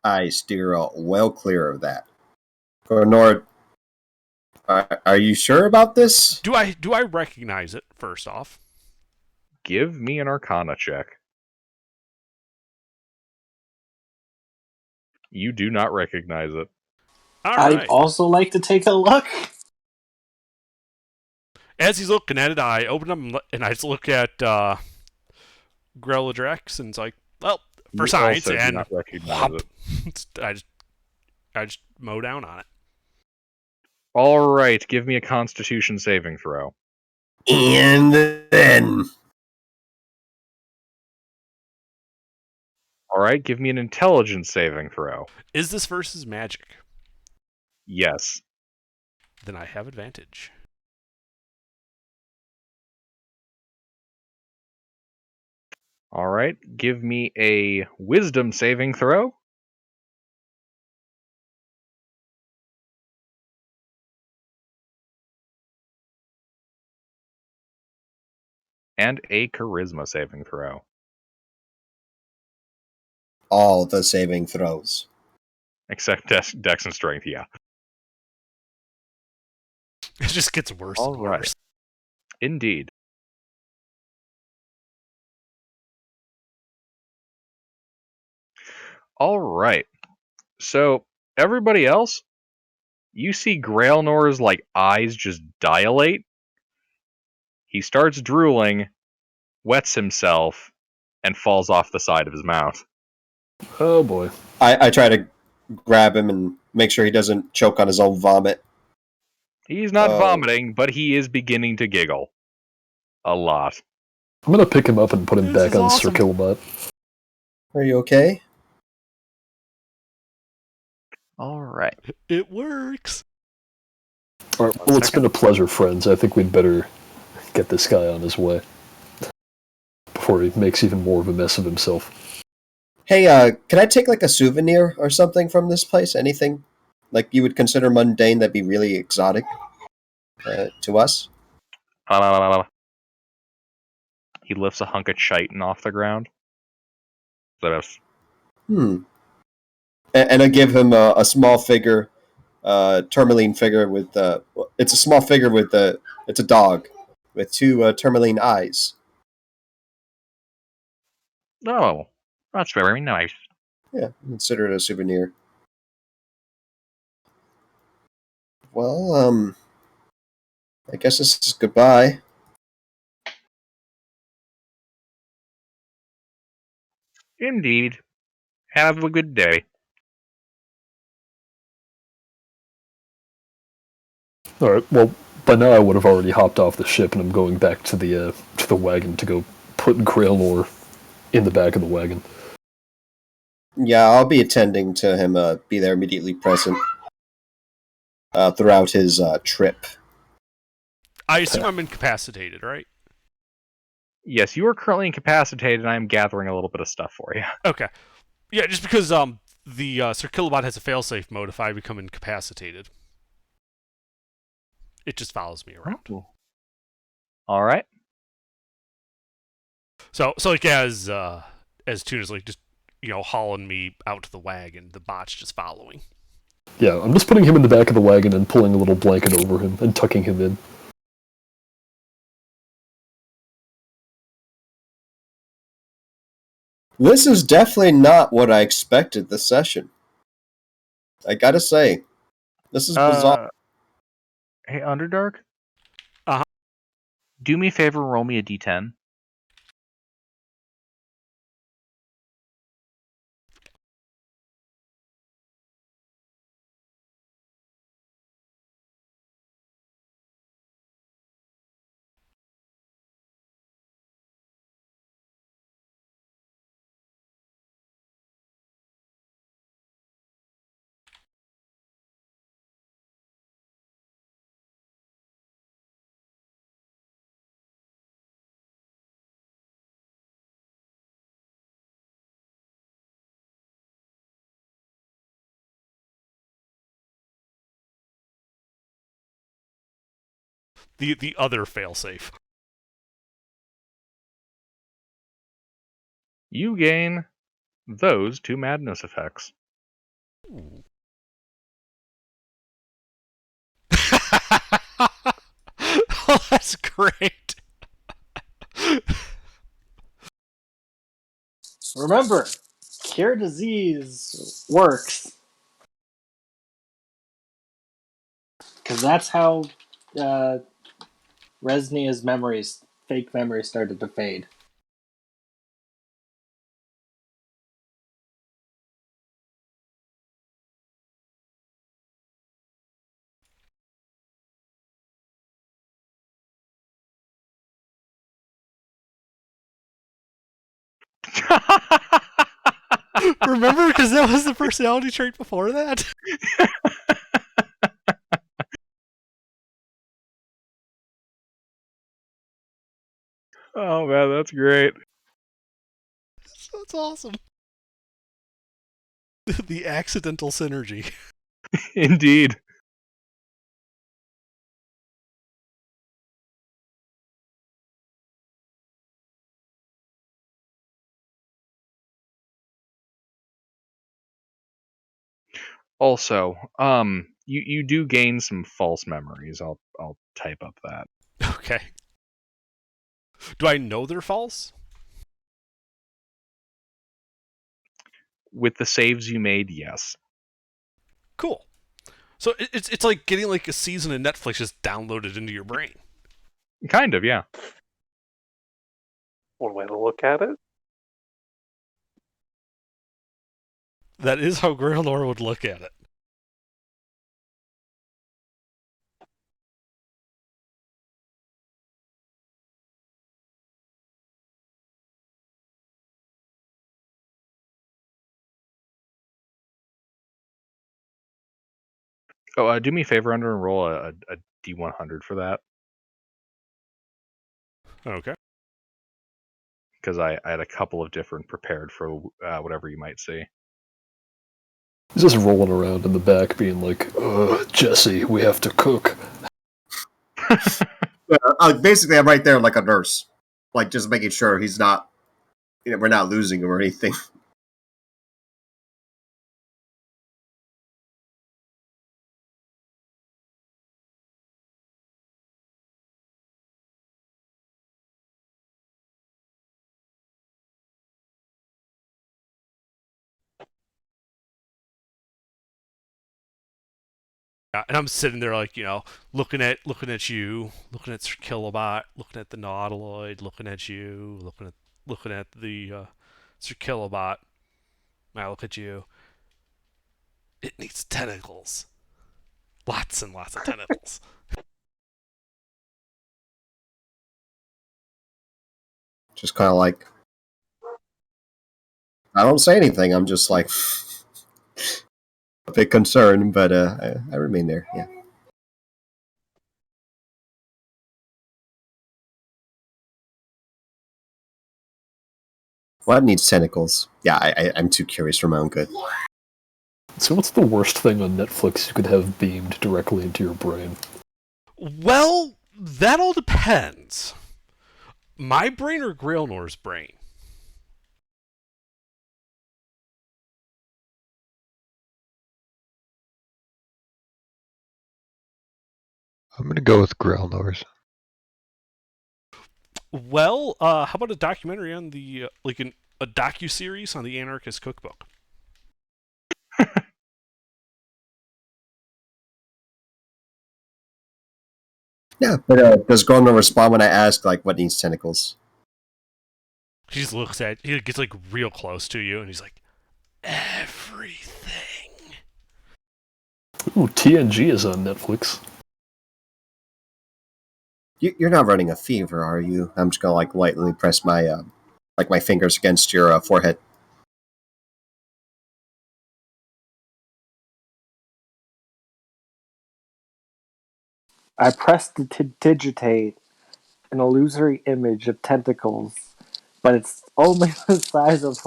I steer well clear of that. Nord, are you sure about this? Do I recognize it, first off? Give me an Arcana check. You do not recognize it. All I'd right. also like to take a look. As he's looking at it, I open up and I just look at Greladrex, and it's like, well, for You science, also do and not recognize whop, it. I just mow down on it. All right, give me a Constitution saving throw. And then... All right, give me an Intelligence saving throw. Is this versus magic? Yes. Then I have advantage. All right, give me a Wisdom saving throw. And a Charisma saving throw. all the saving throws. Except Dex and Strength, yeah. It just gets worse All and right. worse. Indeed. All right. So everybody else, you see Grailnor's eyes just dilate. He starts drooling, wets himself, and falls off the side of his mouth. Oh boy. I try to grab him and make sure he doesn't choke on his own vomit. He's not Oh. vomiting, but he is beginning to giggle. A lot. I'm gonna pick him up and put him This back is on awesome. Sir Killbot. Are you okay? All right. It works. All right, well, it's been a pleasure, friends. I think we'd better get this guy on his way before he makes even more of a mess of himself. Hey, can I take a souvenir or something from this place? Anything you would consider mundane that'd be really exotic to us? He lifts a hunk of chitin off the ground. And I give him a small figure, tourmaline figure with. It's a small figure with it's a dog with two tourmaline eyes. Oh, that's very nice. Yeah, consider it a souvenir. Well, I guess this is goodbye. Indeed. Have a good day. All right, well, by now I would have already hopped off the ship, and I'm going back to the wagon to go put Grailnor in the back of the wagon. Yeah, I'll be attending to him. Be there immediately present throughout his trip. I assume I'm incapacitated, right? Yes, you are currently incapacitated, and I am gathering a little bit of stuff for you. Okay. Yeah, just because the Sir Killbot has a failsafe mode if I become incapacitated. It just follows me around. Oh. All right. So as Tuna's just hauling me out to the wagon, the bot's just following. Yeah, I'm just putting him in the back of the wagon and pulling a little blanket over him and tucking him in. This is definitely not what I expected this session. I gotta say, this is bizarre. Hey, Underdark? Uh-huh. Do me a favor, roll me a d10. The other failsafe. You gain those 2 madness effects. Ooh. Oh, that's great. Remember, cure disease works. Because that's how Resnia's fake memories started to fade. Remember, because that was the personality trait before that. Oh man, that's great. That's awesome. The accidental synergy. Indeed. Also, you do gain some false memories. I'll type up that. Okay. Do I know they're false? With the saves you made, yes. Cool. So it's like getting like a season of Netflix just downloaded into your brain. Kind of, yeah. One way to look at it. That is how Graylor would look at it. Oh, do me a favor, Under, and roll a D100 for that. Okay. Because I had a couple of different prepared for whatever you might see. He's just rolling around in the back, being like, Jesse, we have to cook. Basically, I'm right there like a nurse, like just making sure he's not, we're not losing him or anything. Yeah, and I'm sitting there like, looking at you, looking at Sir Kilobot, looking at the Nautiloid, looking at you, looking at the Sir Kilobot. I look at you. It needs tentacles. Lots and lots of tentacles. Just kind of like, I don't say anything. I'm just like a bit concerned, but I remain there. Yeah. What needs tentacles? Yeah, I'm too curious for my own good. So what's the worst thing on Netflix you could have beamed directly into your brain? Well, that all depends. My brain or Grailnor's brain? I'm going to go with Grelnors. Well, how about a documentary on the a docu-series on the Anarchist Cookbook? Yeah, but does Gorman respond when I ask like what needs tentacles? He just looks at, he gets like real close to you, and he's like, everything. Ooh, TNG is on Netflix. You're not running a fever, are you? I'm just gonna like lightly press my my fingers against your forehead. I pressed to digitate an illusory image of tentacles, but it's only the size of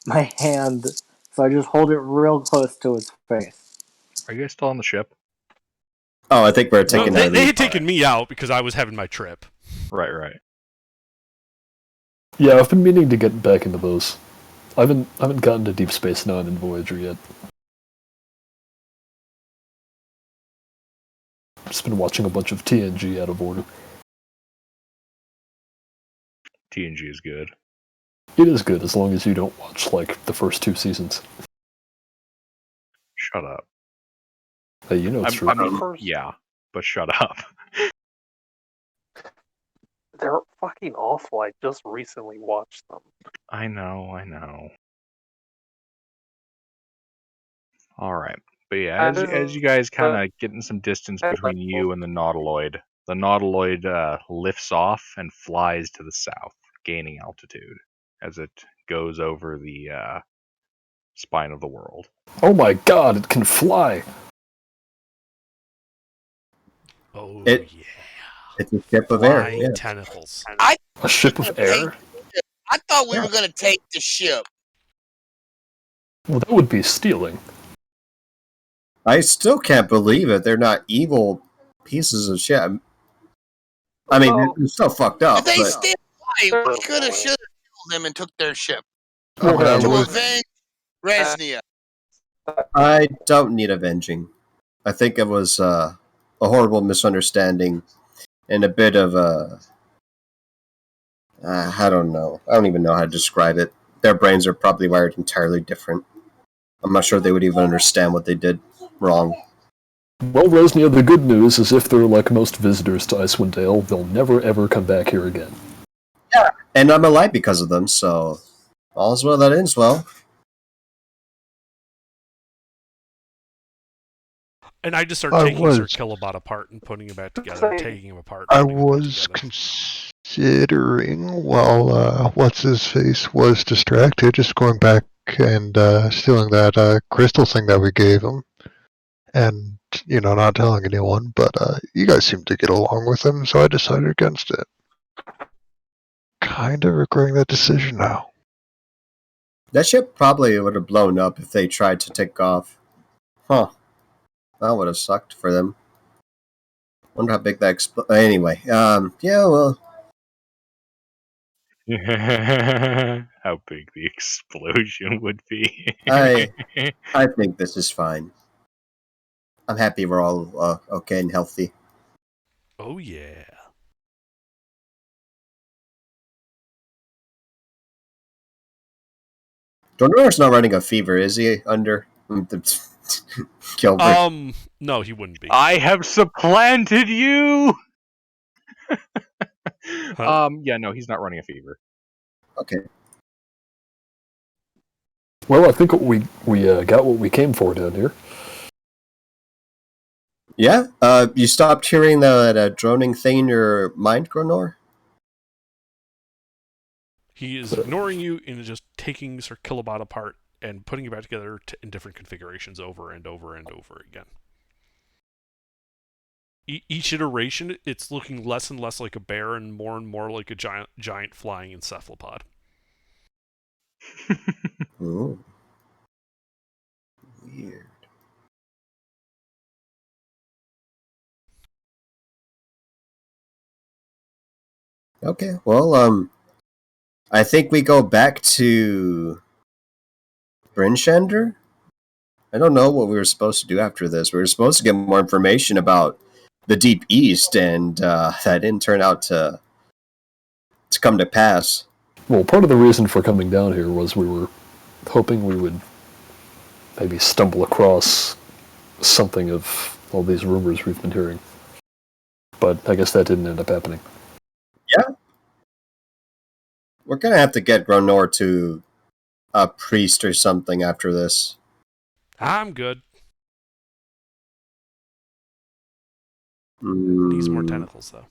my hand, so I just hold it real close to his face. Are you guys still on the ship? Oh, I think we're No, taking they had taken me out because I was having my trip. Right. Yeah, I've been meaning to get back into those. I haven't gotten to Deep Space Nine and Voyager yet. I've just been watching a bunch of TNG out of order. TNG is good. It is good as long as you don't watch like the first 2 seasons. Shut up. Hey, you know it's true. I mean, yeah, but shut up. They're fucking awful. I just recently watched them. I know. All right, but yeah, as you guys kind of getting some distance between you and the Nautiloid lifts off and flies to the south, gaining altitude as it goes over the spine of the world. Oh my god, it can fly! Oh, It- yeah. It's a ship of air. Flying Yeah. tentacles. A ship of air? I thought we were gonna take the ship. Well, that would be stealing. I still can't believe it. They're not evil pieces of shit. I mean, Well, they're so fucked up. If they But still alive, we could have, should have killed them and took their ship I'm to not with avenge Resnia. I don't need avenging. I think it was a horrible misunderstanding and a bit of I don't know. I don't even know how to describe it. Their brains are probably wired entirely different. I'm not sure they would even understand what they did wrong. Well, Resnia, the good news is if they're like most visitors to Icewind Dale, they'll never ever come back here again. Yeah, and I'm alive because of them, so all's well that ends well. And I just start I taking Sir was Kilobot apart and putting him back together, taking him apart, I putting him back was together. considering, while what's his face was distracted, just going back and stealing that crystal thing that we gave him, and not telling anyone. But you guys seem to get along with him, so I decided against it. Kind of regretting that decision now. That ship probably would have blown up if they tried to take off. Huh. That would have sucked for them. Wonder how big that anyway, yeah, well. How big the explosion would be. I think this is fine. I'm happy we're all okay and healthy. Oh, yeah. Dornor's not running a fever, is he? Under Gilbert. No, he wouldn't be. I have supplanted you! Huh? Yeah, no, he's not running a fever. Okay. Well, I think we got what we came for down here. Yeah. You stopped hearing that droning thing in your mind, Gronor? He is ignoring you and is just taking Sir Kilobot apart and putting it back together in different configurations over and over and over again. Each iteration, it's looking less and less like a bear and more like a giant flying encephalopod. Ooh. Weird. Okay, well, I think we go back to Brinshender? I don't know what we were supposed to do after this. We were supposed to get more information about the Deep East, and that didn't turn out to come to pass. Well, part of the reason for coming down here was we were hoping we would maybe stumble across something of all these rumors we've been hearing. But I guess that didn't end up happening. Yeah. We're going to have to get Gronor to a priest or something after this. I'm good. Needs Needs more tentacles, though.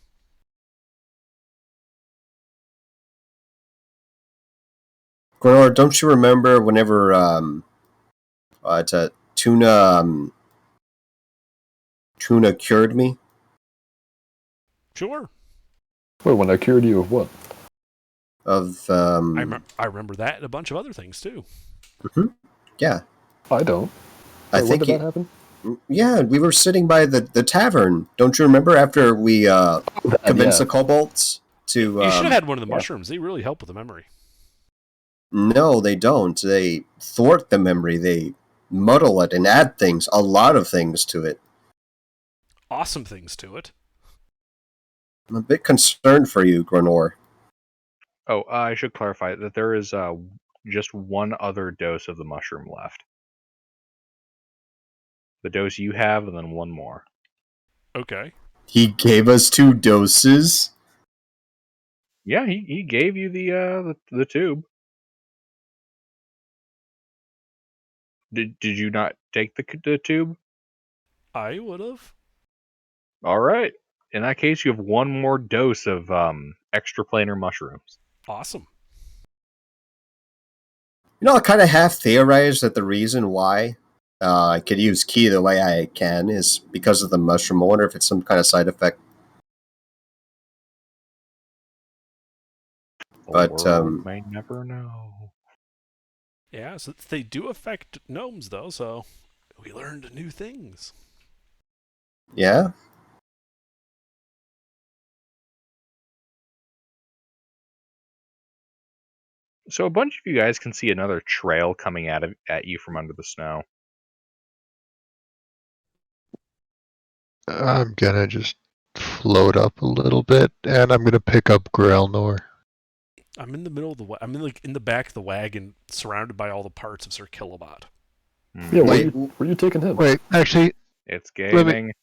Gronor, don't you remember whenever Tuna cured me? Sure. Well, when I cured you of what? Of I remember that and a bunch of other things, too. Mm-hmm. Yeah. I don't. I Wait, think when did that happen? Yeah, we were sitting by the tavern. Don't you remember after we convinced the kobolds to... You should have had one of the mushrooms. They really help with the memory. No, they don't. They thwart the memory. They muddle it and add things, a lot of things to it. Awesome things to it. I'm a bit concerned for you, Gronor. Oh, I should clarify that there is just one other dose of the mushroom left. The dose you have, and then one more. Okay. He gave us 2 doses? Yeah, he gave you the tube. Did you not take the tube? I would have. All right. In that case, you have one more dose of extraplanar mushrooms. Awesome. You know, I kind of half theorized that the reason why I could use Key the way I can is because of the mushroom. I wonder if it's some kind of side effect. But The world may never know. Yeah, so they do affect gnomes, though, so we learned new things. Yeah. So a bunch of you guys can see another trail coming at you from under the snow. I'm gonna just float up a little bit, and I'm gonna pick up Grelnor. I'm in the middle of the. I'm in the back of the wagon, surrounded by all the parts of Sir Kilobot. Yeah, Wait, where you taking him? Wait, actually, It's Let me- gaining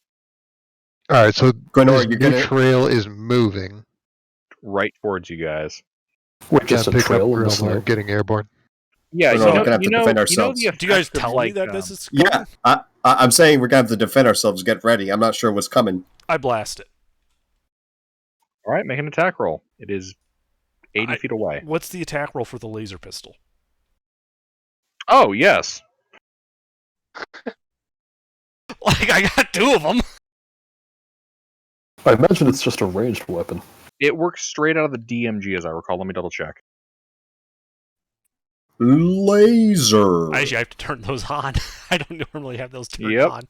all right. So Gwenor, this you're new gonna. trail is moving. right towards you guys. Wait, just a Can't pick up trail in the real snow? low, getting airborne. Yeah, So you we're know, gonna have you to know, defend you know ourselves. the Do you guys effect of, tell like, me that this is coming? Yeah, I'm saying we're gonna have to defend ourselves. Get ready. I'm not sure what's coming. I blast it. All right, make an attack roll. It is 80 feet away. What's the attack roll for the laser pistol? Oh yes. Like, I got 2 of them. I imagine it's just a ranged weapon. It works straight out of the DMG, as I recall. Let me double check. Laser. Actually, I have to turn those on. I don't normally have those turned Yep. on.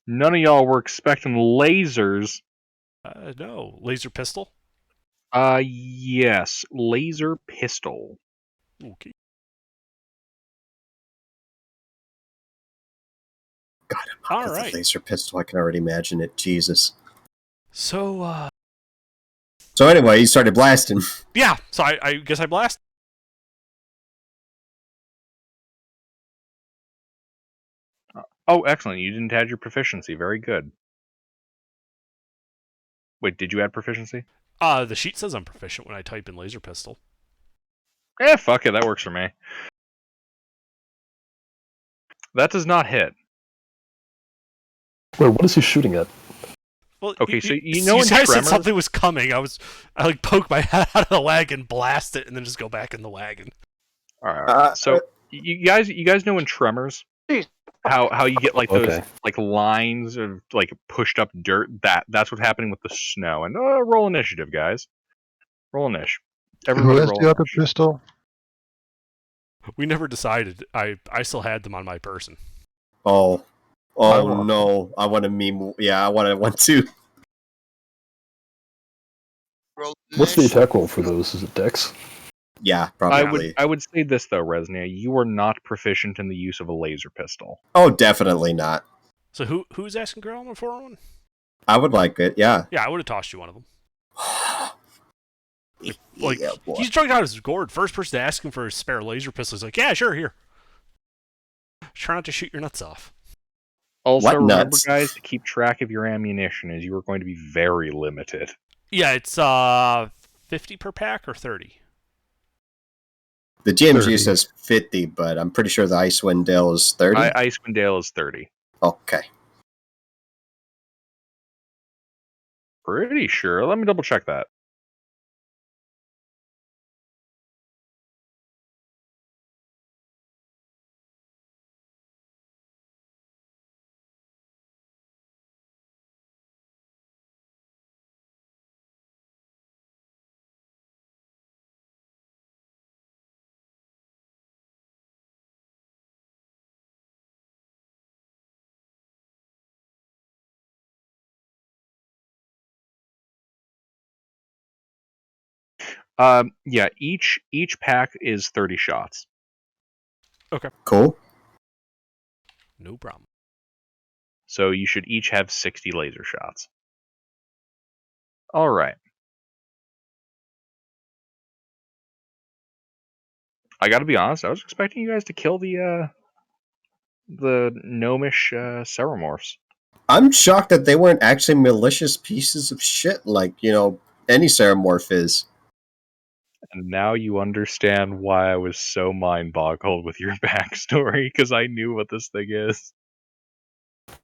None of y'all were expecting lasers. No. Laser pistol? Yes, laser pistol. Okay. God, I'm All with right. the laser pistol. I can already imagine it. Jesus. So, So anyway, he started blasting. yeah. So I guess I blast. Oh, excellent. You didn't add your proficiency. Very good. Wait, did you add proficiency? The sheet says I'm proficient when I type in laser pistol. Fuck it. That works for me. That does not hit. Wait, what is he shooting at? Well, Okay, so you know in guys said Tremors- something was coming. I like poke my head out of the wagon, blast it, and then just go back in the wagon. All right. So you guys know in Tremors Jeez. how you get like those Okay. like lines of like pushed up dirt. That's what's happening with the snow. And roll initiative, guys. Roll initiative. Who Everybody has roll the other initiative. pistol? We never decided. I still had them on my person. Oh Oh. no! I want to meme. Yeah, I wanted one too. Roll What's the initiative. attack roll for those? Is it Dex? Yeah, probably. I would say this though, Resnia, you are not proficient in the use of a laser pistol. Oh, definitely not. So who's asking Girl for one? I would like it. Yeah. Yeah, I would have tossed you one of them. Like, yeah, boy. he's drunk out of his gourd. First person to ask him for a spare laser pistol is like, yeah, sure, here. Try not to shoot your nuts off. Also, What remember, nuts? guys, to keep track of your ammunition, as you are going to be very limited. Yeah, it's 50 per pack or 30. The GMG 30. says 50, but I'm pretty sure the Icewind Dale is 30. Icewind Dale is 30. Okay. Pretty sure. Let me double check that. Yeah, each pack is 30 shots. Cool. No problem. So you should each have 60 laser shots. All right. I got to be honest. I was expecting you guys to kill the gnomish ceremorphs. I'm shocked that they weren't actually malicious pieces of shit like, any Ceramorph is. And now you understand why I was so mind-boggled with your backstory, because I knew what this thing is.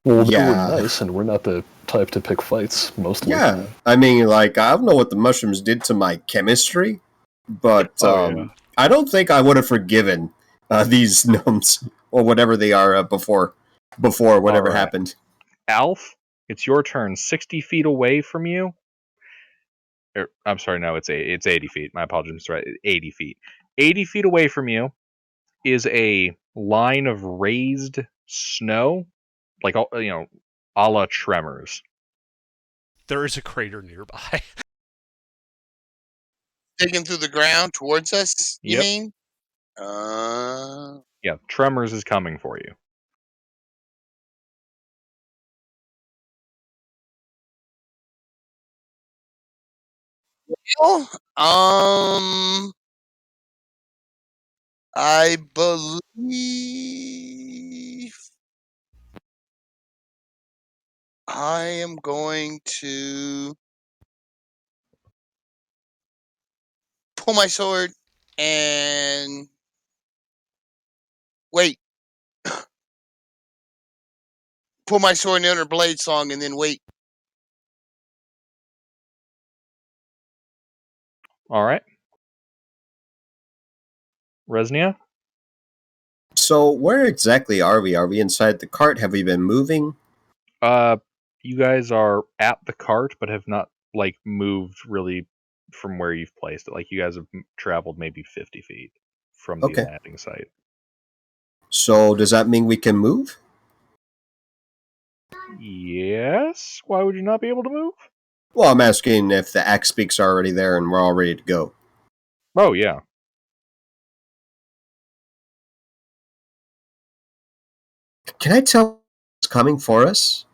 Well, they Yeah. were nice, and we're not the type to pick fights, mostly. Yeah. I mean, I don't know what the mushrooms did to my chemistry, but Yeah. I don't think I would have forgiven these gnomes or whatever they are before whatever All right. happened. Alf, it's your turn. 60 feet away from you. I'm sorry, no, it's 80 feet. My apologies, right? 80 feet. 80 feet away from you is a line of raised snow, like, a la Tremors. There is a crater nearby. Digging through the ground towards us, you Yep. mean? Yeah, Tremors is coming for you. Well, I believe I am going to pull my sword and wait. Pull my sword in her blade song and then wait. All right. Resnia? So where exactly are we? Are we inside the cart? Have we been moving? You guys are at the cart, but have not moved really from where you've placed it. Like you guys have traveled maybe 50 feet from the Okay. landing site. So does that mean we can move? Yes. Why would you not be able to move? Well, I'm asking if the axe speaks are already there and we're all ready to go. Oh yeah. Can I tell what's coming for us?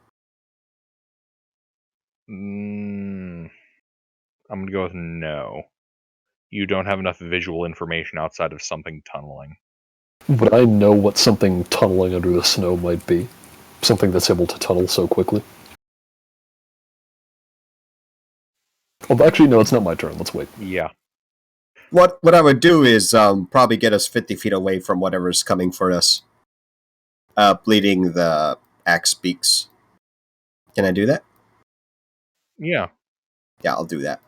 I'm gonna go with no. You don't have enough visual information outside of something tunneling. Would I know what something tunneling under the snow might be? Something that's able to tunnel so quickly? Oh, actually, no, it's not my turn. Let's wait. Yeah. What I would do is probably get us 50 feet away from whatever's coming for us. Bleeding the axe beaks. Can I do that? Yeah. Yeah, I'll do that.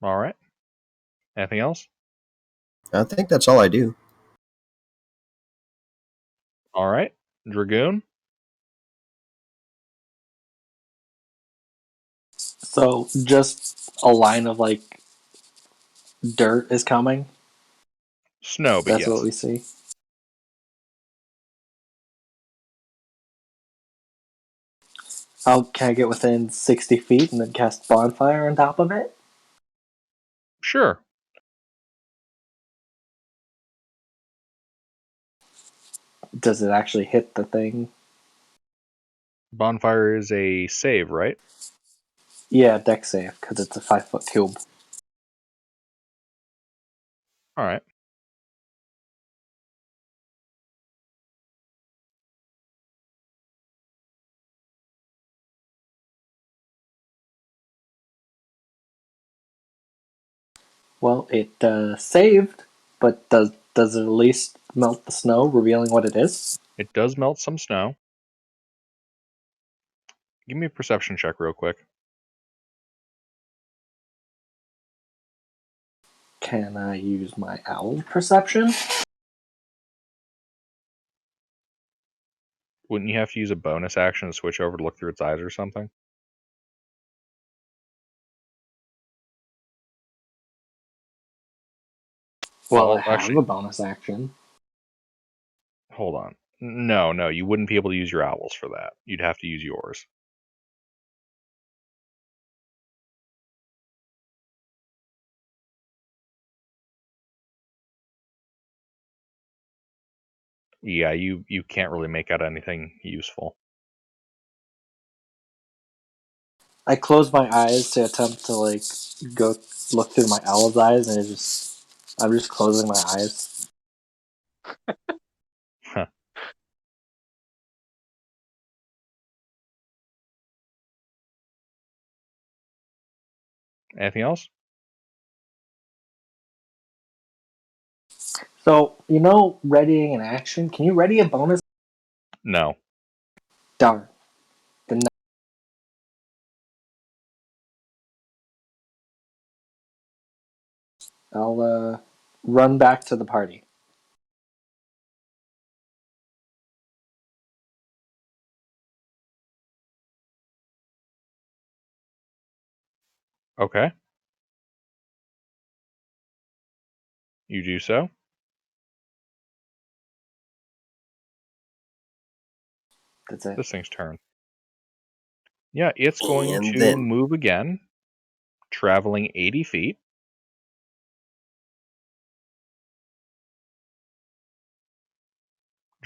All right. Anything else? I think that's all I do. All right. Dragoon? So just a line of like dirt is coming. Snow, but That's yes. what we see. Can I get within 60 feet and then cast bonfire on top of it? Sure. Does it actually hit the thing? Bonfire is a save, right? Yeah, deck save, because it's a 5-foot cube. All right. Well, it saved, but does it at least melt the snow, revealing what it is? It does melt some snow. Give me a perception check real quick. Can I use my owl perception? Wouldn't you have to use a bonus action to switch over to look through its eyes or something? Well, Well, I have actually, a bonus action. hold on. No, you wouldn't be able to use your owls for that. You'd have to use yours. Yeah, you can't really make out anything useful. I close my eyes to attempt to like go look through my owl's eyes, and I'm just closing my eyes. Anything else? So readying an action. Can you ready a bonus? No. Darn. Then I'll run back to the party. Okay. You do so. That's it. This thing's turn. Yeah, it's going And to then move again, traveling 80 feet.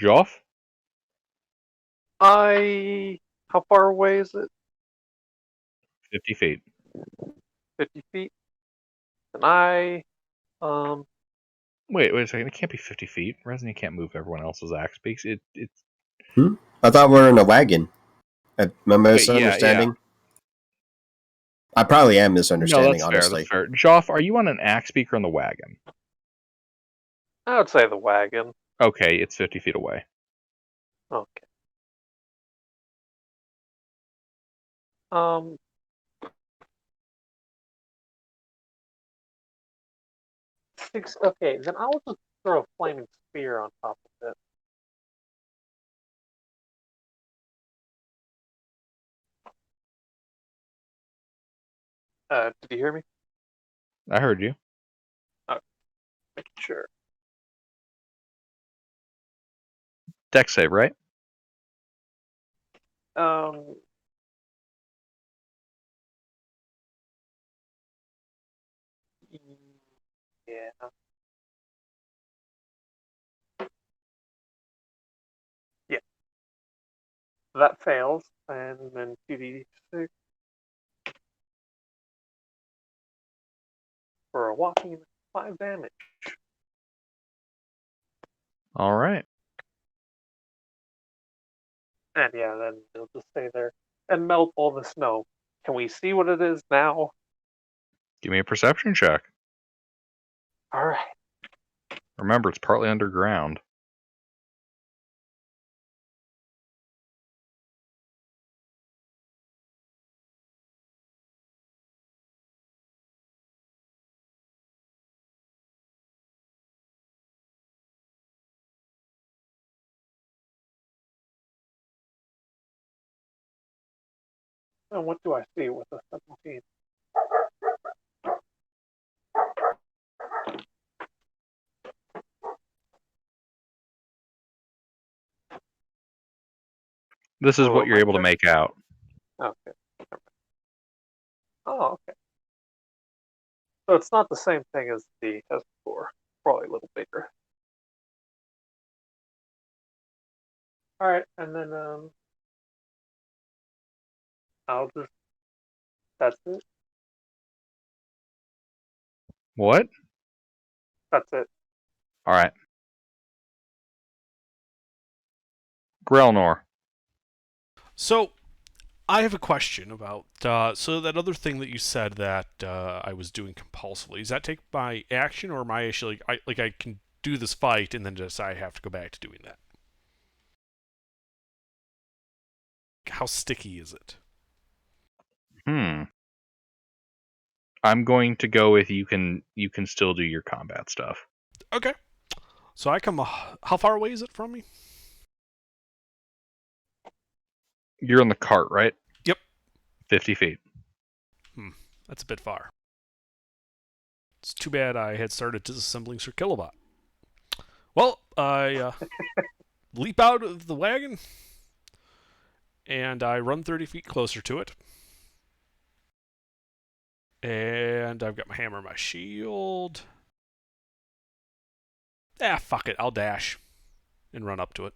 Joff? How far away is it? 50 feet. 50 feet. And I, Wait a second. It can't be 50 feet. Resnick can't move everyone else's axe beaks. It's I thought we were in a wagon. Am I Okay, misunderstanding? I probably am no. misunderstanding, That's honestly. fair. That's fair. Joff, are you on an axe beak or on the wagon? I would say the wagon. Okay, it's 50 feet away. Okay. Okay, then I'll just throw a flaming spear on top of it. Did you hear me? I heard you. Make sure. Dex save, right? Um, yeah. Yeah. That fails, and then 2d6 for a whopping 5 damage. All right. And yeah, then they'll just stay there and melt all the snow. Can we see what it is now? Give me a perception check. All right. Remember, it's partly underground. And what do I see with a 17? This is Oh, what you're my able to turn? make out. Okay. Oh, okay. So it's not the same thing as before. Probably a little bigger. All right, and then I'll just. That's it. What? That's it. All right. Grelnor. So, I have a question about so that other thing that you said that I was doing compulsively. Does that take my action, or am I actually I can do this fight and then just I have to go back to doing that? How sticky is it? I'm going to go with you can still do your combat stuff. Okay. So I come. How far away is it from me? You're in the cart, right? Yep. 50 feet. That's a bit far. It's too bad I had started disassembling Sir Kilobot. Well, I leap out of the wagon and I run 30 feet closer to it. And I've got my hammer and my shield. Fuck it. I'll dash and run up to it.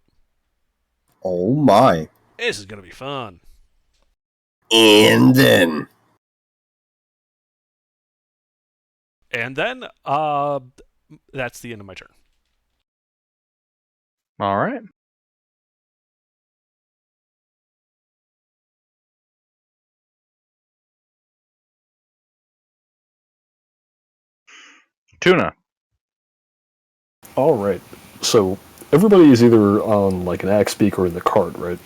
Oh my. This is going to be fun. And then. And then, that's the end of my turn. All right. Tuna. All right. So everybody is either on like an axe beak or in the cart, right?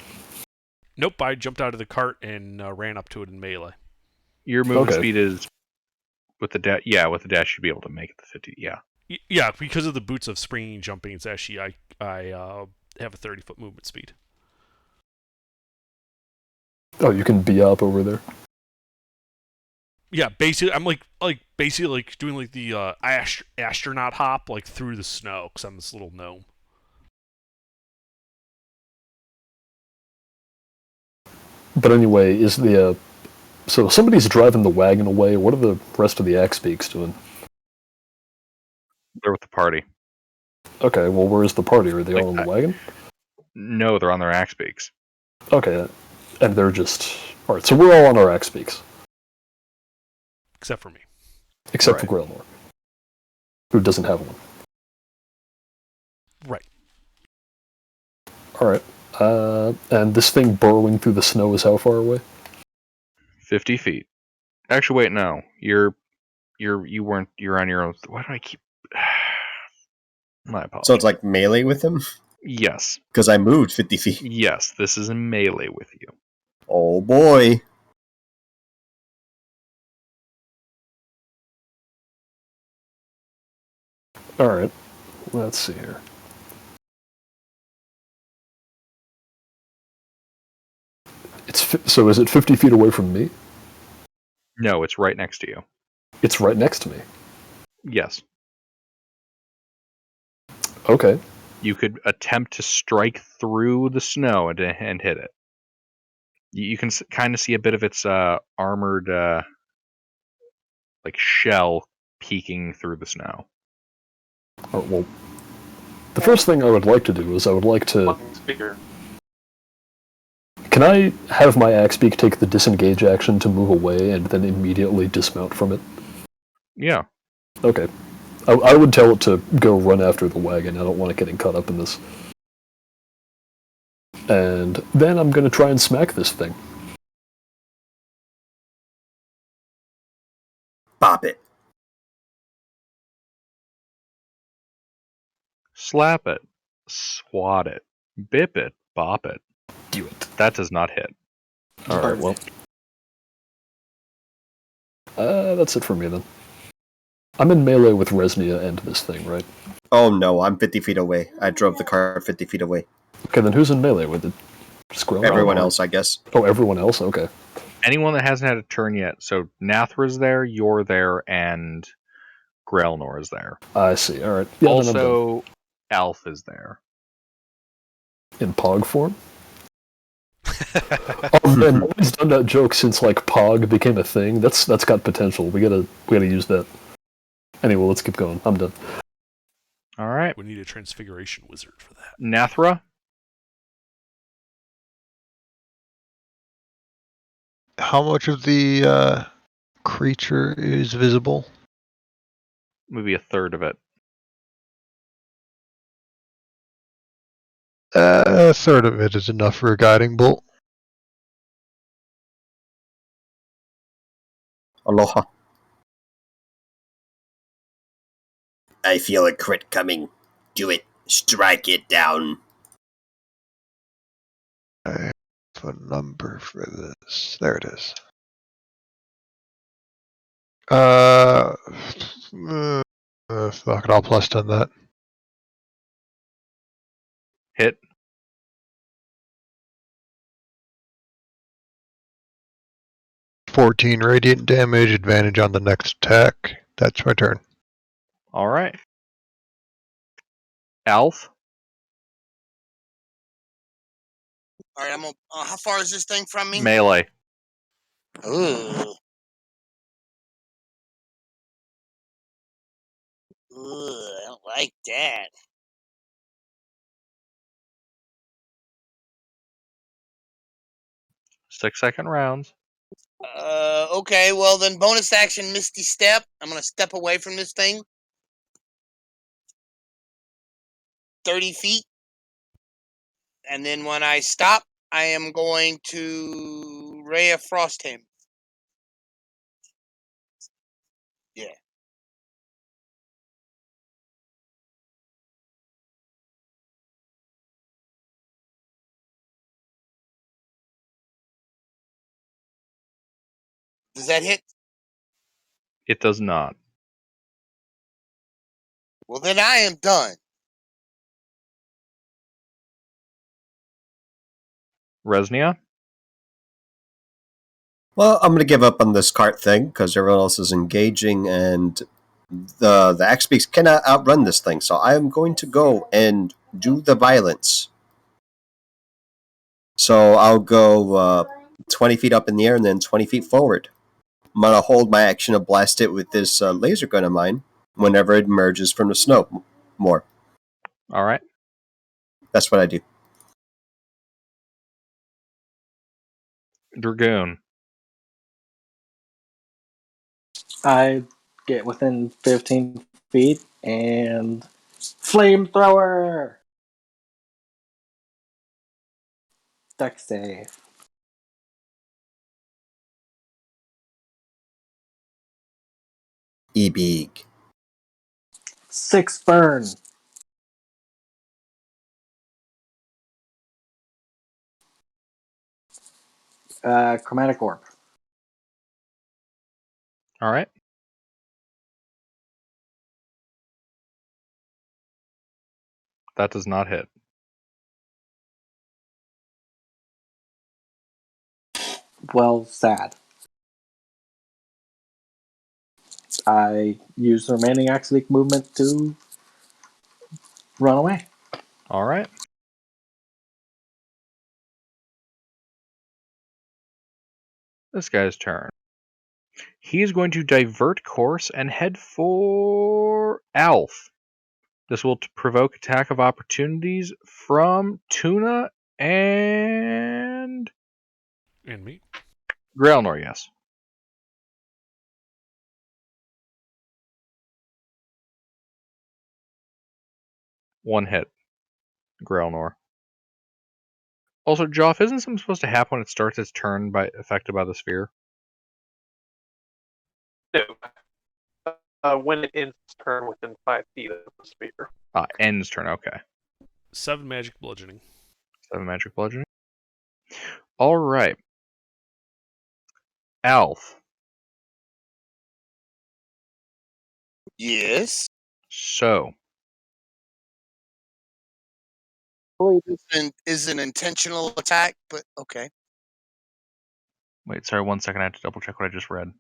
Nope, I jumped out of the cart and ran up to it in melee. Your movement Okay. speed is with the dash. Yeah, with the dash, you'd be able to make it the 50. Yeah. Yeah, because of the boots of springing, jumping, it's actually I have a 30-foot movement speed. Oh, you can be up over there. Yeah, basically, I'm basically doing like the astronaut hop like through the snow because I'm this little gnome. But anyway, is the so somebody's driving the wagon away? What are the rest of the axe beaks doing? They're with the party. Okay, well, where's the party? Are they all in the Like wagon? No, they're on their axe beaks. Okay, and they're just all right. So we're all on our axe beaks. except for me. Except for Grailmore, who doesn't have one. Right. All right. And this thing burrowing through the snow is how far away? 50 feet. Actually, wait, no. You're on your own. Why do I keep? My apologies. So it's like melee with him? Yes. Because I moved 50 feet. Yes, this is in melee with you. Oh boy. All right. Let's see here. So is it 50 feet away from me? No, it's right next to you. It's right next to me. Yes. Okay. You could attempt to strike through the snow and hit it. You can kind of see a bit of its armored like shell peeking through the snow. Oh, well, the first thing I would like to do is I would like to... Fucking speaker. Can I have my Axebeak take the disengage action to move away and then immediately dismount from it? Yeah. Okay. I would tell it to go run after the wagon. I don't want it getting caught up in this. And then I'm going to try and smack this thing. Bop it. Slap it. Swat it. Bip it. Bop it. Do it. That does not hit. Alright, well. That's it for me then. I'm in melee with Resnia and this thing, right? Oh no, I'm 50 feet away. I drove the car 50 feet away. Okay, then who's in melee with it? Squirrel? Everyone else, I guess. Oh, everyone else? Okay. Anyone that hasn't had a turn yet. So Nathra's there, you're there, and Grelnor is there. I see, alright. Yeah, also, Alf is there. in Pog form? Oh man, nobody's done that joke since like Pog became a thing. That's got potential. We gotta use that. Anyway, let's keep going. I'm done. Alright. We need a transfiguration wizard for that. Nathra? How much of the creature is visible? Maybe a third of it. A third of it is enough for a guiding bolt. Aloha. I feel a crit coming. Do it. Strike it down. I have a number for this. There it is. Fuck it, I'll plus 10 that. Hit. $14 radiant damage, advantage on the next attack. That's my turn. Alright. Alf? All right, how far is this thing from me? Melee. Ooh. I don't like that. Six-second rounds. Okay, well then bonus action Misty Step. I'm gonna step away from this thing. 30 feet. And then when I stop, I am going to Ray of Frost him. Yeah. Does that hit? It does not. Well, then I am done. Resnia? Well, I'm gonna give up on this cart thing because everyone else is engaging, and the Axebeaks cannot outrun this thing. So I am going to go and do the violence. So I'll go 20 feet up in the air and then 20 feet forward. I'm gonna hold my action to blast it with this laser gun of mine whenever it emerges from the snow more. Alright. That's what I do. Dragoon. I get within 15 feet and flamethrower. Dex save. E-Big. 6 burn. Chromatic orb. All right. That does not hit. Well, sad. I use the remaining action movement to run away. All right. This guy's turn. He is going to divert course and head for Alf. This will provoke attack of opportunities from Tuna and And me. Grailnor, yes. One hit. Grailnor. Also, Joff, isn't something supposed to happen when it starts its turn affected by the sphere? No. When it ends its turn within 5 feet of the sphere. Ends turn, okay. 7 magic bludgeoning. 7 magic bludgeoning. Alright. Alf. Yes. So, This is an intentional attack, but okay. wait, sorry, 1 second, I have to double check what I just read.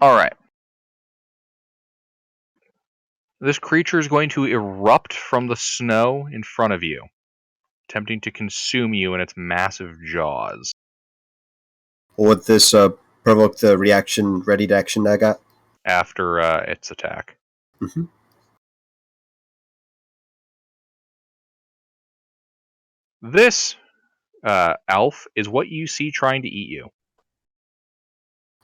Alright. This creature is going to erupt from the snow in front of you, attempting to consume you in its massive jaws. Would this provoke the reaction, ready to action I got? After its attack. Mm-hmm. This, Alf, is what you see trying to eat you.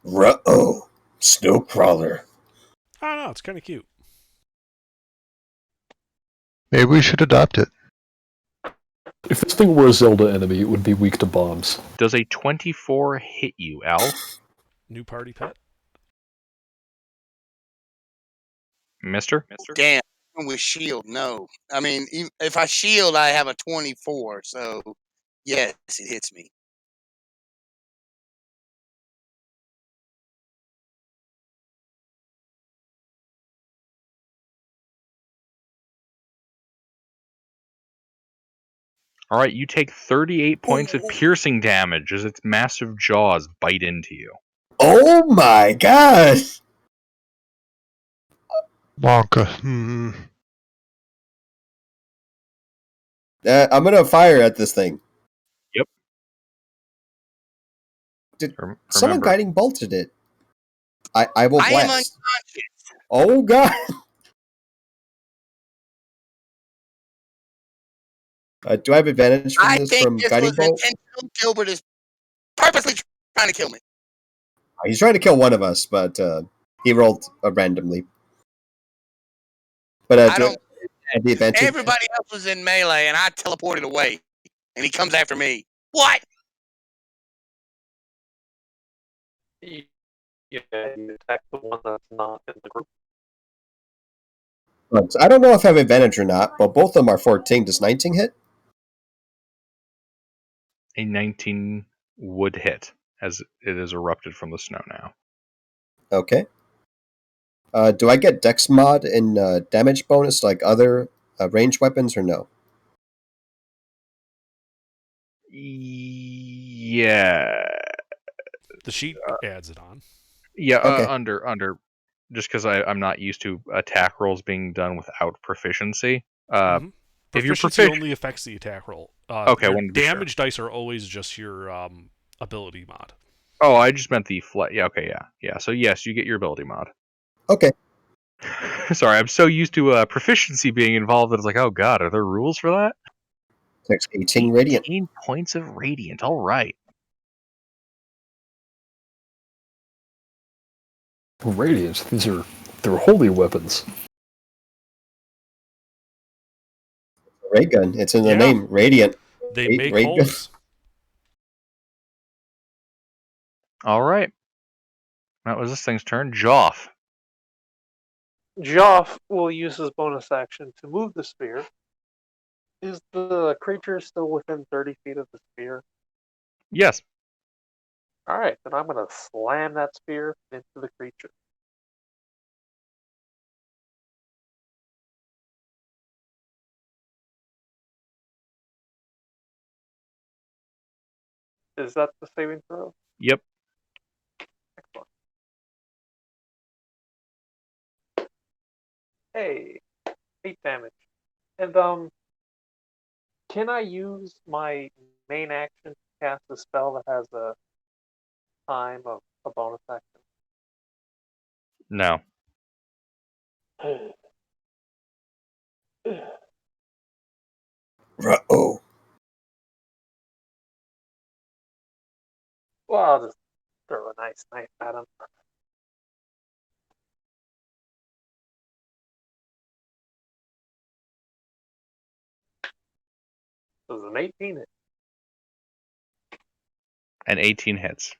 Ruh-oh. Snowcrawler. I don't know. It's kind of cute. Maybe we should adopt it. If this thing were a Zelda enemy, it would be weak to bombs. Does a 24 hit you, Alf? New party pet. Mister? Damn. With shield, no. I mean, if I shield, I have a 24. So, yes, it hits me. Alright, you take 38 points of piercing damage as its massive jaws bite into you. Oh my god! Wonka. I'm gonna fire at this thing. Yep. Did Remember, someone guiding bolted it? I will I am blast. unconscious. Oh god! Do I have advantage from I this think from this guiding was bolt? intentional. Gilbert is purposely trying to kill me. He's trying to kill one of us, but he rolled randomly. But I do I don't. have the advantage? Everybody else was in melee, and I teleported away, and he comes after me. What? Yeah, you attack the one that's not in the group. I don't know if I have advantage or not, but both of them are 14. Does 19 hit? A 19 would hit, as it is erupted from the snow now. Okay. Do I get Dex mod and damage bonus like other ranged weapons or no? Yeah. The sheet adds it on. Yeah, Okay. under just because I'm not used to attack rolls being done without proficiency. Mm-hmm. If you're Proficiency only affects the attack roll. Okay, I your wanted to be damage dice are always just your ability mod. Oh, I just meant the yeah. Okay, yeah. So yes, you get your ability mod. Okay. Sorry, I'm so used to proficiency being involved that it's like, oh god, are there rules for that? Takes 18 radiant. 18 points of radiant. All right. Radiant. They're holy weapons. Ray gun. It's in the Yeah. name. Radiant. They Ray- make ray gun. holes. All right. That was this thing's turn. Joff. Joff will use his bonus action to move the spear. Is the creature still within 30 feet of the spear? Yes. Alright, then I'm going to slam that spear into the creature. Is that the saving throw? Yep. Excellent. Hey, 8 damage. And, can I use my main action to cast a spell that has a time of a bonus action? No. Uh-oh. Well, I'll just throw a nice knife at him. This is an 18 hit. And 18 hits.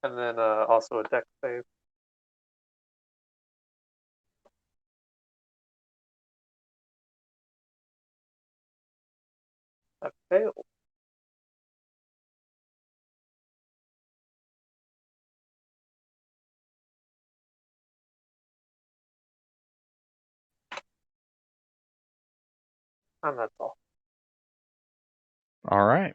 And then also a dex save. That failed. And that's all. All right.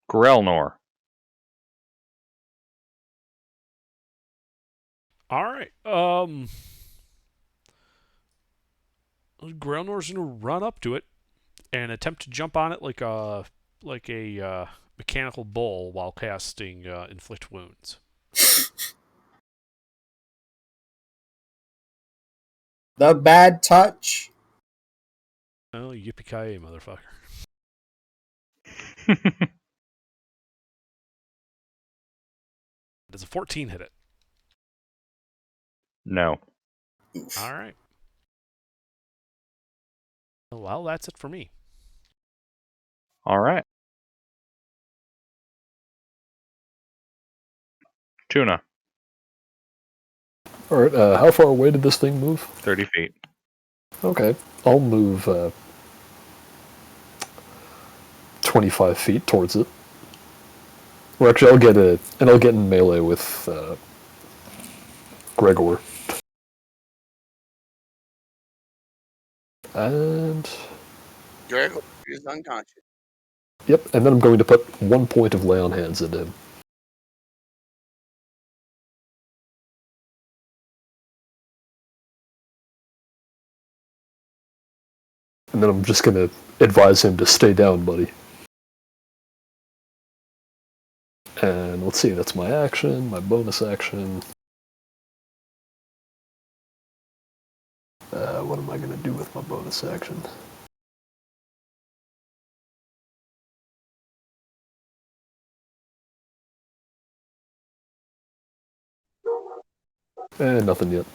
Grelnor. All right. Grelnor's gonna run up to it and attempt to jump on it like a mechanical bull while casting inflict wounds. The bad touch. Oh, yippee-ki-yay, motherfucker! Does a 14 hit it? No. All right. Well, that's it for me. All right. Tuna. All right. How far away did this thing move? 30 feet. Okay, I'll move 25 feet towards it. Or actually, I'll get in melee with Gregor. And Gregor is unconscious. yep, and then I'm going to put 1 point of lay on hands into him. And then I'm just going to advise him to stay down, buddy. And let's see, that's my action, my bonus action. What am I going to do with my bonus action? Nothing yet.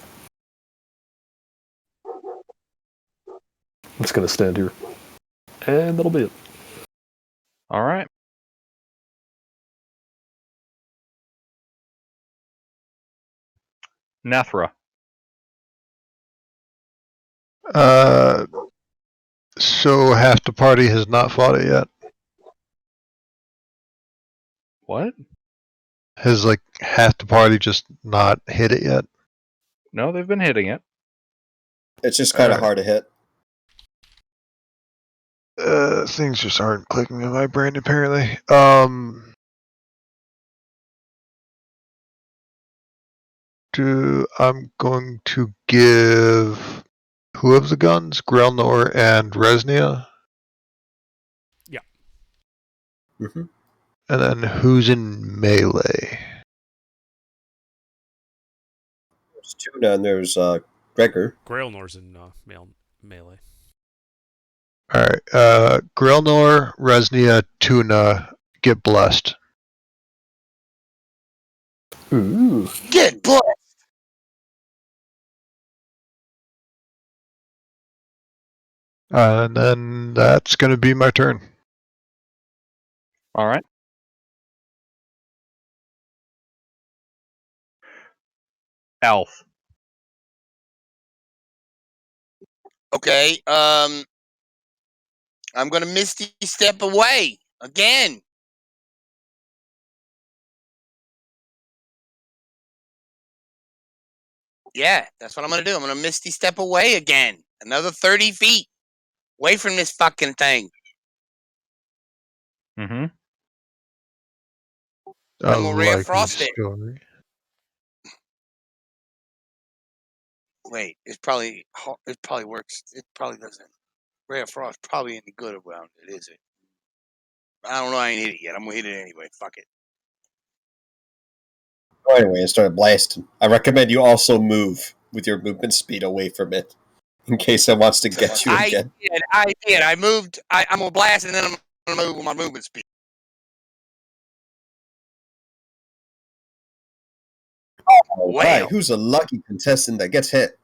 I'm just going to stand here. And that'll be it. All right. Nathra. So half the party has not fought it yet. What? Has like half the party just not hit it yet? No, they've been hitting it. It's just kind of Alright. hard to hit. Things just aren't clicking in my brain apparently. I'm going to give who of the guns? Grelnor and Resnia? Mm-hmm. And then who's in melee? There's Tuna and there's Gregor. Grailnor's in melee. Alright, Grelnor, Resnia, Tuna, get blessed. Ooh. Get blessed. And then that's going to be my turn. All right. Elf. Okay. I'm gonna Misty Step away again. Yeah, that's what I'm gonna do. I'm gonna Misty Step away again. Another 30 feet away from this fucking thing. Mm-hmm. I'm gonna Ray of Likely Frost it. story. Wait, it probably works. It probably doesn't. Ray of Frost probably any good around it, is it? I don't know. I ain't hit it yet. I'm gonna hit it anyway. Fuck it. Oh, anyway, it started blasting. I recommend you also move with your movement speed away from it in case it wants to get you again. I did. I moved. I'm gonna blast and then I'm gonna move with my movement speed. All right, who's a lucky contestant that gets hit?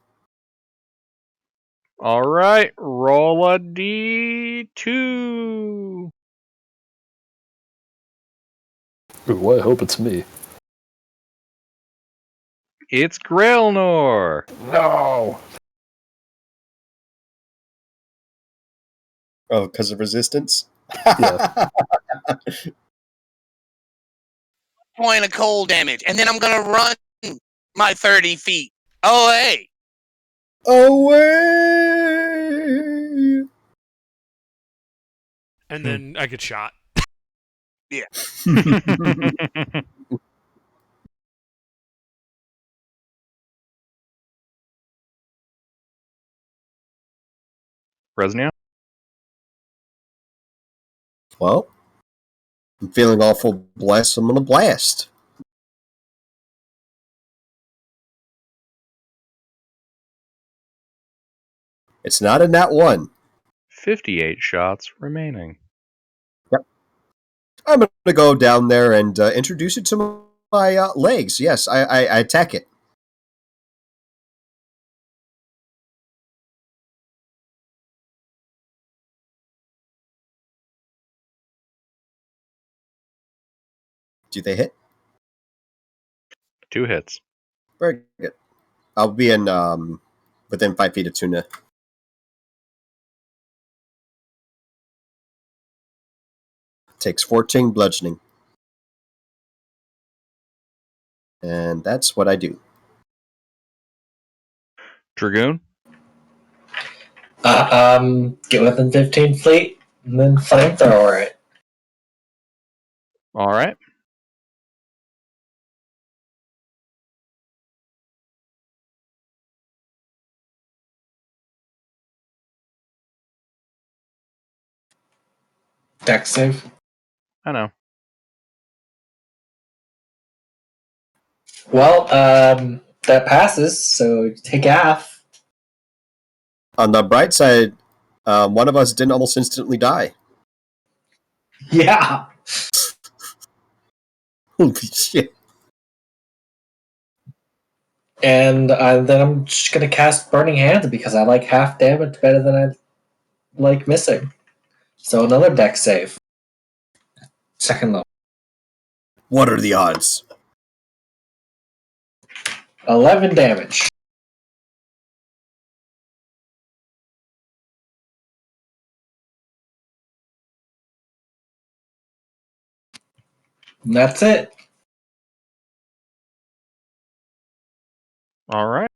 All right. Roll a D2. Ooh, I hope it's me. It's Grailnor. No! Oh, because of resistance? Yeah. Point of cold damage, and then I'm gonna run my 30 feet away. Away! And then I get shot. Yeah. Resnia? Well, I'm feeling awful blessed. I'm going to blast. It's not a nat 1. 58 shots remaining. Yep. I'm going to go down there and introduce it to my legs. Yes, I attack it. Do they hit? 2 hits. Very good. I'll be in within 5 feet of Tuna. Takes 14 bludgeoning. And that's what I do. Dragoon? Get within 15 feet and then flamethrower it. All right. Dex save. I know. Well, that passes, so take half. On the bright side, one of us didn't almost instantly die. Yeah. Holy shit. And then I'm just gonna cast Burning Hands because I like half damage better than I like missing. So another dex save. Second level. What are the odds? 11 damage. And that's it. All right.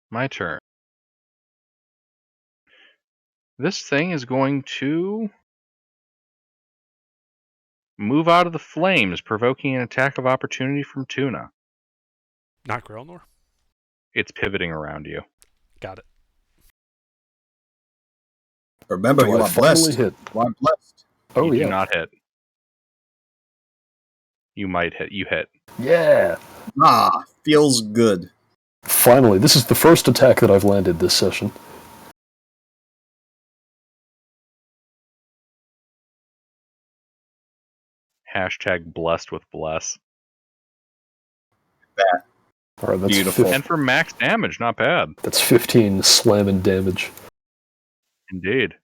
My turn. This thing is going to Move out of the flames, provoking an attack of opportunity from Tuna. Not Grelnor? It's pivoting around you. Got it. Remember, Do you I are finally blessed. hit? You are blessed. Oh You yeah. do not hit. You might hit. You hit. Yeah. Ah, feels good. Finally, this is the first attack that I've landed this session. Hashtag blessed with bless. All right, that's Beautiful. And for max damage, not bad. That's 15 slamming damage. Indeed.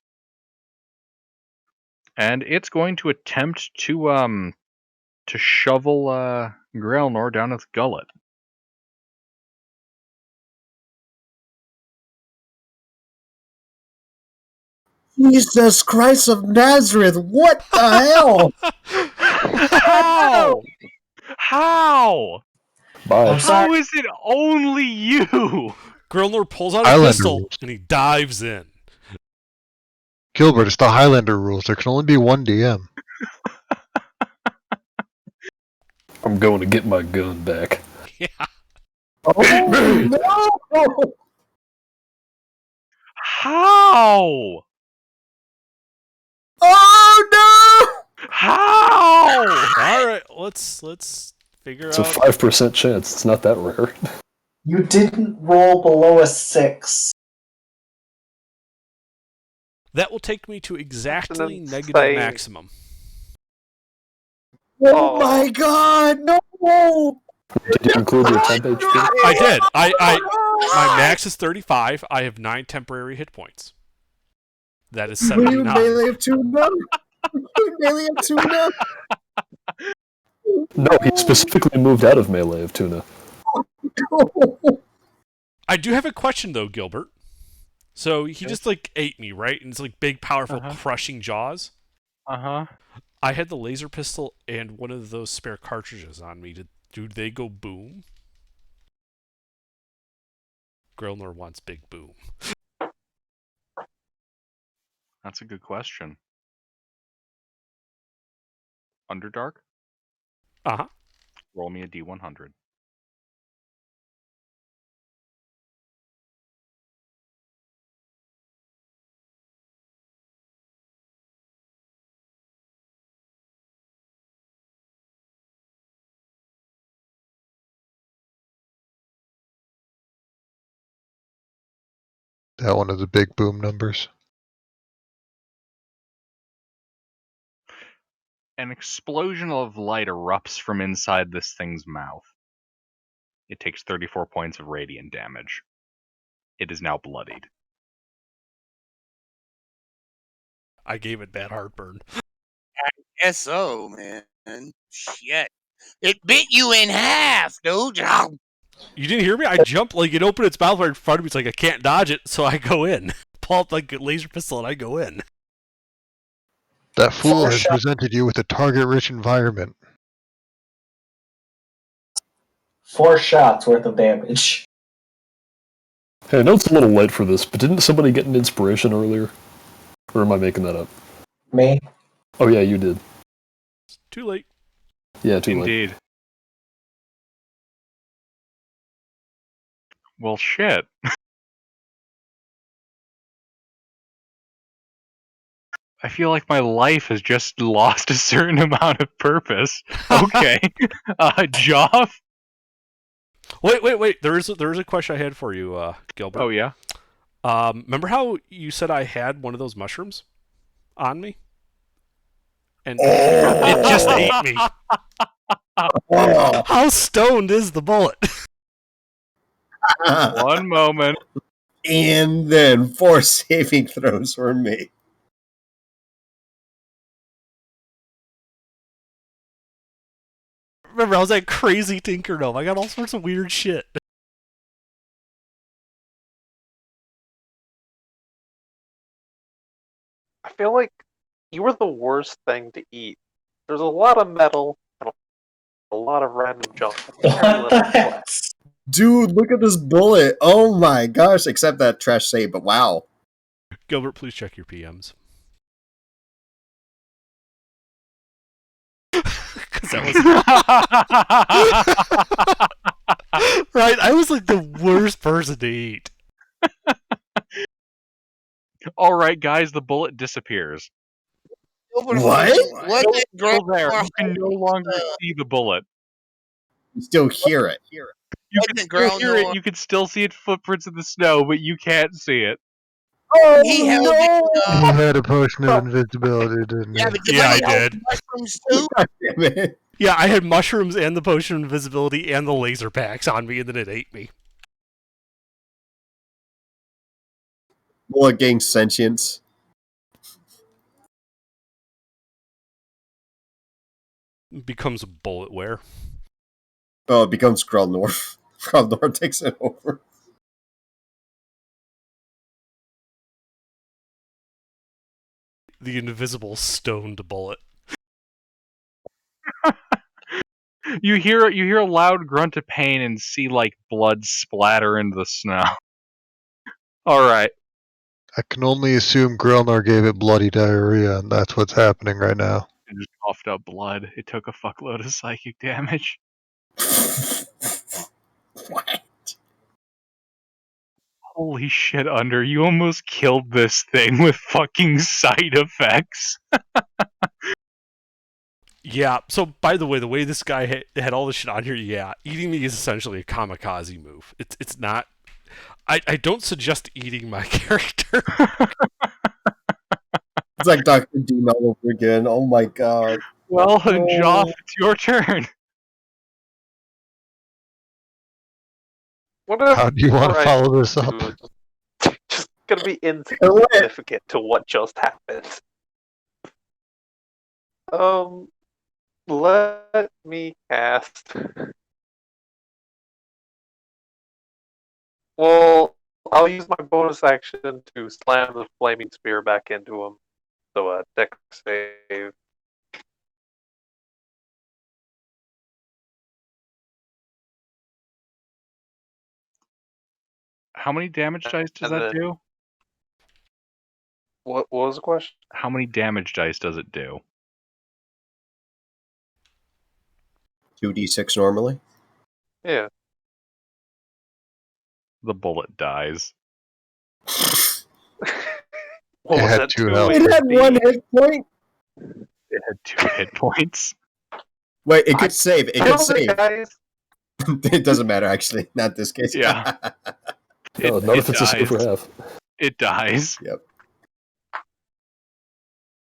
And it's going to attempt to shovel Grelnor down its gullet. Jesus Christ of Nazareth! What the hell? How? How? Bye. I'm sorry. How is it only you? Grelnor pulls out a Highlander pistol rules. and he dives in. Gilbert, it's the Highlander rules. There can only be one DM. I'm going to get my gun back. Yeah. Oh no! How? Oh no! How? All right, let's figure It's a out. 5% chance. It's not that rare. You didn't roll below a 6. That will take me to exactly That's negative insane. maximum. Oh my God! No! Did you include your temp HP? I did. My max is 35. I have 9 temporary hit points. That is Will you 79. melee of tuna? Melee of tuna? No, he specifically moved out of melee of Tuna. I do have a question though, Gilbert. So he just like ate me, right? And it's like big, powerful, crushing jaws. I had the laser pistol and one of those spare cartridges on me. Do they go boom? Grelnor wants big boom. That's a good question. Underdark? Uh-huh. Roll me a D100. That one of the big boom numbers. An explosion of light erupts from inside this thing's mouth. It takes 34 points of radiant damage. It is now bloodied. I gave it bad heartburn. Guess so, man. Shit. It bit you in half, dude. Ow. You didn't hear me? I jumped, like, it opened its mouth right in front of me. It's like, I can't dodge it, so I go in. Pull out, like, a laser pistol, and I go in. That fool has Shot. presented you with a target-rich environment. 4 shots worth of damage. Hey, I know it's a little late for this, but didn't somebody get an inspiration earlier? Or am I making that up? Me? Oh yeah, you did. Too late. Yeah, too late. Indeed. Well, shit. I feel like my life has just lost a certain amount of purpose. Okay. Joff? Wait. There is a question I had for you, Gilbert. Oh, yeah? Remember how you said I had one of those mushrooms on me? And Oh. it just ate me. Oh. How stoned is the bullet? One moment. And then 4 saving throws for me. Remember, I was that crazy tinker gnome. I got all sorts of weird shit. I feel like you were the worst thing to eat. There's a lot of metal and a lot of random junk. What the heck? Dude, look at this bullet. Oh my gosh, except that trash save, but wow. Gilbert, please check your PMs. because that was right. I was like the worst person to eat. All right, guys, the bullet disappears. What? Wasn't it Still there. Groundhog You can no longer see the bullet. You still hear it. You Wasn't can it still hear it. Groundhog? You can still see its footprints in the snow, but you can't see it. Oh, He held it. He had a potion of invisibility, didn't he? Yeah, because Yeah, I held did. mushrooms too. damn it. Yeah, I had mushrooms and the potion of invisibility and the laser packs on me, and then it ate me. Bullet gains sentience. It becomes a bulletware. Oh, it becomes Grelnor. Grelnor takes it over. The invisible stoned bullet. You hear a loud grunt of pain and see like blood splatter into the snow. All right. I can only assume Grelnar gave it bloody diarrhea, and that's what's happening right now. It just coughed up blood. It took a fuckload of psychic damage. What? Holy shit, Under. You almost killed this thing with fucking side effects. Yeah, so by the way this guy had all this shit on here, yeah, eating me is essentially a kamikaze move. It's not... I don't suggest eating my character. It's like Dr. Doom all over again. Oh my god. Well, Oh. Joff, it's your turn. What if How do you want to I follow this up? do is just gonna be insignificant to what just happened? Let me cast. Well, I'll use my bonus action to slam the flaming spear back into him. So, dex save. How many damage dice does And that then- do? What was the question? How many damage dice does it do? 2d6 normally? Yeah. The bullet dies. What It was had that? 2 2 health. It had HP? 1 hit point? It had 2 hit points. Wait, it could save. It could Kill the save. guys. It doesn't matter, actually. Not this case. Yeah. No, not if it's a dies. silver half. It dies. Yep.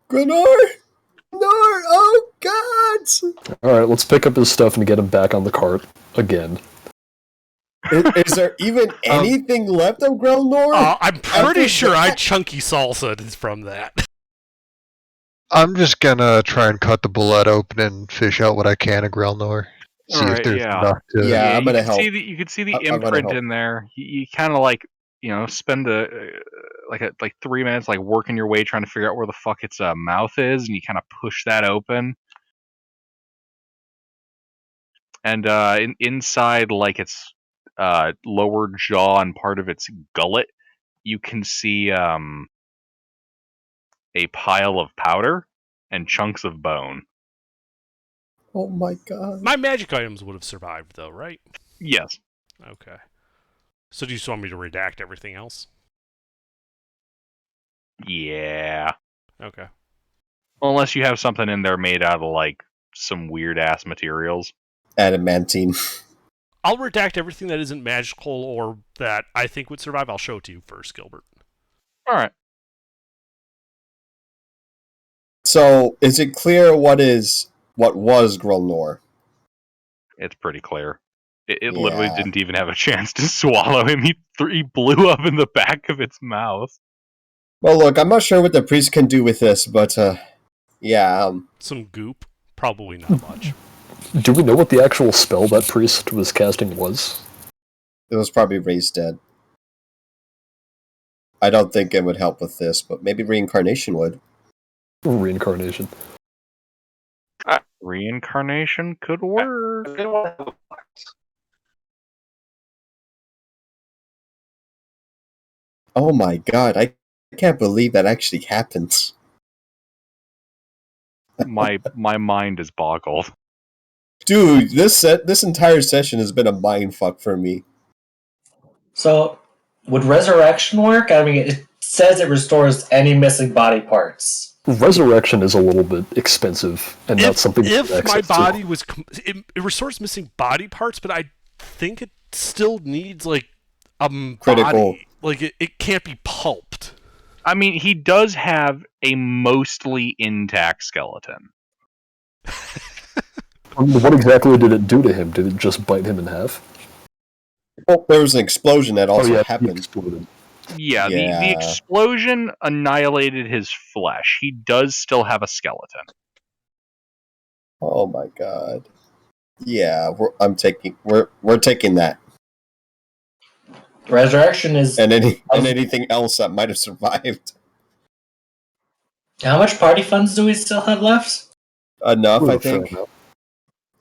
Grenor! No! Oh, God! Alright, let's pick up his stuff and get him back on the cart again. Is there even anything left of Grelnor? I'm pretty sure I chunky salsa from that. I'm just gonna try and cut the bullet open and fish out what I can of Grelnor. See if Alright, there's yeah. enough to... Yeah, I'm you gonna can help. you can see the I'm gonna imprint help. in there. You kind of like spend like 3 minutes like working your way trying to figure out where the fuck its mouth is, and you kind of push that open. And inside like its lower jaw and part of its gullet, you can see a pile of powder and chunks of bone. Oh my god. My magic items would have survived, though, right? Yes. Okay. So do you just want me to redact everything else? Yeah. Okay. Unless you have something in there made out of like some weird ass materials. Adamantine. I'll redact everything that isn't magical or that I think would survive. I'll show it to you first, Gilbert. All right. So, is it clear what was Grelnor? It's pretty clear. It literally Yeah. didn't even have a chance to swallow him. He blew up in the back of its mouth. Well, look, I'm not sure what the priest can do with this, but, yeah, Some goop? Probably not much. Do we know what the actual spell that priest was casting was? it was probably raised dead. I don't think it would help with this, but maybe reincarnation would. Reincarnation. Reincarnation could work. Does anyone have a box? Oh my god, I can't believe that actually happens. My mind is boggled. Dude, this entire session has been a mindfuck for me. So, would resurrection work? I mean, it says it restores any missing body parts. Resurrection is a little bit expensive and not something you If have my access body to. was, it restores missing body parts, but I think it still needs like a Critical. body. Like it can't be pulped. I mean, he does have a mostly intact skeleton. What exactly did it do to him? Did it just bite him in half? Well, there was an explosion that also He happened. exploded. Yeah, Yeah. The explosion annihilated his flesh. He does still have a skeleton. Oh my god. Yeah, we're taking that. Resurrection is. And anything else that might have survived. How much party funds do we still have left? Enough, Ooh, I think. fair enough.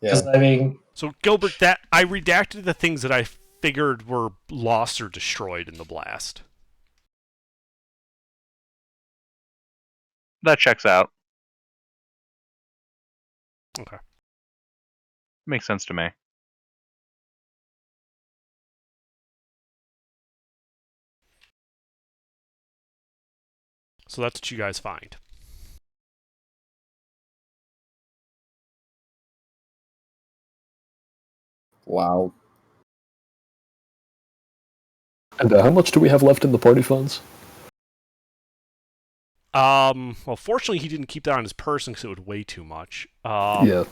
Yeah. Because, I mean, So Gilbert, that I redacted the things that I figured were lost or destroyed in the blast. That checks out. Okay. Makes sense to me. So that's what you guys find. Wow. And how much do we have left in the party funds? Well, fortunately, he didn't keep that on his person because it would weigh too much. Yeah.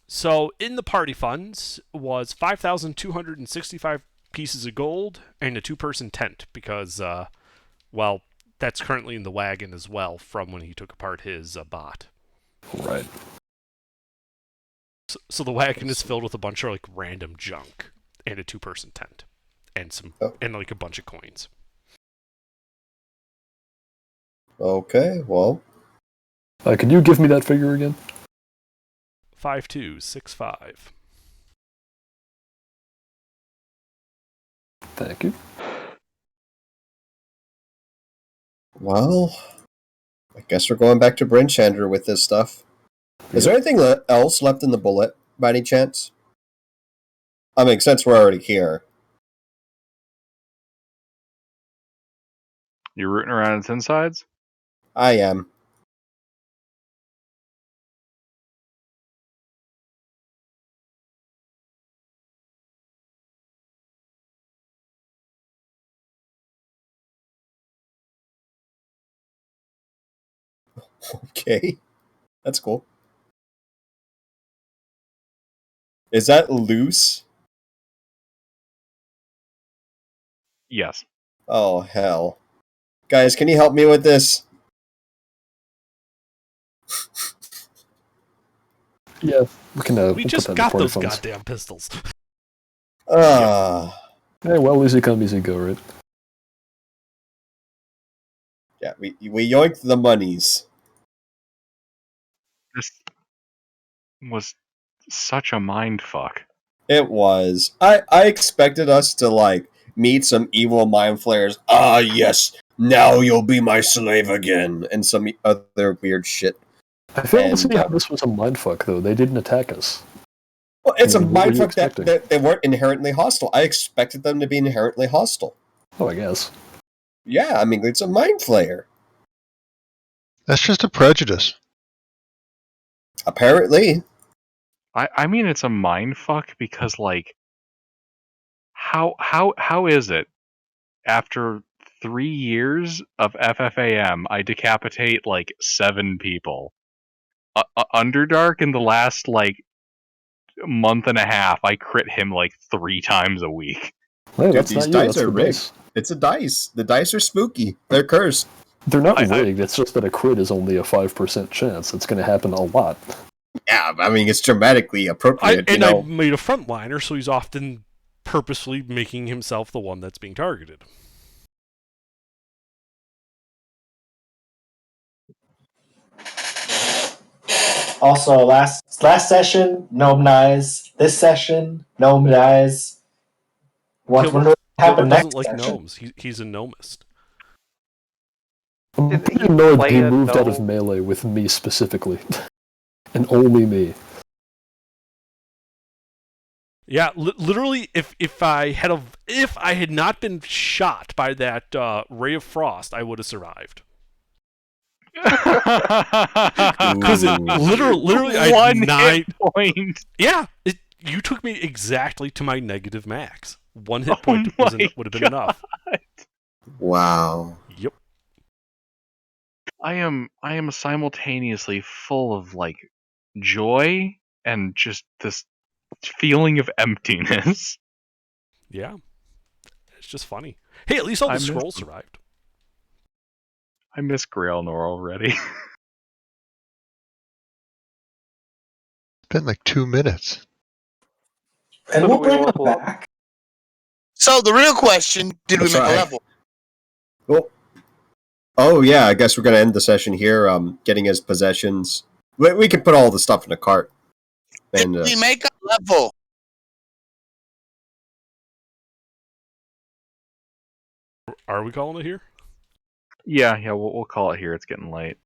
So in the party funds was 5,265 pieces of gold and a two-person tent because, well, that's currently in the wagon as well from when he took apart his bot. Right. So the wagon is filled with a bunch of like random junk and a two-person tent and and like a bunch of coins. Okay, well. Can you give me that figure again? 5265. Thank you. Well, I guess we're going back to Brinchander with this stuff. Is there anything else left in the bullet, by any chance? I mean, since we're already here. You're rooting around its insides? I am. Okay. That's cool. Is that loose? Yes. Oh, hell. Guys, can you help me with this? Yeah, we can. We we'll just put that in the got party those funds. goddamn pistols. Hey, well, easy come, easy go, right? Yeah, we yoinked the monies. This was such a mind fuck. It was. I expected us to, like, meet some evil mind flayers. Ah, yes, now you'll be my slave again. And some other weird shit. I fail to And, see how this was a mindfuck, though. They didn't attack us. Well, it's a What were you mindfuck that expecting? they weren't inherently hostile. I expected them to be inherently hostile. Oh, I guess. Yeah, I mean, it's a mind flayer. That's just a prejudice. Apparently. I mean, it's a mind fuck because, like, how is it after 3 years of FFAM, I decapitate like 7 people? Underdark in the last like month and a half, I crit him like 3 times a week. Hey, Dude, that's these not you, dice that's are the rigged. dice. It's a dice. The dice are spooky. They're cursed. They're not I- rigged, it's just that a crit is only a 5% chance. It's going to happen a lot. Yeah, I mean, it's dramatically appropriate. I made a frontliner, so he's often purposefully making himself the one that's being targeted. also last session, gnome dies. This session, gnome dies. Wonder what happened Gilbert next doesn't like session. gnomes. He's a gnomist. I'm Did pretty he annoyed that he play a moved out of gnome? melee with me specifically. And only me. Yeah, literally, if I had not been shot by that ray of frost, I would have survived. Because literally, I had One 9 hit point. Yeah, you took me exactly to my negative max. 1 hit Oh point would my have been enough. Wow. Yep. I am simultaneously full of like joy and just this feeling of emptiness. Yeah. It's just funny. Hey, at least all I the miss scrolls them. survived. I miss Grailnor already. It's been like 2 minutes. And So we'll do we bring them level up? back. So the real question: did we That's make a right. level? Well, oh yeah, I guess we're gonna end the session here. Getting his possessions. We can put all the stuff in a cart. And Did we make a level? Are we calling it here? Yeah, we'll call it here. It's getting late.